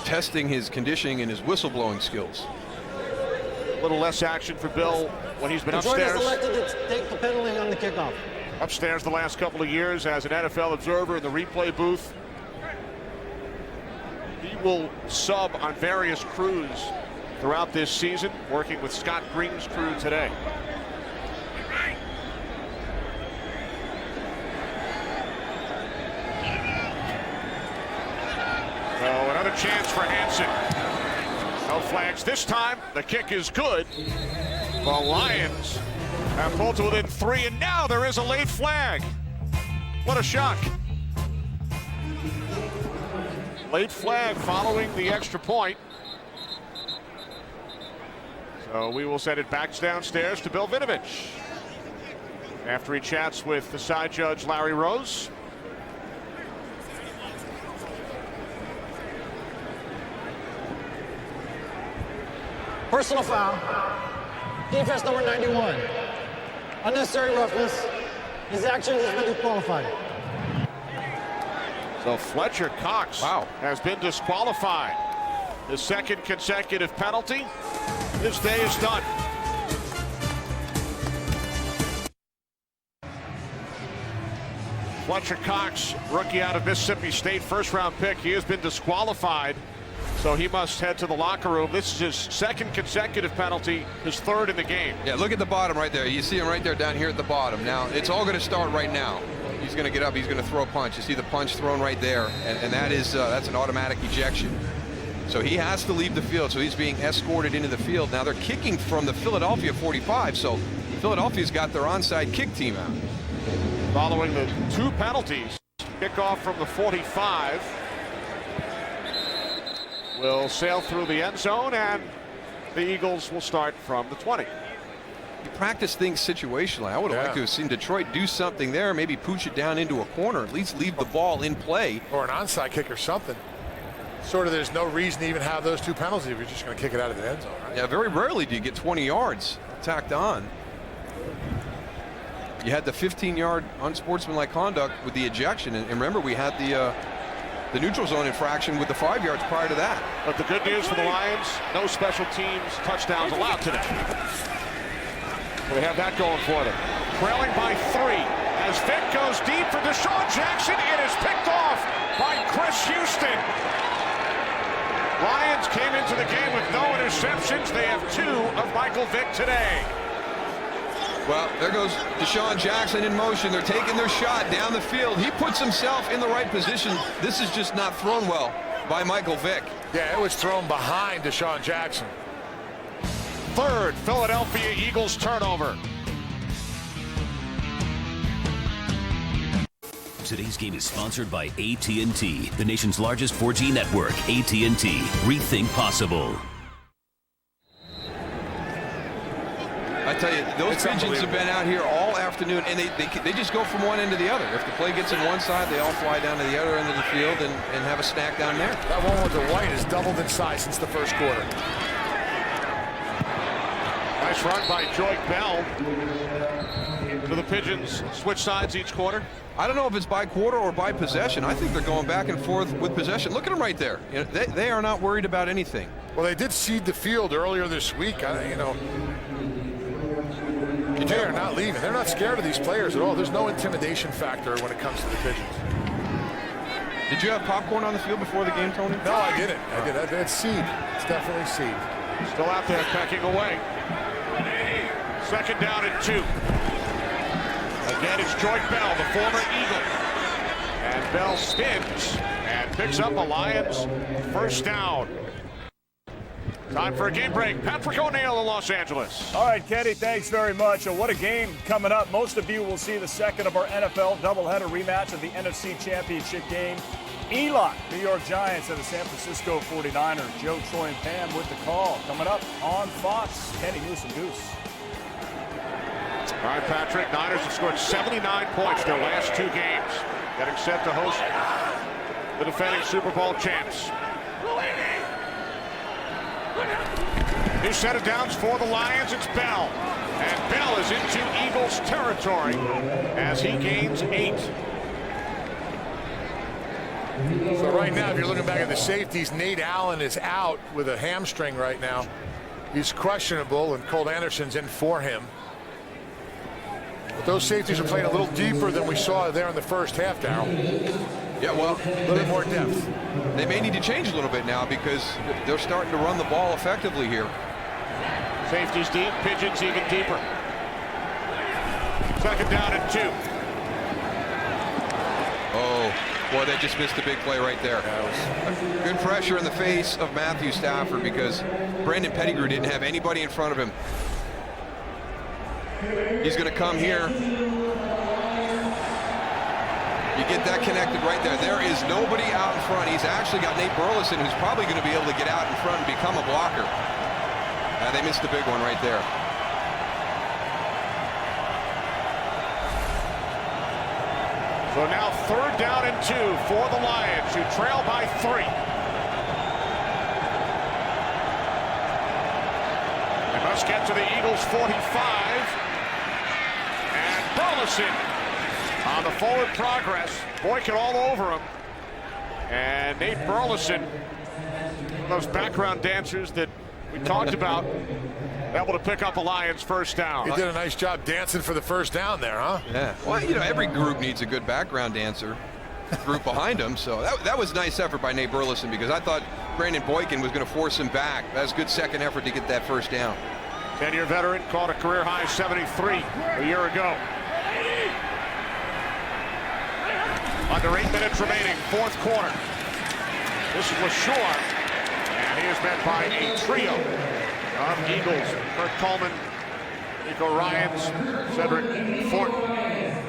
Testing his conditioning and his whistleblowing skills. A little less action for Bill when he's been Detroit upstairs. has elected to take the penalty on the kickoff. Upstairs the last couple of years as an NFL observer in the replay booth. He will sub on various crews throughout this season, working with Scott Green's crew today. So another chance for Hansen. No flags this time. The kick is good. The Lions have pulled to within 3, and now there is a late flag. What a shock. Late flag following the extra point. So we will send it back downstairs to Bill Vinovich after he chats with the side judge Larry Rose. Personal foul. Defense number 91. Unnecessary roughness. His action has been disqualified. So Fletcher Cox has been disqualified. The second consecutive penalty. His day is done. Fletcher Cox, rookie out of Mississippi State, first-round pick. He has been disqualified So he must head to the locker room. This is his second consecutive penalty, his third in the game. Yeah, look at the bottom right there. You see him right there down here at the bottom. Now, it's all going to start right now. He's going to get up. He's going to throw a punch. You see the punch thrown right there, and that's an automatic ejection. So he has to leave the field. So he's being escorted into the field. Now they're kicking from the Philadelphia 45. So Philadelphia's got their onside kick team out. Following the 2 penalties, kickoff from the 45 will sail through the end zone, and the Eagles will start from the 20. You practice things situationally. I would have liked to have seen Detroit do something there, maybe pooch it down into a corner, at least leave the ball in play. Or an onside kick or something. Sort of there's no reason to even have those 2 penalties if you're just going to kick it out of the end zone, right? Yeah, very rarely do you get 20 yards tacked on. You had the 15-yard unsportsmanlike conduct with the ejection, and remember we had the neutral zone infraction with the 5 yards prior to that. But the good news for the Lions, no special teams touchdowns allowed today. They have that going for them. Trailing by 3 as Vick goes deep for Deshaun Jackson. It is picked off by Chris Houston. Lions came into the game with no interceptions. They have 2 of Michael Vick today. Well, there goes Deshaun Jackson in motion. They're taking their shot down the field. He puts himself in the right position. This is just not thrown well by Michael Vick. Yeah, it was thrown behind Deshaun Jackson. Third Philadelphia Eagles turnover. Today's game is sponsored by AT&T, the nation's largest 4G network. AT&T. Rethink possible. I tell you, those pigeons have been out here all afternoon, and they just go from one end to the other. If the play gets in one side, they all fly down to the other end of the field and have a snack down there. That one with the white has doubled in size since the first quarter. Nice run by Joy Bell. Do the Pigeons switch sides each quarter? I don't know if it's by quarter or by possession. I think they're going back and forth with possession. Look at them right there. You know, they are not worried about anything. Well, they did cede the field earlier this week. They are not leaving. They're not scared of these players at all. There's no intimidation factor when it comes to the Pigeons. Did you have popcorn on the field before the game, Tony? No, I didn't. It's seed. It's definitely seed. Still out there pecking away. Second down and 2. Again, it's Joy Bell, the former Eagle. And Bell spins and picks up a Lions first down. Time for a game break. Patrick O'Neill in Los Angeles. All right, Kenny, thanks very much. What a game coming up. Most of you will see the second of our NFL doubleheader rematch of the NFC Championship game. Eli, New York Giants and the San Francisco 49ers. Joe, Troy, and Pam with the call. Coming up on Fox, Kenny, Moose, and Goose. All right, Patrick, Niners have scored 79 points their last 2 games. Getting set to host the defending Super Bowl champs. New set of downs for the Lions. It's Bell. And Bell is into Eagles territory as he gains 8. So right now, if you're looking back at the safeties, Nate Allen is out with a hamstring right now. He's questionable, and Cole Anderson's in for him. But those safeties are playing a little deeper than we saw there in the first half, Darryl. Yeah, well, a little bit more depth. They may need to change a little bit now because they're starting to run the ball effectively here. Safeties deep, Pigeons even deeper. Second down and 2. Oh, boy, they just missed a big play right there. Good pressure in the face of Matthew Stafford because Brandon Pettigrew didn't have anybody in front of him. He's going to come here. You get that connected right there. There is nobody out in front. He's actually got Nate Burleson, who's probably going to be able to get out in front and become a blocker. They missed a big one right there. So now third down and 2 for the Lions, who trail by 3. They must get to the Eagles 45. And Burleson on the forward progress. Boycott all over him. And Nate Burleson, one of those background dancers that we talked about, able to pick up a Lions first down. He did a nice job dancing for the first down there, huh? Yeah. Well, you know, every group needs a good background dancer group behind him. So that was a nice effort by Nate Burleson because I thought Brandon Boykin was going to force him back. That was a good second effort to get that first down. 10-year veteran caught a career-high 73 a year ago. Under 8 minutes remaining, fourth quarter. This is LaShore, and he is met by a trio of Eagles. Kurt Coleman, Nico Ryans, Cedric Fortin.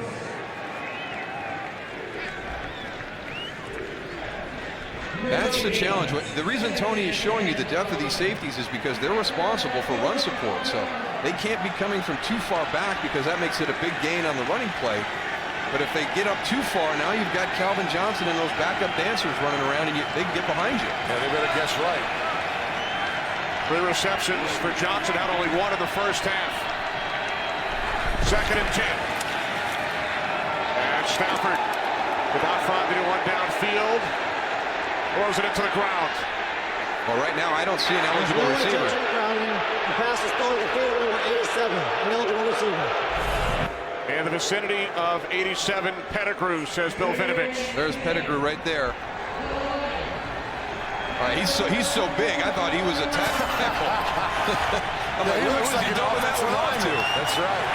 That's the challenge. The reason Tony is showing you the depth of these safeties is because they're responsible for run support. So they can't be coming from too far back because that makes it a big gain on the running play. But if they get up too far, now you've got Calvin Johnston and those backup dancers running around, and they can get behind you. Yeah, they better guess right. 3 receptions for Johnson, had only 1 in the first half. 2nd and 10. And Stafford without finding anyone downfield. Throws it into the ground. Well, right now, I don't see an eligible receiver. The pass is thrown to field number 87, an eligible receiver. In the vicinity of 87, Pettigrew, says Bill Vinovich. There's Pettigrew right there. He's so big, I thought he was a tackle. I'm like, he looks like he an dumping that offensive one off lineman. to? That's right.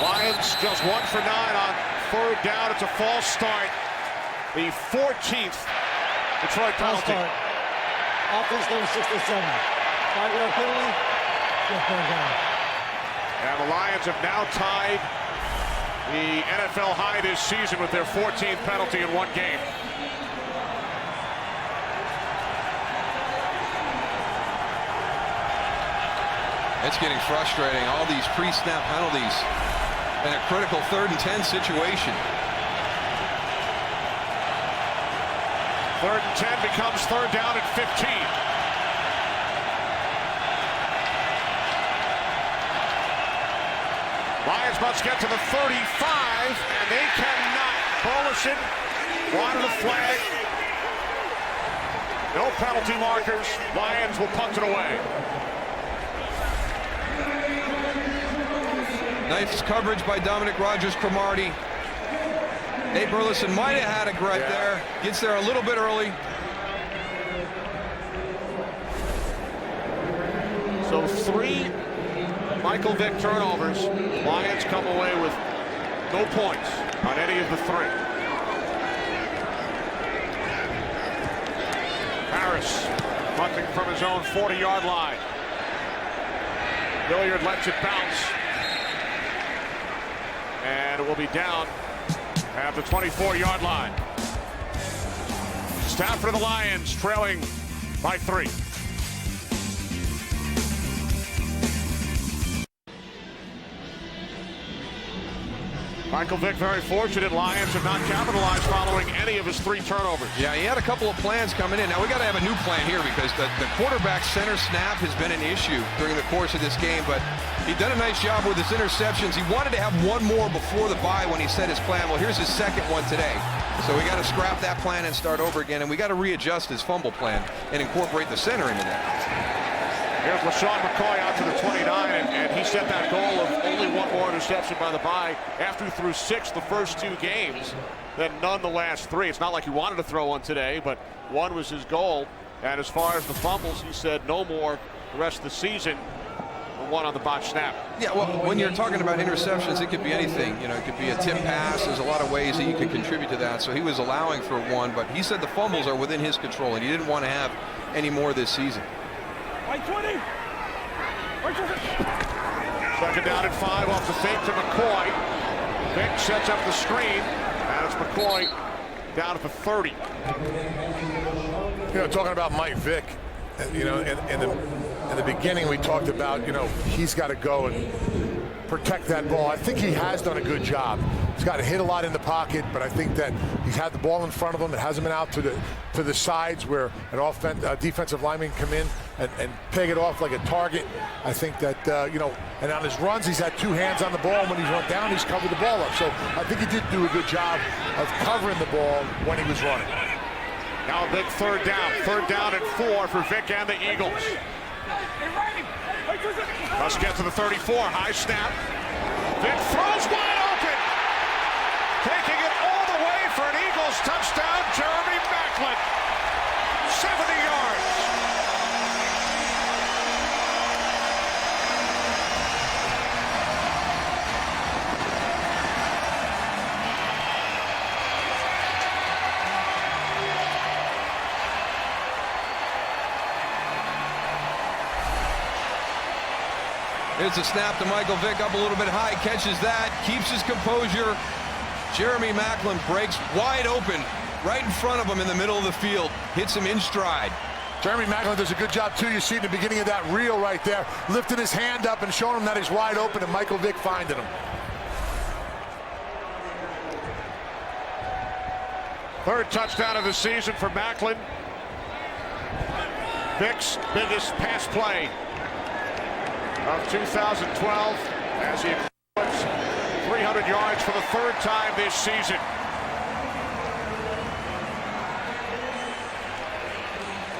Lions just 1 for 9 on 3rd down. It's a false start. The 14th Detroit penalty. Offense number 67. 5-yard penalty. Just 3rd down. And the Lions have now tied the NFL high this season with their 14th penalty in 1 game. It's getting frustrating. All these pre-snap penalties in a critical 3rd and 10 situation. 3rd and 10 becomes 3rd down at 15. Lions must get to the 35, and they cannot. Burleson wide of the flag. No penalty markers. Lions will punt it away. Nice coverage by Dominic Rodgers-Cromartie. Nate Burleson might have had a gripe there. Gets there a little bit early. So 3 Michael Vick turnovers. Lions come away with no points on any of the 3. Harris punting from his own 40-yard line. Hilliard lets it bounce. And it will be down at the 24-yard line. Stafford of the Lions trailing by 3. Michael Vick very fortunate. Lions have not capitalized following any of his 3 turnovers. Yeah, he had a couple of plans coming in. Now we got to have a new plan here because the quarterback center snap has been an issue during the course of this game, but he done a nice job with his interceptions. He wanted to have 1 more before the bye when he set his plan. Well, here's his 2nd one today. So we got to scrap that plan and start over again, and we got to readjust his fumble plan and incorporate the center into that. Here's LaShawn McCoy out to the 29, and he set that goal of only 1 more interception by the bye after he threw 6 the first 2 games, then none the last 3. It's not like he wanted to throw one today, but 1 was his goal. And as far as the fumbles, he said no more the rest of the season. 1 on the botch snap. Yeah, well, when you're talking about interceptions, it could be anything. You know, it could be a tip pass. There's a lot of ways that you could contribute to that. So he was allowing for 1, but he said the fumbles are within his control, and he didn't want to have any more this season. 2nd down and 5 off the fake to McCoy. Vick sets up the screen, and it's McCoy down at the 30. You know, talking about Mike Vick, you know, in the beginning we talked about, you know, he's got to go and protect that ball. I think he has done a good job. He's got to hit a lot in the pocket, but I think that he's had the ball in front of him. It hasn't been out to the sides where an defensive lineman come in and peg it off like a target. I think that, you know, and on his runs, he's had 2 hands on the ball. When he's run down, he's covered the ball up. So I think he did do a good job of covering the ball when he was running. Now a big 3rd down. 3rd down and 4 for Vick and the Eagles. Must get to the 34. High snap. Vic throws wide open. Taking it all the way for an Eagles touchdown, Jeremy Maclin. 70 yards. It's a snap to Michael Vick up a little bit high, catches that, keeps his composure. Jeremy Maclin breaks wide open right in front of him in the middle of the field, hits him in stride. Jeremy Maclin does a good job too. You see in the beginning of that reel right there, lifting his hand up and showing him that he's wide open, and Michael Vick finding him. Third touchdown of the season for Maclin. Vick's biggest pass play of 2012 as he puts 300 yards for the third time this season.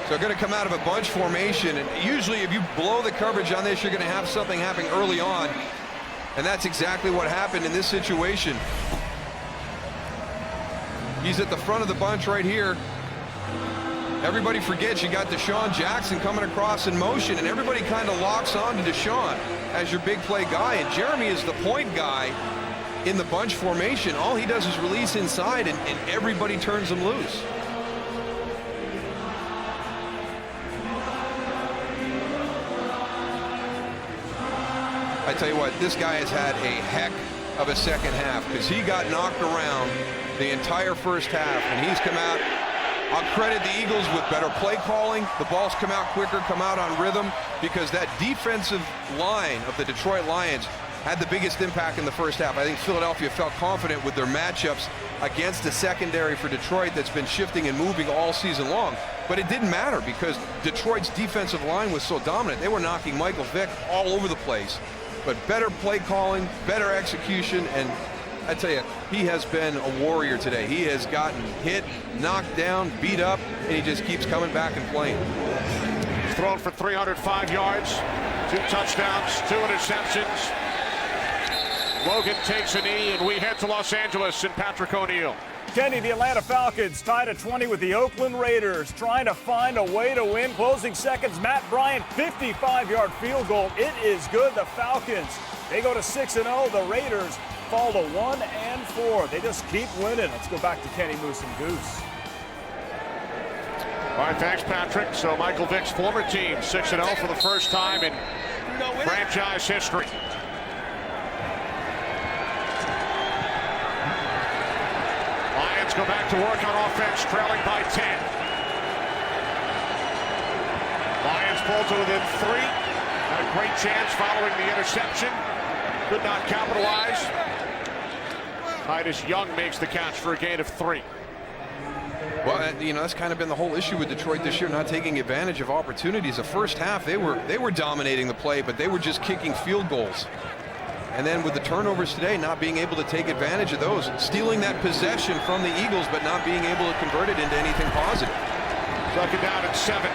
So going to come out of a bunch formation, and usually if you blow the coverage on this, you're going to have something happening early on, and that's exactly what happened in this situation. He's at the front of the bunch right here. Everybody forgets you got Deshaun Jackson coming across in motion, and everybody kind of locks on to Deshaun as your big play guy, and Jeremy is the point guy in the bunch formation. All he does is release inside, and everybody turns him loose. I tell you what, this guy has had a heck of a second half, because he got knocked around the entire first half, and he's come out. I'll credit the Eagles with better play calling. The balls come out quicker, come out on rhythm, because that defensive line of the Detroit Lions had the biggest impact in the first half. I think Philadelphia felt confident with their matchups against a secondary for Detroit that's been shifting and moving all season long. But it didn't matter, because Detroit's defensive line was so dominant. They were knocking Michael Vick all over the place. But better play calling, better execution, and I tell you, he has been a warrior today. He has gotten hit, knocked down, beat up, and he just keeps coming back and playing. He's thrown for 305 yards, 2 touchdowns, 2 interceptions. Logan takes a knee, and we head to Los Angeles and Patrick O'Neill. Kenny, the Atlanta Falcons tied at 20 with the Oakland Raiders, trying to find a way to win. Closing seconds, Matt Bryant, 55-yard field goal. It is good. The Falcons, they go to 6-0. The Raiders fall to 1-4. They just keep winning. Let's go back to Kenny Moose and Goose. All right, thanks, Patrick. So Michael Vick's former team, 6-0 for the first time in franchise history. Lions go back to work on offense, trailing by 10. Lions pull to within 3. Had a great chance following the interception. Could not capitalize. Titus Young makes the catch for a gain of 3. Well, you know, that's kind of been the whole issue with Detroit this year, not taking advantage of opportunities. The first half, they were dominating the play, but they were just kicking field goals. And then with the turnovers today, not being able to take advantage of those, stealing that possession from the Eagles, but not being able to convert it into anything positive. Second down at 7.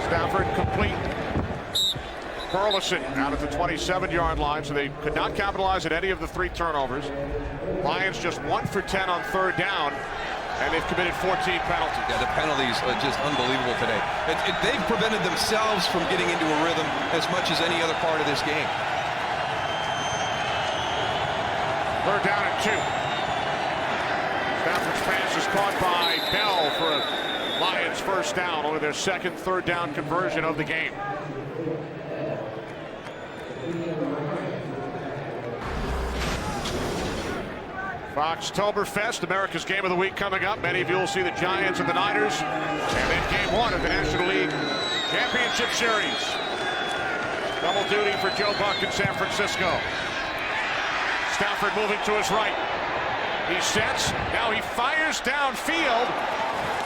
Stafford complete. Burleson out at the 27-yard line, so they could not capitalize at any of the 3 turnovers. Lions just 1 for 10 on third down, and they've committed 14 penalties. Yeah, the penalties are just unbelievable today. They've prevented themselves from getting into a rhythm as much as any other part of this game. Third down at 2. Stafford's pass is caught by Bell for a Lions first down, only their second third down conversion of the game. Foxtoberfest, America's Game of the Week coming up. Many of you will see the Giants and the Niners. And then Game 1 of the National League Championship Series. Double duty for Joe Buck in San Francisco. Stafford moving to his right. He sets. Now he fires downfield.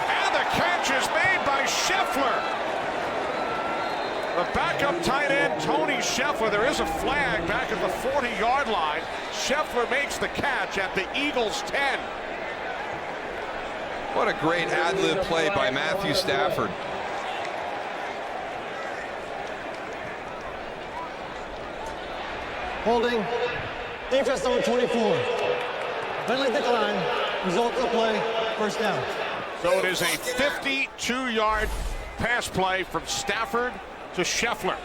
And the catch is made by Scheffler. The backup tight end, Tony Scheffler. There is a flag back at the 40-yard line. Scheffler makes the catch at the Eagles' 10. What a great ad-lib play by Matthew Stafford. Holding. Defense number 24. Penalty decline. Result of the play, first down. So it is a 52-yard pass play from Stafford to Scheffler.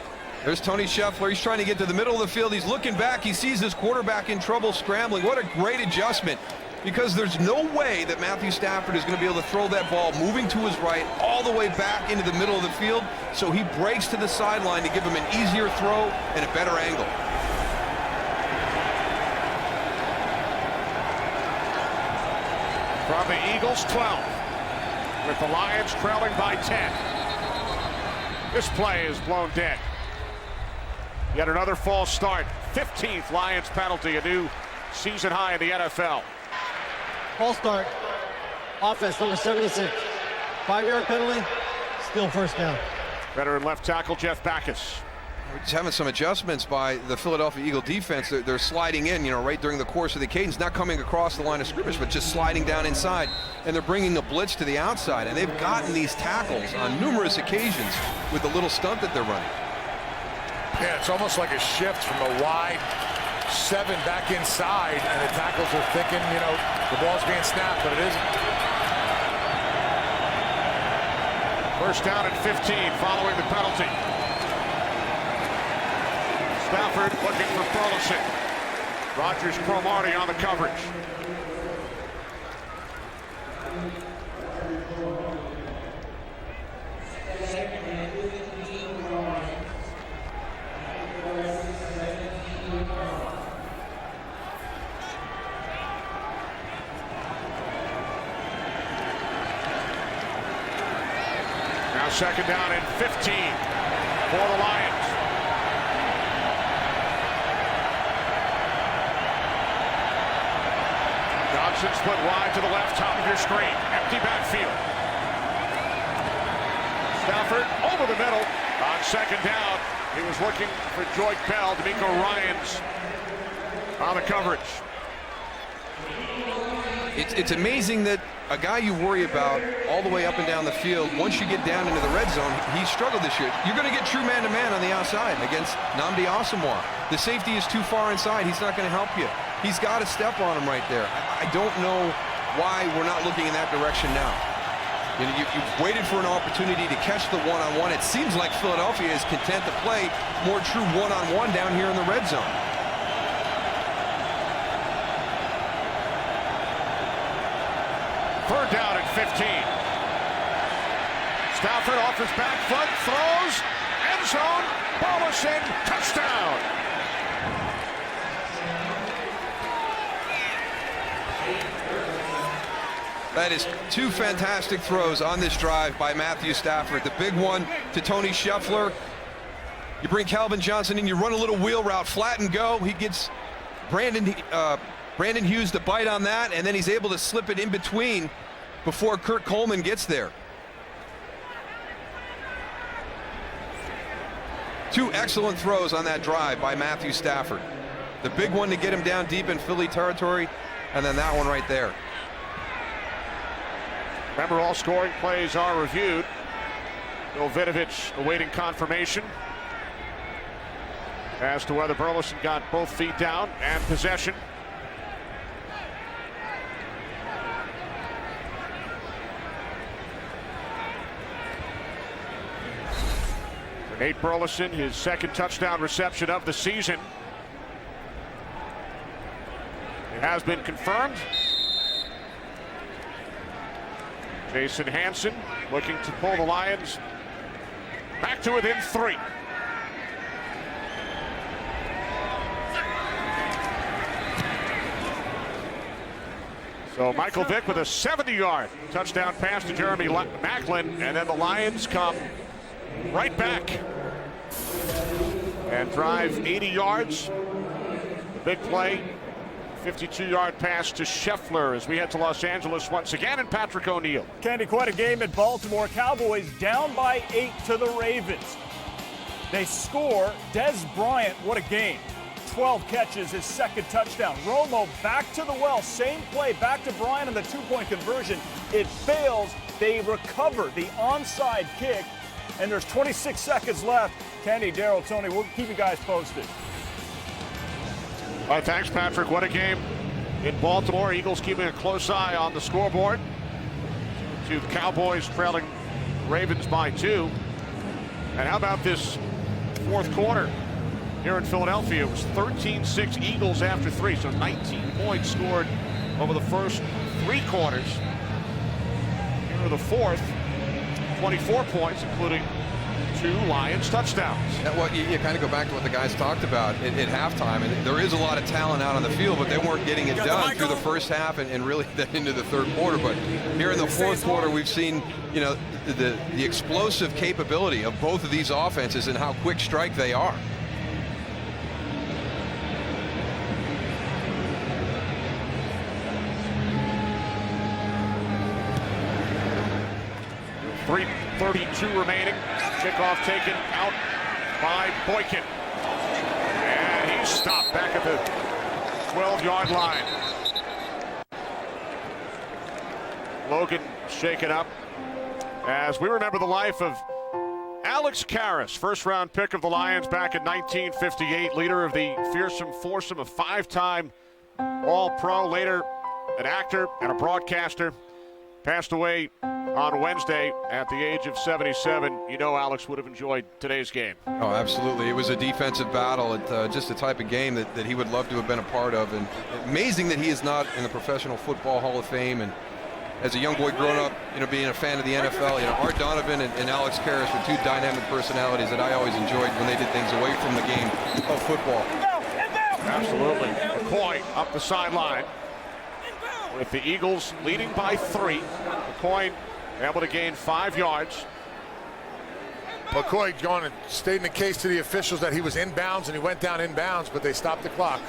There's Tony Scheffler. He's trying to get to the middle of the field. He's looking back. He sees his quarterback in trouble scrambling. What a great adjustment, because there's no way that Matthew Stafford is going to be able to throw that ball moving to his right all the way back into the middle of the field. So he breaks to the sideline to give him an easier throw and a better angle. From the Eagles 12, with the Lions trailing by 10. This play is blown dead. Yet another false start. 15th Lions penalty, a new season high in the NFL. False start. Offense number 76. 5-yard penalty, still first down. Veteran left tackle Jeff Backus. We're just having some adjustments by the Philadelphia Eagle defense. They're sliding in, right during the course of the cadence, not coming across the line of scrimmage, but just sliding down inside. And they're bringing a blitz to the outside. And they've gotten these tackles on numerous occasions with the little stunt that they're running. Yeah, it's almost like a shift from a wide 7 back inside, and the tackles are thinking, the ball's being snapped, but it isn't. First down at 15 following the penalty. Stafford looking for Burleson. Rodgers Cromartie on the coverage. Now second down and 15 for the Lions. Johnston split wide to the left, top of your screen. Empty backfield. Stafford over the middle on second down. He was looking for Joyke Bell. D'Amico Ryans on the coverage. It's amazing that a guy you worry about all the way up and down the field, once you get down into the red zone, he struggled this year. You're going to get true man-to-man on the outside against Nnamdi Asomugha. The safety is too far inside. He's not going to help you. He's got to step on him right there. I don't know why we're not looking in that direction now. You've waited for an opportunity to catch the one-on-one. It seems like Philadelphia is content to play more true one-on-one down here in the red zone. Third down at 15. Stafford off his back foot, throws, end zone, Burleson, touchdown. That is two fantastic throws on this drive by Matthew Stafford. The big one to Tony Scheffler. You bring Calvin Johnston in, you run a little wheel route, flat and go. He gets Brandon Hughes to bite on that, and then he's able to slip it in between before Kurt Coleman gets there. Two excellent throws on that drive by Matthew Stafford. The big one to get him down deep in Philly territory, and then that one right there. Remember, all scoring plays are reviewed. Bill Vinovich awaiting confirmation as to whether Burleson got both feet down and possession. For Nate Burleson, his second touchdown reception of the season. It has been confirmed. Jason Hanson looking to pull the Lions back to within 3. So Michael Vick with a 70-yard touchdown pass to Jeremy Maclin, and then the Lions come right back and drive 80 yards. The big play, 52-yard pass to Scheffler as we head to Los Angeles once again, and Patrick O'Neill. Candy, quite a game at Baltimore. Cowboys down by 8 to the Ravens. They score. Des Bryant, what a game. 12 catches, his second touchdown. Romo back to the well, same play, back to Bryant on the two-point conversion. It fails. They recover the onside kick, and there's 26 seconds left. Candy, Darryl, Tony, we'll keep you guys posted. All right, thanks, Patrick. What a game in Baltimore. Eagles keeping a close eye on the scoreboard. To the Cowboys trailing Ravens by 2. And how about this fourth quarter here in Philadelphia? It was 13-6 Eagles after 3, so 19 points scored over the first 3 quarters. Here are the fourth, 24 points, including 2 Lions touchdowns. Yeah, well, you kind of go back to what the guys talked about at halftime, and there is a lot of talent out on the field, but they weren't getting it done through the first half and really then into the third quarter. But here in the fourth quarter, we've seen, you know, the explosive capability of both of these offenses and how quick strike they are. .332 remaining. Kickoff taken out by Boykin. And he's stopped back at the 12-yard line. Logan shaken up as we remember the life of Alex Karras, first-round pick of the Lions back in 1958, leader of the fearsome foursome, a 5-time All-Pro, later an actor and a broadcaster. Passed away on Wednesday at the age of 77. You know Alex would have enjoyed today's game. Oh, absolutely. It was a defensive battle. Just the type of game that he would love to have been a part of. And amazing that he is not in the Professional Football Hall of Fame. And as a young boy growing up, you know, being a fan of the NFL, you know, Art Donovan and Alex Karras were 2 dynamic personalities that I always enjoyed when they did things away from the game of football. Absolutely. McCoy up the sideline, with the Eagles leading by 3. McCoy able to gain 5 yards. McCoy going and stating the case to the officials that he was inbounds and he went down inbounds, but they stopped the clock.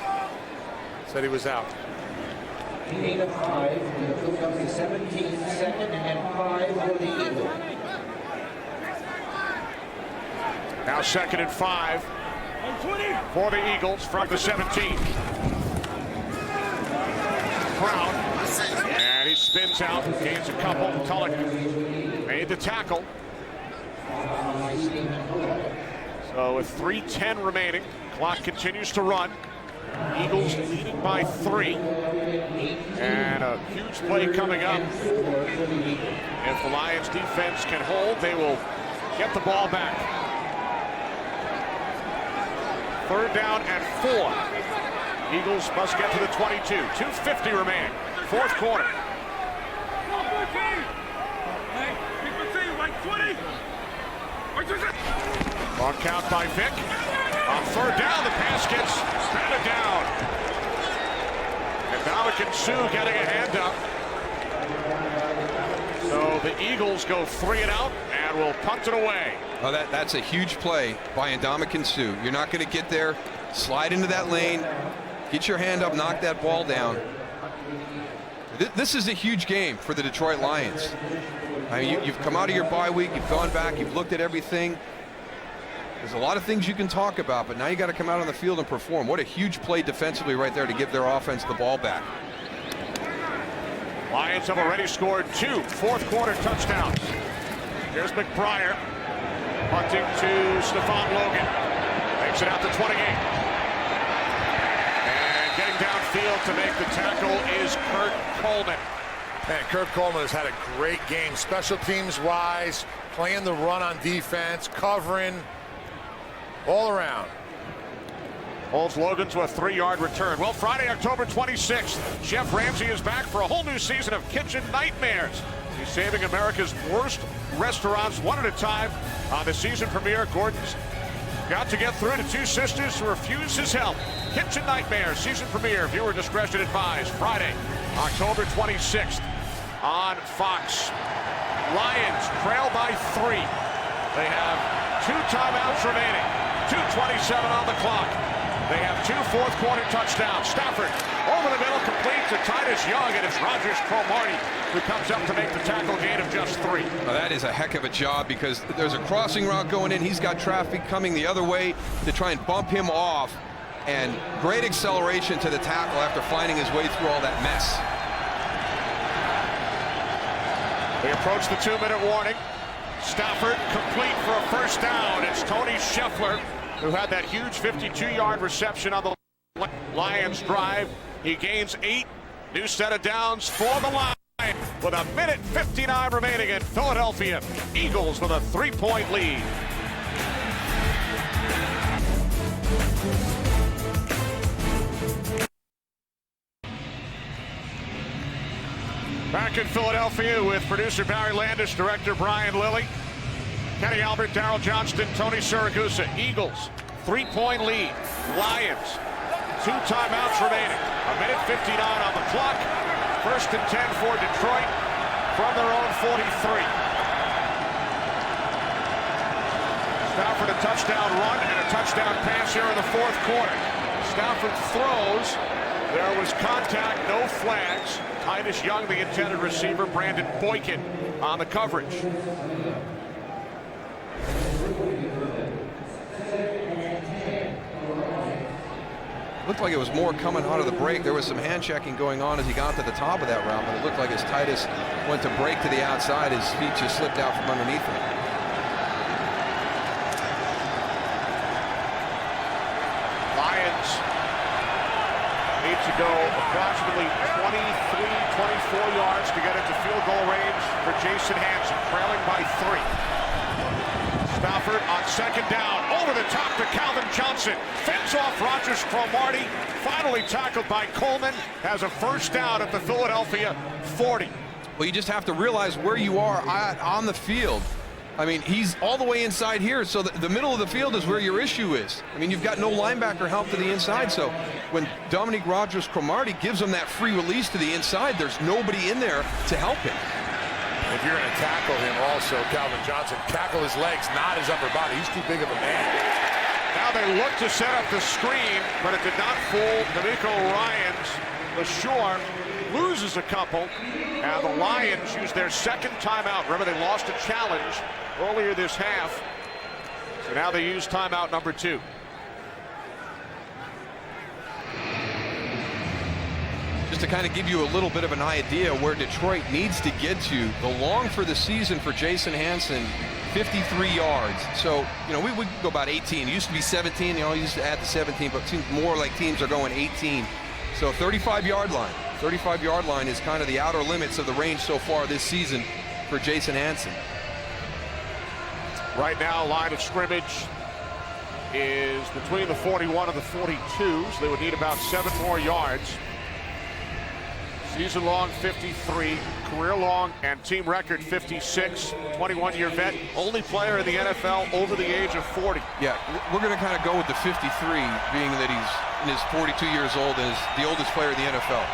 Said he was out. 8 of 5 for the Philadelphia 17, 2nd and 5 for the Eagles. Now 2nd and 5 for the Eagles from the 17. Brown, and he spins out, gains a couple. Tulloch made the tackle. So with 3:10 remaining, clock continues to run. Eagles leading by 3. And a huge play coming up. If the Lions defense can hold, they will get the ball back. 3rd down and 4. Eagles must get to the 22. 2:50 remaining. Fourth quarter. On count by Vick. On 3rd down, the pass gets batted down. And Dominican Sue getting a hand up. So the Eagles go 3 and out and will punt it away. Oh, that's a huge play by Ndamukong Suh. You're not going to get there. Slide into that lane. Get your hand up, knock that ball down. This is a huge game for the Detroit Lions. I mean, you've come out of your bye week, you've gone back, you've looked at everything. There's a lot of things you can talk about, but now you got to come out on the field and perform. What a huge play defensively right there to give their offense the ball back. Lions have already scored 2 fourth-quarter touchdowns. Here's McBriar, punting to Stephon Logan. Makes it out to 28. And getting downfield to make the tackle is Kurt Coleman. Man, Kurt Coleman has had a great game, special teams-wise, playing the run on defense, covering, all around. Holds Logan to a 3-yard return. Well, Friday, October 26th, Chef Ramsay is back for a whole new season of Kitchen Nightmares. He's saving America's worst restaurants one at a time. On the season premiere, Gordon's got to get through to 2 sisters who refuse his help. Kitchen Nightmares, season premiere. Viewer discretion advised. Friday, October 26th on Fox. Lions trail by 3. They have 2 timeouts remaining. 2:27 on the clock. They have 2 fourth-quarter touchdowns. Stafford over the middle, complete to Titus Young, and it's Rogers Cromartie who comes up to make the tackle, gain of just 3. Well, that is a heck of a job because there's a crossing route going in. He's got traffic coming the other way to try and bump him off, and great acceleration to the tackle after finding his way through all that mess. We approach the 2-minute warning. Stafford complete for a first down. It's Tony Scheffler who had that huge 52-yard reception on the Lions drive. He gains 8. New set of downs for the Lions with 1:59 remaining in Philadelphia. Eagles with a 3-point lead. Back in Philadelphia with producer Barry Landis, director Brian Lilly, Kenny Albert, Darryl Johnston, Tony Siragusa. Eagles, 3-point lead. Lions, 2 timeouts remaining. 1:59 on the clock. 1st and 10 for Detroit from their own 43. Stafford a touchdown run and a touchdown pass here in the 4th quarter. Stafford throws. There was contact, no flags. Titus Young, the intended receiver. Brandon Boykin on the coverage. Looked like it was more coming out of the break. There was some hand checking going on as he got to the top of that route, but it looked like as Titus went to break to the outside, his feet just slipped out from underneath him. Lions need to go approximately 24 yards to get into field goal range for Jason Hansen, trailing by 3. Stafford on 2nd down, over the top to Calvin Johnson, fends off Rogers Cromartie, finally tackled by Coleman, has a 1st down at the Philadelphia 40. Well, you just have to realize where you are on the field. I mean, he's all the way inside here, so the middle of the field is where your issue is. I mean, you've got no linebacker help to the inside, so when Dominique Rogers Cromartie gives him that free release to the inside, there's nobody in there to help him. If you're going to tackle him also, Calvin Johnson, tackle his legs, not his upper body. He's too big of a man. Now they look to set up the screen, but it did not fool D'Amico Ryans. LaSure loses a couple, and the Lions use their 2nd timeout. Remember, they lost a challenge earlier this half, so now they use timeout number 2. Just to kind of give you a little bit of an idea where Detroit needs to get to, the long for the season for Jason Hansen, 53 yards. So, you know, we would go about 18. It used to be 17. You know, used to add the 17, but it seems more like teams are going 18. So 35-yard line. 35-yard line is kind of the outer limits of the range so far this season for Jason Hansen. Right now, line of scrimmage is between the 41 and the 42, so they would need about 7 more yards. Season long 53, career long and team record 56, 21-year vet, only player in the NFL over the age of 40. Yeah, we're going to kind of go with the 53, being that he's in his 42 years old and is the oldest player in the NFL.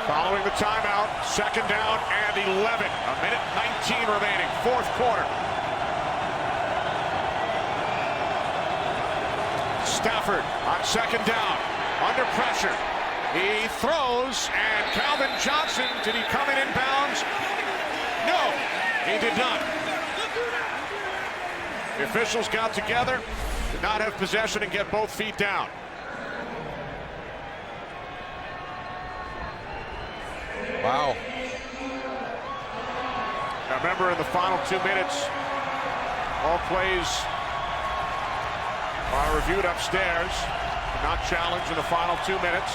Following the timeout, 2nd down and 11, 1:19 remaining, 4th quarter. Stafford on 2nd down. Under pressure, he throws, and Calvin Johnson, did he come in bounds? No, he did not. The officials got together, did not have possession and get both feet down. Wow. Now remember, in the final 2 minutes, all plays are reviewed upstairs. Not challenged in the final 2 minutes.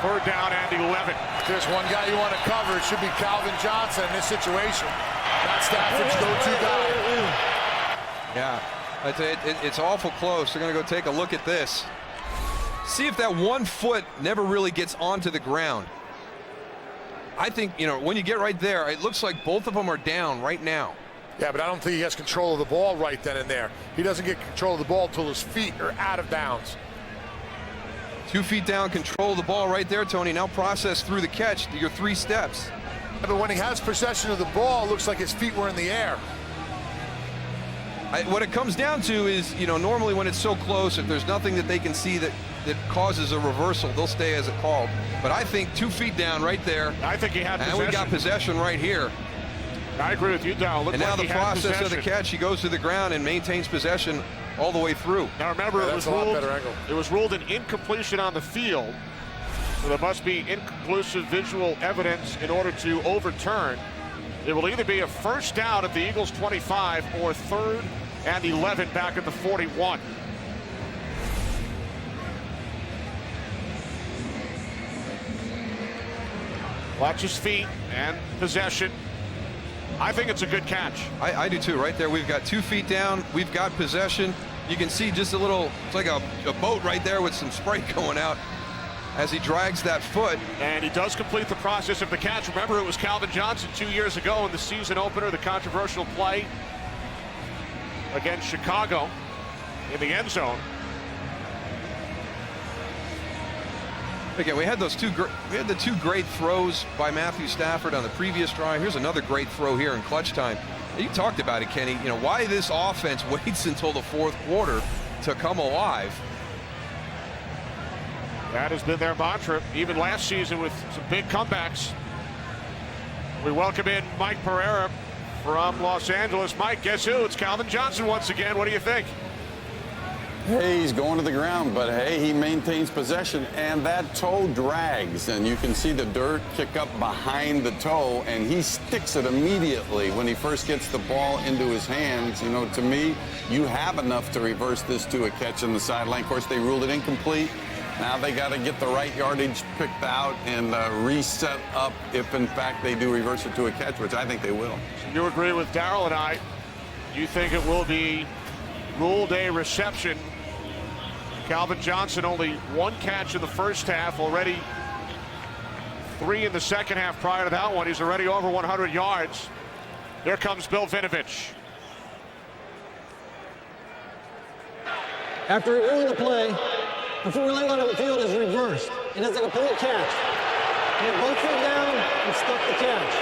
3rd down and 11. If there's one guy you want to cover, it should be Calvin Johnson in this situation. Not Stafford's go-to guy. Yeah, it's awful close. They're going to go take a look at this. See if that 1 foot never really gets onto the ground. I think, you know, when you get right there, it looks like both of them are down right now. Yeah, but I don't think he has control of the ball right then and there. He doesn't get control of the ball until his feet are out of bounds. 2 feet down, control of the ball right there, Tony. Now process through the catch, your 3 steps. Yeah, but when he has possession of the ball, it looks like his feet were in the air. What it comes down to is, you know, normally when it's so close, if there's nothing that they can see that causes a reversal, they'll stay as it called. But I think 2 feet down right there. I think he had possession. And we got possession right here. I agree with you, Darryl. And now the process of the catch, he goes to the ground and maintains possession all the way through. Now remember, it was ruled an incompletion on the field, so there must be inconclusive visual evidence in order to overturn. It will either be a 1st down at the Eagles 25 or 3rd and 11 back at the 41. Watch his feet and possession. I think it's a good catch. I do too. Right there, we've got 2 feet down. We've got possession. You can see just a little, it's like a boat right there with some spray going out as he drags that foot. And he does complete the process of the catch. Remember, it was Calvin Johnston 2 years ago in the season opener, the controversial play against Chicago in the end zone. Again, we had the 2 great throws by Matthew Stafford on the previous drive. Here's another great throw here in clutch time. You talked about it, Kenny. You know, why this offense waits until the 4th quarter to come alive. That has been their mantra, even last season with some big comebacks. We welcome in Mike Pereira from Los Angeles. Mike, guess who? It's Calvin Johnston once again. What do you think? Hey, he's going to the ground, but hey, he maintains possession, and that toe drags, and you can see the dirt kick up behind the toe, and he sticks it immediately when he first gets the ball into his hands. You know, to me, you have enough to reverse this to a catch in the sideline. Of course, they ruled it incomplete. Now they got to get the right yardage picked out and reset up if, in fact, they do reverse it to a catch, which I think they will. So you agree with Darryl and I. You think it will be ruled a reception. Calvin Johnston only 1 catch in the first half, already 3 in the second half prior to that one. He's already over 100 yards. Here comes Bill Vinovich. After reviewing the play, the formula on the field is reversed. It is a complete catch. He had both feet down and stuck the catch.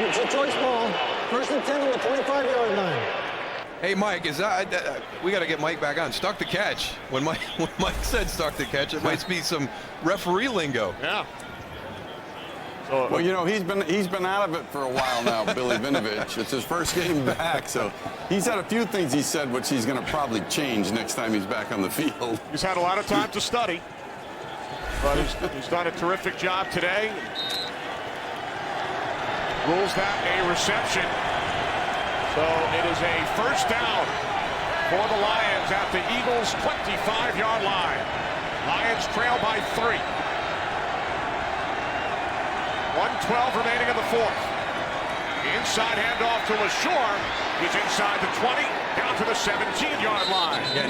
It's a choice ball, 1st and 10 on the 25-yard line. Hey, Mike, is that we got to get Mike back on. Stuck the catch. When Mike said stuck the catch, it might be some referee lingo. Yeah. So, well, you know, he's been out of it for a while now, Billy Vinovich. It's his first game back, so he's had a few things he said which he's going to probably change next time he's back on the field. He's had a lot of time to study, but he's done a terrific job today. Rules that a reception. So it is a first down for the Lions at the Eagles' 25-yard line. Lions trail by 3. 1:12 remaining in the 4th. Inside handoff to LaSure. He's inside the 20, down to the 17-yard line. Yeah,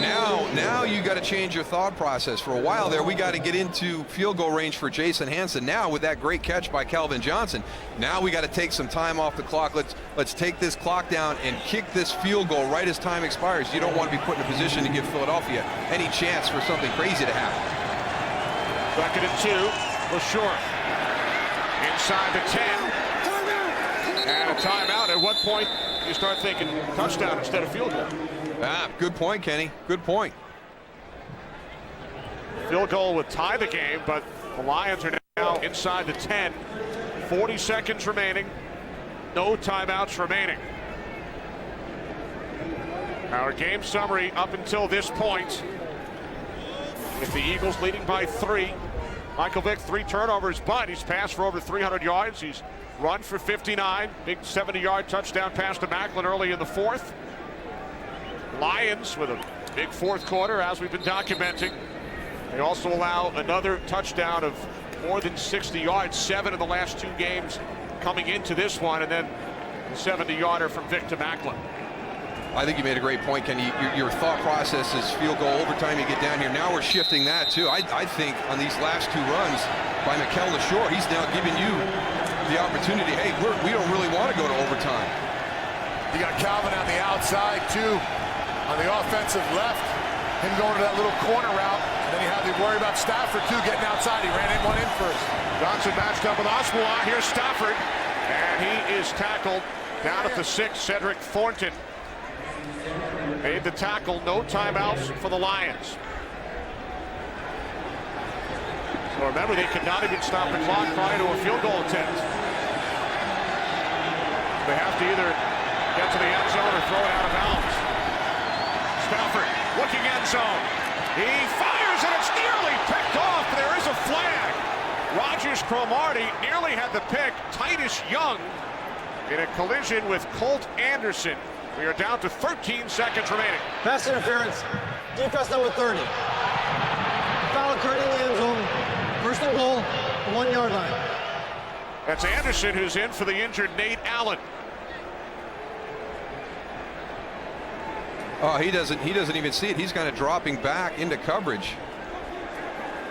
now you got to change your thought process. For a while there, we got to get into field goal range for Jason Hanson. Now, with that great catch by Calvin Johnston, now we got to take some time off the clock. Let's take this clock down and kick this field goal right as time expires. You don't want to be put in a position to give Philadelphia any chance for something crazy to happen. 2nd and 2, LaSure. Inside the 10. And a timeout. At what point you start thinking touchdown instead of field goal? Good point, Kenny. Good point. Field goal would tie the game, but the Lions are now inside the 10. 40 seconds remaining. No timeouts remaining. Our game summary up until this point, with the Eagles leading by 3. Michael Vick, 3 turnovers, but he's passed for over 300 yards. He's run for 59. Big 70-yard touchdown pass to Macklin early in the 4th. Lions with a big 4th quarter, as we've been documenting. They also allow another touchdown of more than 60 yards, 7 in the last 2 games coming into this one, and then a 70-yarder from Vick to Macklin. I think you made a great point, Kenny. Your thought process is field goal, overtime, you get down here. Now we're shifting that, too. I think on these last 2 runs by Mikel LaSure, he's now giving you the opportunity. Hey, we don't really want to go to overtime. You got Calvin on the outside, too. On the offensive left, him going to that little corner route. And then you have to worry about Stafford, too, getting outside. He ran one in first. Johnson matched up with Oswald. Here's Stafford. And he is tackled down at the 6. Cedric Thornton made the tackle. No timeouts for the Lions. So remember, they could not even stop the clock prior to a field goal attempt. They have to either get to the end zone or throw it out of bounds. Stafford looking end zone. He fires and it's nearly picked off. There is a flag. Rogers Cromartie nearly had the pick. Titus Young in a collision with Colt Anderson We are down to 13 seconds remaining. Pass interference. Defense number 30. Foul occurred in the end zone. First and goal, 1 yard line. That's Anderson who's in for the injured Nate Allen. Oh, he doesn't even see it. He's kind of dropping back into coverage.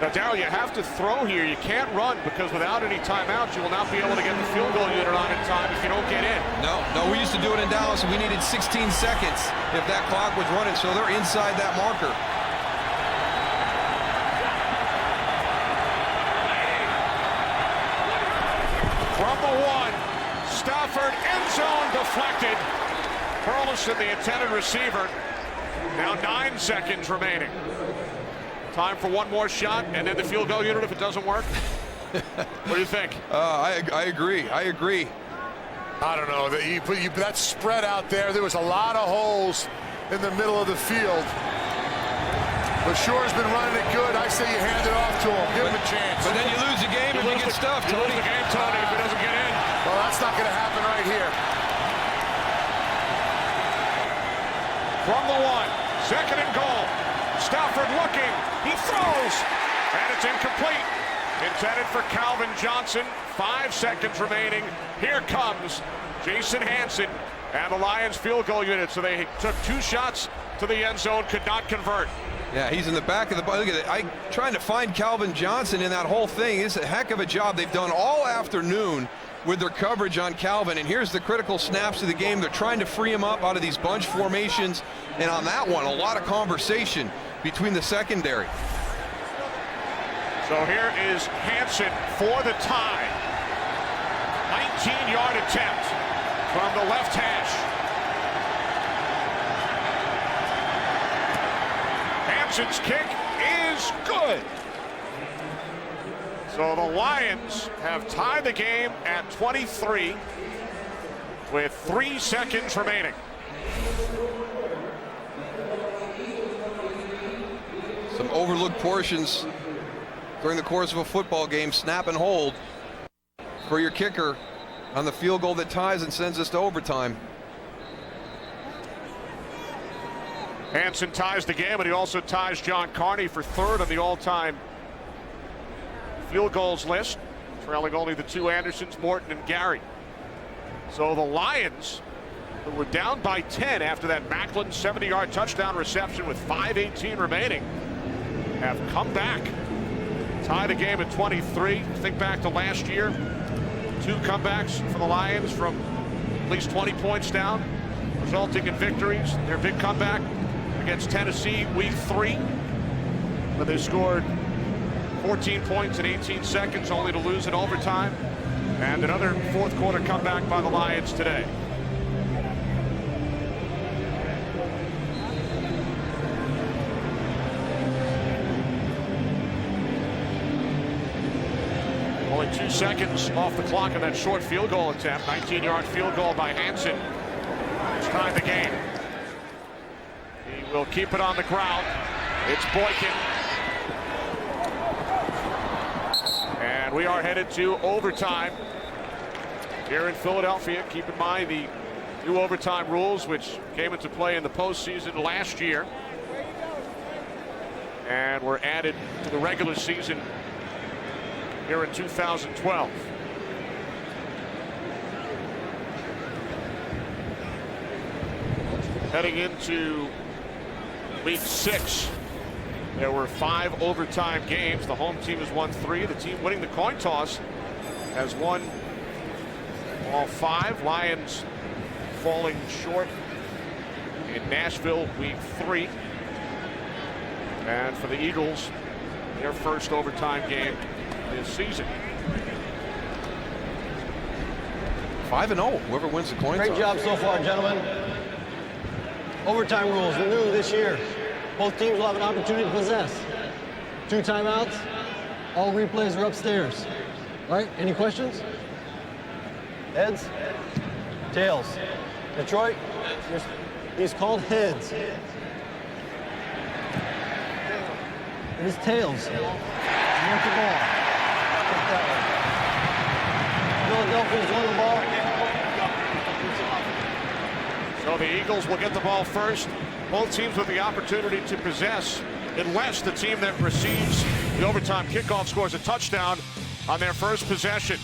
Now, Darryl, you have to throw here. You can't run because without any timeouts, you will not be able to get the field goal unit on in time if you don't get in. No, we used to do it in Dallas, and we needed 16 seconds if that clock was running, so they're inside that marker. From the 1, Stafford, end zone deflected. Burleson, the intended receiver. Now 9 seconds remaining. Time for one more shot, and then the field goal unit if it doesn't work. What do you think? I agree. I don't know. That spread out there, there was a lot of holes in the middle of the field. But Shore's been running it good. I say you hand it off to him. Give him a chance. But then you lose the game if you get stuffed, Tony. You lose the game, Tony, if it doesn't get in. Well, that's not going to happen right here. From the 1, second and goal. Stafford looking, he throws, and it's incomplete. Intended for Calvin Johnson, 5 seconds remaining. Here comes Jason Hansen and the Lions field goal unit. So they took 2 shots to the end zone, could not convert. Yeah, he's in the back of the ball. Look at it. I'm trying to find Calvin Johnson in that whole thing. It's a heck of a job they've done all afternoon with their coverage on Calvin. And here's the critical snaps of the game. They're trying to free him up out of these bunch formations. And on that one, a lot of conversation between the secondary. So here is Hansen for the tie. 19-yard attempt from the left hash. Hansen's kick is good. So the Lions have tied the game at 23 with 3 seconds remaining. Some overlooked portions during the course of a football game. Snap and hold for your kicker on the field goal that ties and sends us to overtime. Hansen ties the game, and he also ties John Carney for 3rd on the all-time field goals list, trailing only the 2 Andersons, Morton and Gary. So the Lions, who were down by 10 after that Macklin 70-yard touchdown reception with 5:18 remaining, have come back, tie the game at 23. Think back to last year, 2 comebacks for the Lions from at least 20 points down, resulting in victories. Their big comeback against Tennessee week 3, where they scored 14 points in 18 seconds only to lose in overtime, and another 4th quarter comeback by the Lions today. Only 2 seconds off the clock in that short field goal attempt. 19-yard field goal by Hansen. It's tied the game. He will keep it on the ground. It's Boykin. And we are headed to overtime here in Philadelphia. Keep in mind the new overtime rules, which came into play in the postseason last year and were added to the regular season here in 2012. Heading into week 6, there were 5 overtime games. The home team has won 3. The team winning the coin toss has won all 5. Lions falling short in Nashville week 3. And for the Eagles, their first overtime game this season. 5-0, whoever wins the coin toss. Great job so far, gentlemen. Overtime rules are new this year. Both teams will have an opportunity to possess. 2 timeouts. All replays are upstairs. All right, any questions? Heads? Tails? Detroit? He's called heads. It is tails. You want the ball. Philadelphia's won the ball. So So the Eagles will get the ball first. Both teams with the opportunity to possess, unless the team that receives the overtime kickoff scores a touchdown on their first possession.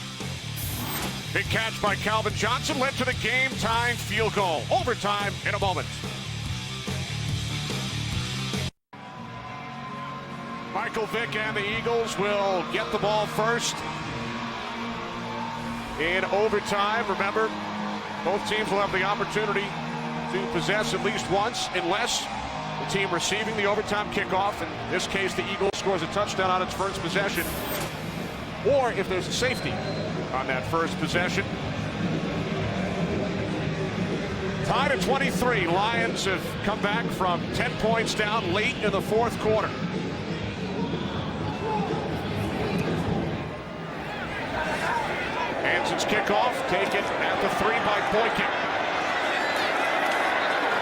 Big catch by Calvin Johnston led to the game-tying field goal. Overtime in a moment. Michael Vick and the Eagles will get the ball first in overtime. Remember, both teams will have the opportunity to possess at least once, unless the team receiving the overtime kickoff, in this case the Eagles, scores a touchdown on its first possession, or if there's a safety on that first possession. Tied at 23. Lions have come back from 10 points down late in the fourth quarter. Hanson's kickoff taken at the 3 by Boykin.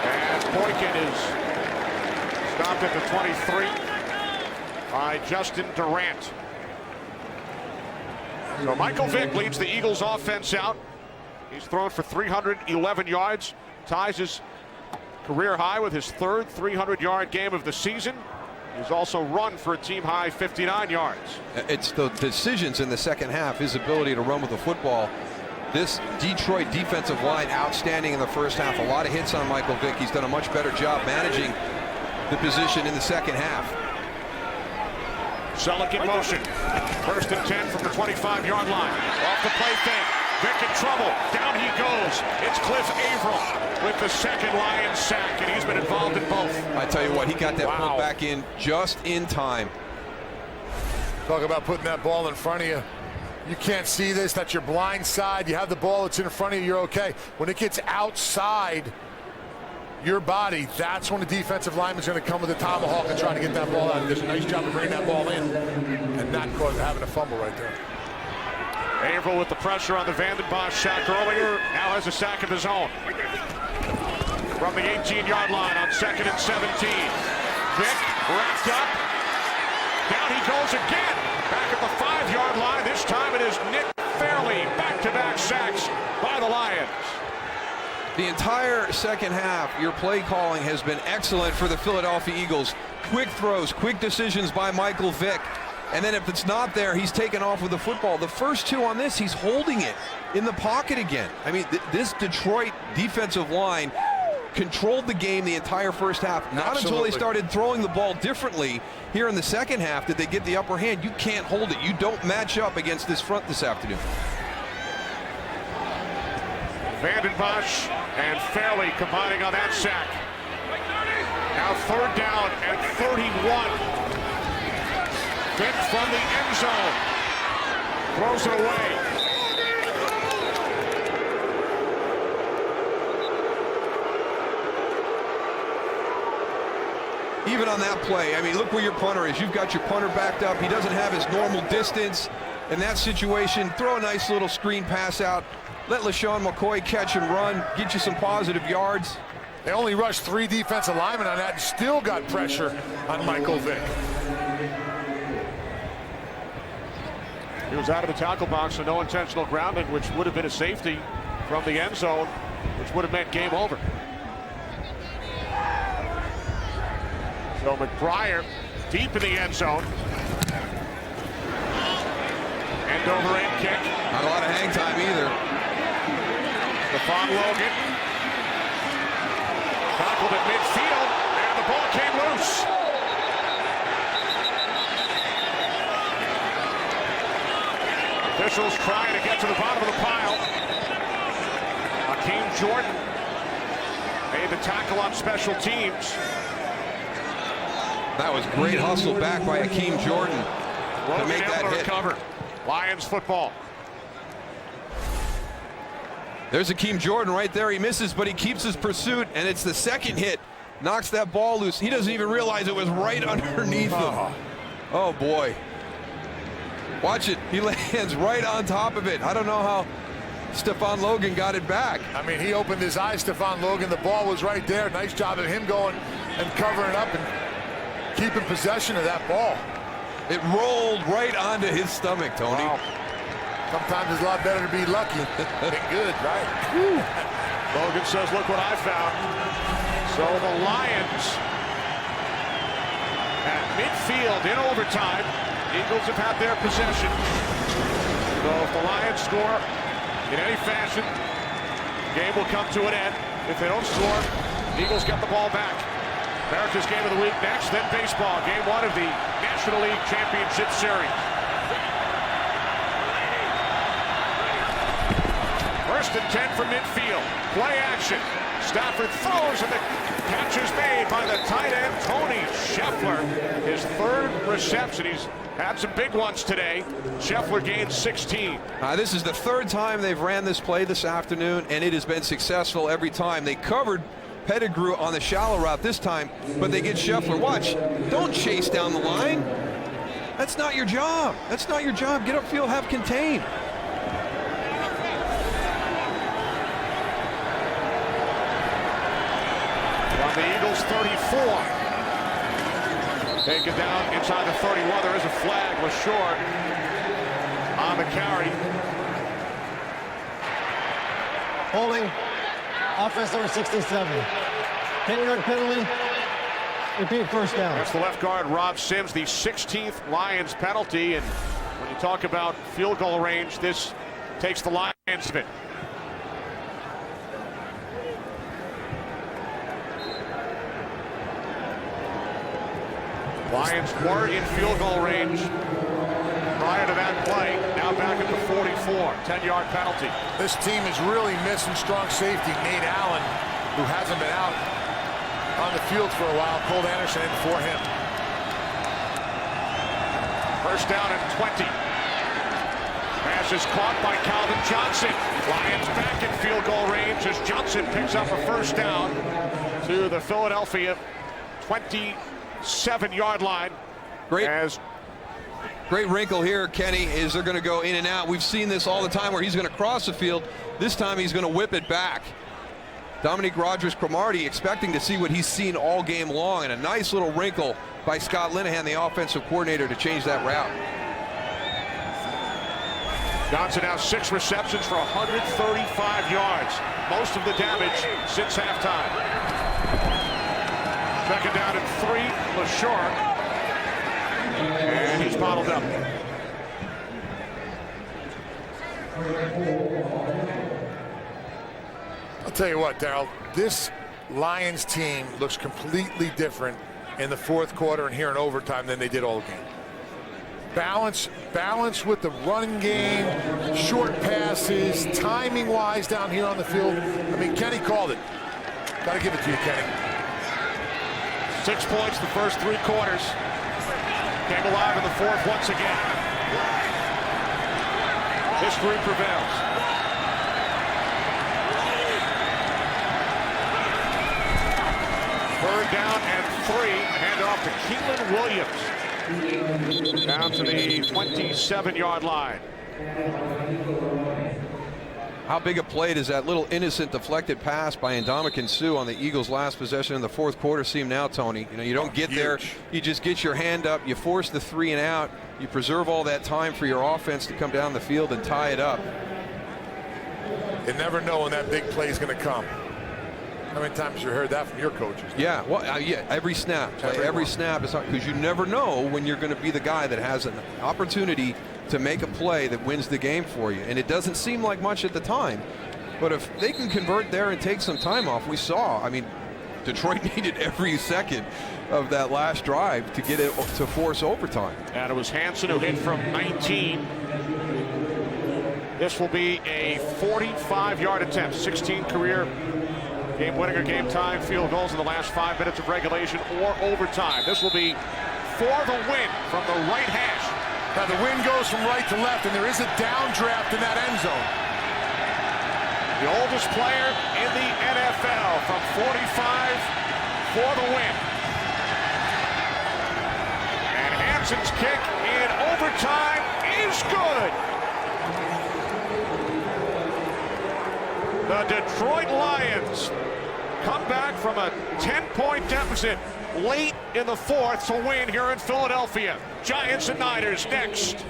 And Boykin is stopped at the 23 by Justin Durant. So Michael Vick leads the Eagles offense out. He's thrown for 311 yards, ties his career high with his third 300-yard game of the season. He's also run for a team-high 59 yards. It's the decisions in the second half, his ability to run with the football. This Detroit defensive line outstanding in the first half. A lot of hits on Michael Vick. He's done a much better job managing the position in the second half. Selleck in motion. First and 10 from the 25-yard line. Off the play fake. Vick in trouble. Down he goes. It's Cliff Averill with the second Lions sack, and he's been involved in both. I tell you what, he got that pulled back in just in time. Talk about putting that ball in front of you. You can't see this. That's your blind side. You have the ball that's in front of you, you're okay. When it gets outside your body, that's when the defensive lineman's going to come with a tomahawk and try to get that ball out. There's a nice job of bringing that ball in and not having a fumble right there. Averill with the pressure on the Van den Bosch sack earlier, now has a sack of his own. From the 18-yard line on 2nd and 17. Vick wrapped up. Down he goes again. Back at the 5-yard line. This time it is Nick Fairley. Back-to-back sacks by the Lions. The entire second half, your play calling has been excellent for the Philadelphia Eagles. Quick throws, quick decisions by Michael Vick. And then if it's not there, he's taken off with the football. The first two on this, he's holding it in the pocket again. I mean, this Detroit defensive line controlled the game the entire first half. Not until they started throwing the ball differently here in the second half did they get the upper hand. You can't hold it. You don't match up against this front this afternoon. Van den Bosch and Fairley combining on that sack. Now 3rd down and 31. Vick from the end zone. Throws it away. Even on that play, I mean, look where your punter is. You've got your punter backed up. He doesn't have his normal distance. In that situation, throw a nice little screen pass out. Let LaShawn McCoy catch and run. Get you some positive yards. They only rushed 3 defensive linemen on that and still got pressure on Michael Vick. He was out of the tackle box, so no intentional grounding, which would have been a safety from the end zone, which would have meant game over. So McBriar deep in the end zone. End over end kick. Not a lot of hang time either. Stephon Logan tackled at midfield, and the ball came loose. Officials trying to get to the bottom of the pile. Hakeem Jordan made the tackle on special teams. That was great hustle back by Hakeem Jordan to make that hit. Recover. Lions football. There's Hakeem Jordan right there. He misses, but he keeps his pursuit, and it's the second hit. Knocks that ball loose. He doesn't even realize it was right underneath him. Oh, boy. Watch it. He lands right on top of it. I don't know how Stephon Logan got it back. I mean, he opened his eyes, Stephon Logan. The ball was right there. Nice job of him going and covering up and keeping possession of that ball. It rolled right onto his stomach, Tony. Wow. Sometimes it's a lot better to be lucky than good, right? Logan says, look what I found. So the Lions at midfield in overtime. Eagles have had their possession. So if the Lions score in any fashion, the game will come to an end. If they don't score, Eagles get the ball back. America's Game of the Week next, then baseball. Game 1 of the National League Championship Series. First and 10 from midfield. Play action. Stafford throws and the catch is made by the tight end, Tony Scheffler. His third reception. He's had some big ones today. Scheffler gains 16. This is the third time they've ran this play this afternoon, and it has been successful every time. They covered Pettigrew on the shallow route this time, but they get Scheffler. Watch. Don't chase down the line. That's not your job. That's not your job. Get upfield, have contain. On the Eagles 34. Taken down inside the 31. There is a flag. Was short on the carry. Holding. Offense number 67. 10-yard penalty. Repeat first down. That's the left guard, Rob Sims, the 16th Lions penalty. And when you talk about field goal range, this takes the Lions of it. Lions were in field goal range prior to that play. Now back at the 44. 10-yard penalty. This team is really missing strong safety. Nate Allen, who hasn't been out on the field for a while. Cole Anderson in for him. First down and 20. Pass is caught by Calvin Johnston. Lions back in field goal range as Johnson picks up a first down to the Philadelphia 27-yard line. Great wrinkle here, Kenny, is they're going to go in and out. We've seen this all the time where he's going to cross the field. This time he's going to whip it back. Dominique Rodgers-Cromartie expecting to see what he's seen all game long, and a nice little wrinkle by Scott Linehan, the offensive coordinator, to change that route. Johnson now 6 receptions for 135 yards. Most of the damage since halftime. Second down and 3, LaShaw. And he's bottled up. I'll tell you what, Darryl, this Lions team looks completely different in the fourth quarter and here in overtime than they did all game. Balance with the running game, short passes, timing-wise down here on the field. I mean, Kenny called it. Got to give it to you, Kenny. 6 points the first 3 quarters. Came alive in the fourth once again. History prevails. Third down and 3. Hand off to Keelan Williams. Down to the 27-yard line. How big a play does that little innocent deflected pass by Ndamukong Suh on the Eagles' last possession in the fourth quarter seem now, Tony? You know, you don't get there. You just get your hand up. You force the 3 and out. You preserve all that time for your offense to come down the field and tie it up. You never know when that big play is going to come. How many times have you heard that from your coaches? Yeah, well, yeah, every snap. Every snap is because you never know when you're going to be the guy that has an opportunity to make a play that wins the game for you. And it doesn't seem like much at the time, but if they can convert there and take some time off, we saw, I mean, Detroit needed every second of that last drive to get it to force overtime. And it was Hansen who hit from 19. This will be a 45-yard attempt, 16 career game winning or game time field goals in the last 5 minutes of regulation or overtime. This will be for the win from the right hash. Now the wind goes from right to left, and there is a downdraft in that end zone. The oldest player in the NFL from 45 for the win. And Hansen's kick in overtime is good. The Detroit Lions come back from a 10-point deficit late in the fourth to win here in Philadelphia. Giants and Niners next.